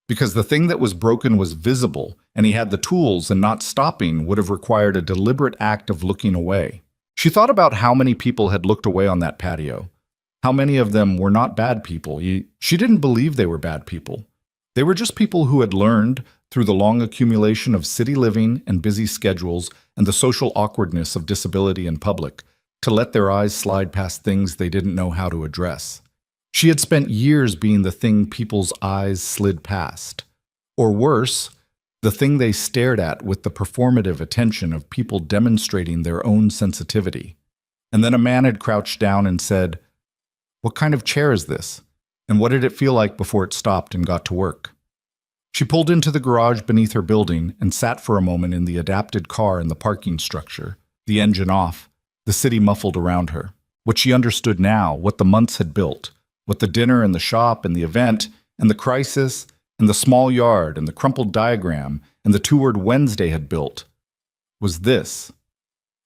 because the thing that was broken was visible and he had the tools, and not stopping would have required a deliberate act of looking away. She thought about how many people had looked away on that patio, how many of them were not bad people. She didn't believe they were bad people. They were just people who had learned, through the long accumulation of city living and busy schedules and the social awkwardness of disability in public, to let their eyes slide past things they didn't know how to address. She had spent years being the thing people's eyes slid past. Or worse, the thing they stared at with the performative attention of people demonstrating their own sensitivity. And then a man had crouched down and said, "What kind of chair is this? And what did it feel like before it stopped and got to work?" She pulled into the garage beneath her building and sat for a moment in the adapted car in the parking structure, the engine off, the city muffled around her. What she understood now, what the months had built, what the dinner and the shop and the event and the crisis and the small yard and the crumpled diagram and the two-word Wednesday had built, was this.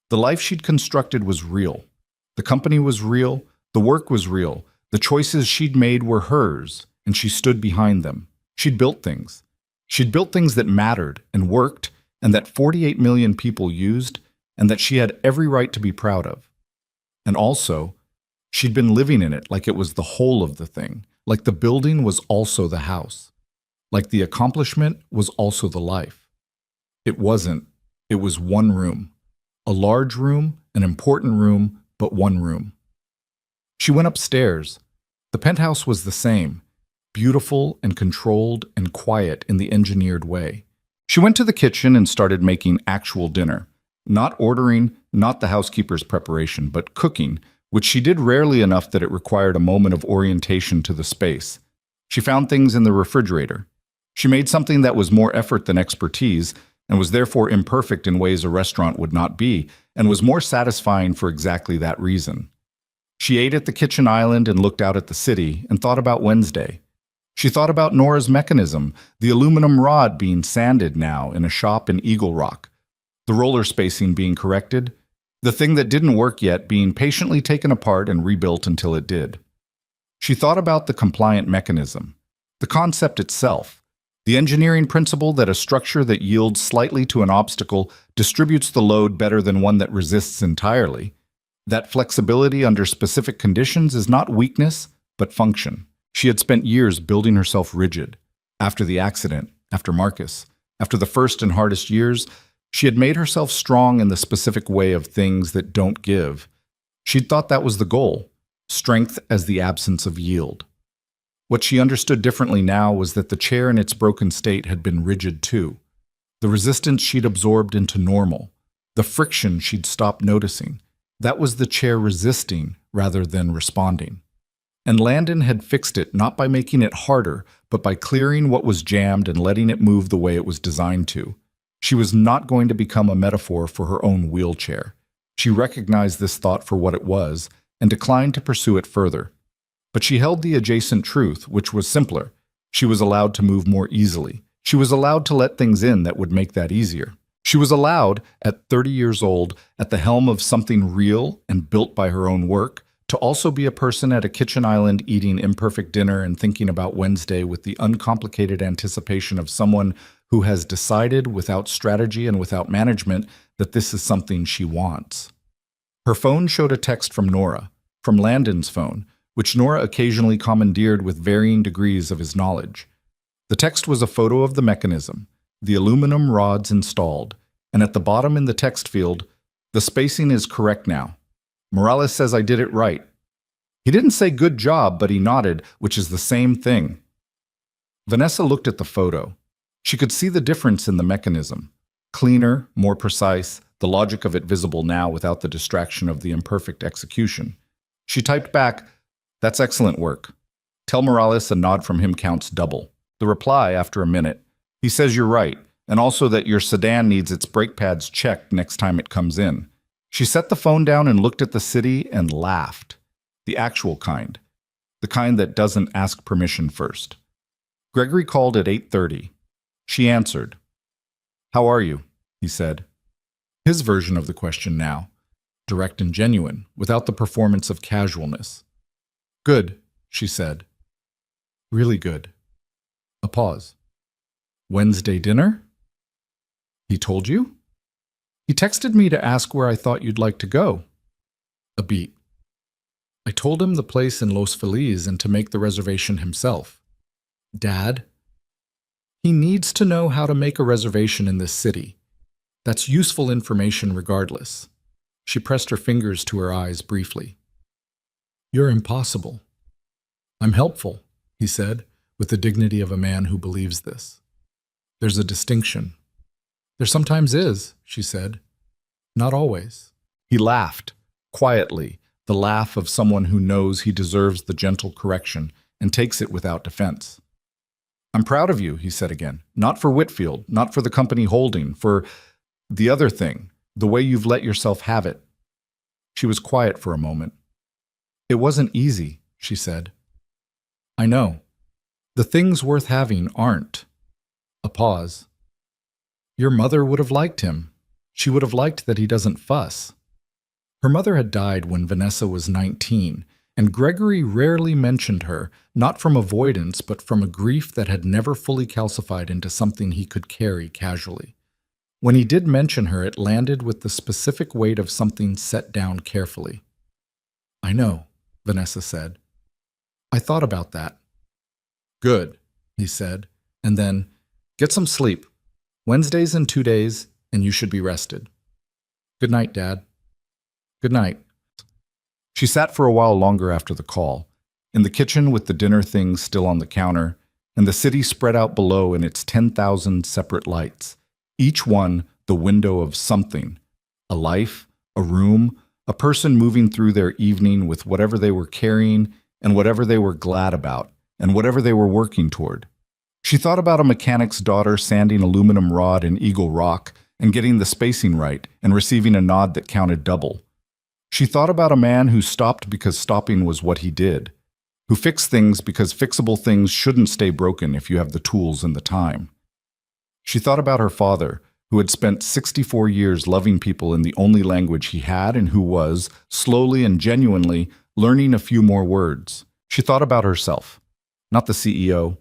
The life she'd constructed was real. The company was real. The work was real. The choices she'd made were hers, and she stood behind them. She'd built things. She'd built things that mattered and worked, and that 48 million people used, and that she had every right to be proud of. And also, she'd been living in it like it was the whole of the thing, like the building was also the house, like the accomplishment was also the life. It wasn't. It was one room. A large room, an important room, but one room. She went upstairs. The penthouse was the same, beautiful and controlled and quiet in the engineered way. She went to the kitchen and started making actual dinner. Not ordering, not the housekeeper's preparation, but cooking, which she did rarely enough that it required a moment of orientation to the space. She found things in the refrigerator. She made something that was more effort than expertise, and was therefore imperfect in ways a restaurant would not be, and was more satisfying for exactly that reason. She ate at the kitchen island and looked out at the city, and thought about Wednesday. She thought about Nora's mechanism, the aluminum rod being sanded now in a shop in Eagle Rock, the roller spacing being corrected, the thing that didn't work yet being patiently taken apart and rebuilt until it did. She thought about the compliant mechanism, the concept itself, the engineering principle that a structure that yields slightly to an obstacle distributes the load better than one that resists entirely. That flexibility under specific conditions is not weakness, but function. She had spent years building herself rigid. After the accident, after Marcus, after the first and hardest years, she had made herself strong in the specific way of things that don't give. She'd thought that was the goal, strength as the absence of yield. What she understood differently now was that the chair in its broken state had been rigid too. The resistance she'd absorbed into normal, the friction she'd stopped noticing, that was the chair resisting rather than responding. And Landon had fixed it not by making it harder, but by clearing what was jammed and letting it move the way it was designed to. She was not going to become a metaphor for her own wheelchair. She recognized this thought for what it was and declined to pursue it further. But she held the adjacent truth, which was simpler. She was allowed to move more easily. She was allowed to let things in that would make that easier. She was allowed, at 30 years old, at the helm of something real and built by her own work, to also be a person at a kitchen island eating imperfect dinner and thinking about Wednesday with the uncomplicated anticipation of someone who has decided without strategy and without management that this is something she wants. Her phone showed a text from Nora, from Landon's phone, which Nora occasionally commandeered with varying degrees of his knowledge. The text was a photo of the mechanism, the aluminum rods installed, and at the bottom in the text field, the spacing is correct now. Morales says I did it right. He didn't say good job, but he nodded, which is the same thing. Vanessa looked at the photo. She could see the difference in the mechanism. Cleaner, more precise, the logic of it visible now without the distraction of the imperfect execution. She typed back, "That's excellent work. Tell Morales a nod from him counts double." The reply, after a minute, "He says you're right, and also that your sedan needs its brake pads checked next time it comes in." She set the phone down and looked at the city and laughed. The actual kind. The kind that doesn't ask permission first. Gregory called at 8:30. She answered. "How are you?" he said. His version of the question now, direct and genuine, without the performance of casualness. "Good," she said. "Really good." A pause. "Wednesday dinner?" "He told you?" "He texted me to ask where I thought you'd like to go." A beat. "I told him the place in Los Feliz and to make the reservation himself." "Dad?" "He needs to know how to make a reservation in this city. That's useful information regardless." She pressed her fingers to her eyes briefly. "You're impossible." "I'm helpful," he said, with the dignity of a man who believes this. "There's a distinction." "There sometimes is," she said. "Not always." He laughed, quietly, the laugh of someone who knows he deserves the gentle correction and takes it without defense. "I'm proud of you," he said again. "Not for Whitfield, not for the company holding, for the other thing, the way you've let yourself have it." She was quiet for a moment. It wasn't easy, she said. I know. The things worth having aren't. A pause. Your mother would have liked him. She would have liked that he doesn't fuss. Her mother had died when Vanessa was 19, and Gregory rarely mentioned her, not from avoidance, but from a grief that had never fully calcified into something he could carry casually. When he did mention her, it landed with the specific weight of something set down carefully. I know, Vanessa said. I thought about that. Good, he said, and then, get some sleep. Wednesday's in 2 days, and you should be rested. Good night, Dad. Good night. She sat for a while longer after the call, in the kitchen with the dinner things still on the counter, and the city spread out below in its 10,000 separate lights, each one the window of something, a life, a room, a person moving through their evening with whatever they were carrying and whatever they were glad about and whatever they were working toward. She thought about a mechanic's daughter sanding aluminum rod in Eagle Rock and getting the spacing right and receiving a nod that counted double. She thought about a man who stopped because stopping was what he did, who fixed things because fixable things shouldn't stay broken if you have the tools and the time. She thought about her father, who had spent 64 years loving people in the only language he had and who was, slowly and genuinely, learning a few more words. She thought about herself, not the CEO,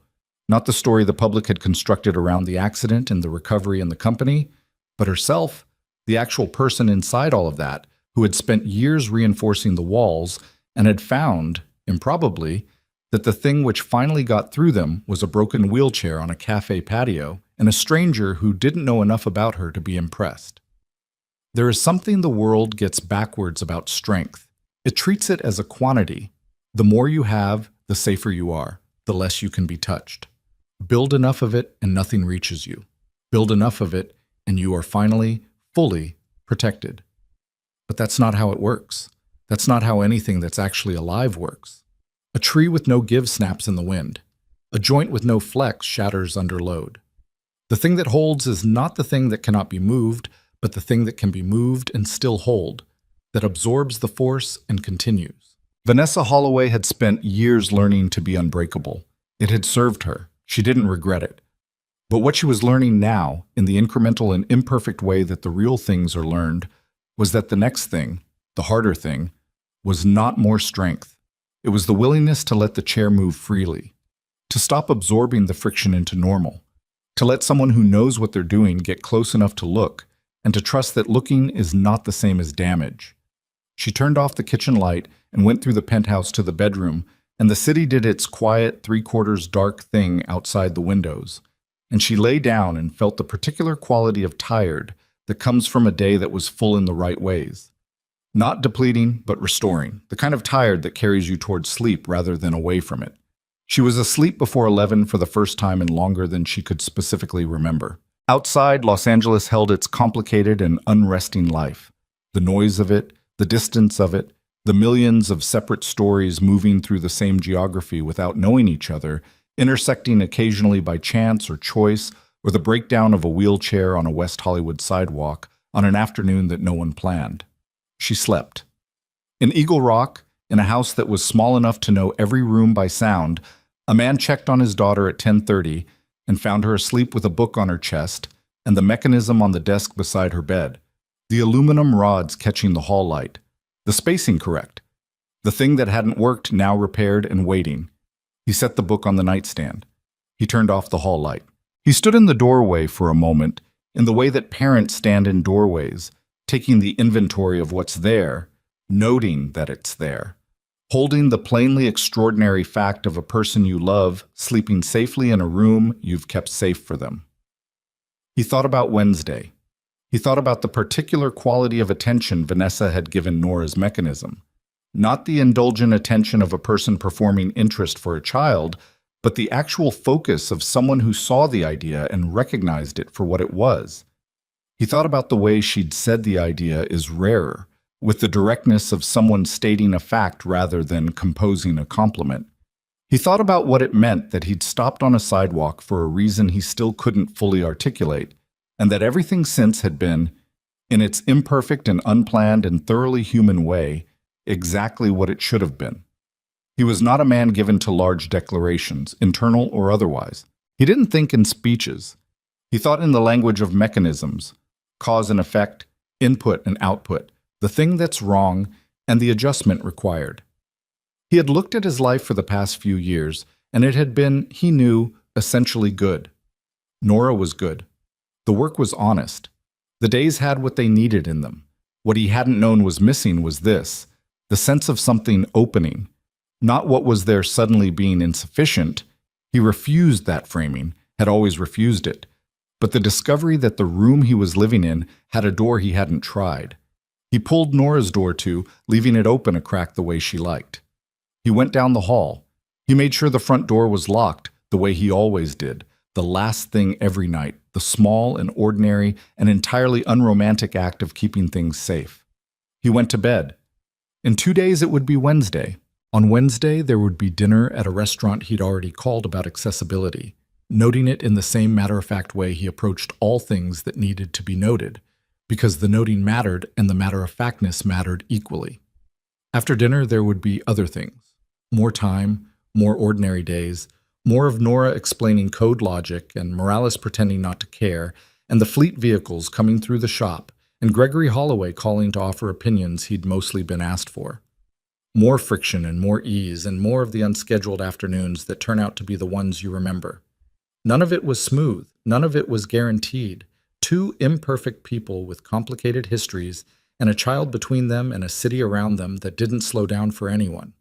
not the story the public had constructed around the accident and the recovery in the company, but herself, the actual person inside all of that, who had spent years reinforcing the walls and had found, improbably, that the thing which finally got through them was a broken wheelchair on a cafe patio and a stranger who didn't know enough about her to be impressed. There is something the world gets backwards about strength. It treats it as a quantity. The more you have, the safer you are, the less you can be touched. Build enough of it and nothing reaches you. Build enough of it and you are finally, fully protected. But that's not how it works. That's not how anything that's actually alive works. A tree with no give snaps in the wind. A joint with no flex shatters under load. The thing that holds is not the thing that cannot be moved, but the thing that can be moved and still hold, that absorbs the force and continues. Vanessa Holloway had spent years learning to be unbreakable. It had served her. She didn't regret it. But what she was learning now, in the incremental and imperfect way that the real things are learned, was that the next thing, the harder thing, was not more strength. It was the willingness to let the chair move freely, to stop absorbing the friction into normal, to let someone who knows what they're doing get close enough to look, and to trust that looking is not the same as damage. She turned off the kitchen light and went through the penthouse to the bedroom, and the city did its quiet, three-quarters dark thing outside the windows. And she lay down and felt the particular quality of tired that comes from a day that was full in the right ways. Not depleting, but restoring, the kind of tired that carries you towards sleep rather than away from it. She was asleep before 11 for the first time in longer than she could specifically remember. Outside, Los Angeles held its complicated and unresting life. The noise of it, the distance of it, the millions of separate stories moving through the same geography without knowing each other, intersecting occasionally by chance or choice, or the breakdown of a wheelchair on a West Hollywood sidewalk on an afternoon that no one planned. She slept. In Eagle Rock, in a house that was small enough to know every room by sound, a man checked on his daughter at 10:30 and found her asleep with a book on her chest and the mechanism on the desk beside her bed, the aluminum rods catching the hall light, the spacing correct, the thing that hadn't worked now repaired and waiting. He set the book on the nightstand. He turned off the hall light. He stood in the doorway for a moment, in the way that parents stand in doorways, taking the inventory of what's there, noting that it's there, holding the plainly extraordinary fact of a person you love sleeping safely in a room you've kept safe for them. He thought about Wednesday. He thought about the particular quality of attention Vanessa had given Nora's mechanism. Not the indulgent attention of a person performing interest for a child, but the actual focus of someone who saw the idea and recognized it for what it was. He thought about the way she'd said the idea is rarer, with the directness of someone stating a fact rather than composing a compliment. He thought about what it meant that he'd stopped on a sidewalk for a reason he still couldn't fully articulate, and that everything since had been, in its imperfect and unplanned and thoroughly human way, exactly what it should have been. He was not a man given to large declarations, internal or otherwise. He didn't think in speeches. He thought in the language of mechanisms, cause and effect, input and output, the thing that's wrong, and the adjustment required. He had looked at his life for the past few years, and it had been, he knew, essentially good. Nora was good. The work was honest. The days had what they needed in them. What he hadn't known was missing was this, the sense of something opening, not what was there suddenly being insufficient. He refused that framing, had always refused it, but the discovery that the room he was living in had a door he hadn't tried. He pulled Nora's door too, leaving it open a crack the way she liked. He went down the hall. He made sure the front door was locked, the way he always did, the last thing every night, the small and ordinary and entirely unromantic act of keeping things safe. He went to bed. In 2 days it would be Wednesday. On Wednesday there would be dinner at a restaurant he'd already called about accessibility, noting it in the same matter-of-fact way he approached all things that needed to be noted, because the noting mattered and the matter-of-factness mattered equally. After dinner there would be other things. More time, more ordinary days, more of Nora explaining code logic and Morales pretending not to care, and the fleet vehicles coming through the shop, and Gregory Holloway calling to offer opinions he'd mostly been asked for. More friction and more ease and more of the unscheduled afternoons that turn out to be the ones you remember. None of it was smooth, none of it was guaranteed. Two imperfect people with complicated histories and a child between them and a city around them that didn't slow down for anyone.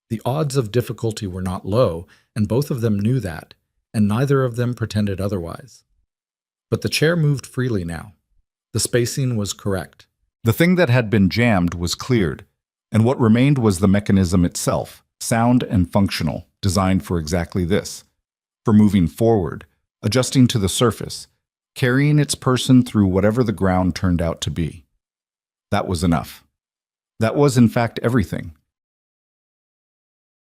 The odds of difficulty were not low, and both of them knew that, and neither of them pretended otherwise. But the chair moved freely now. The spacing was correct. The thing that had been jammed was cleared, and what remained was the mechanism itself, sound and functional, designed for exactly this, for moving forward, adjusting to the surface, carrying its person through whatever the ground turned out to be. That was enough. That was, in fact, everything.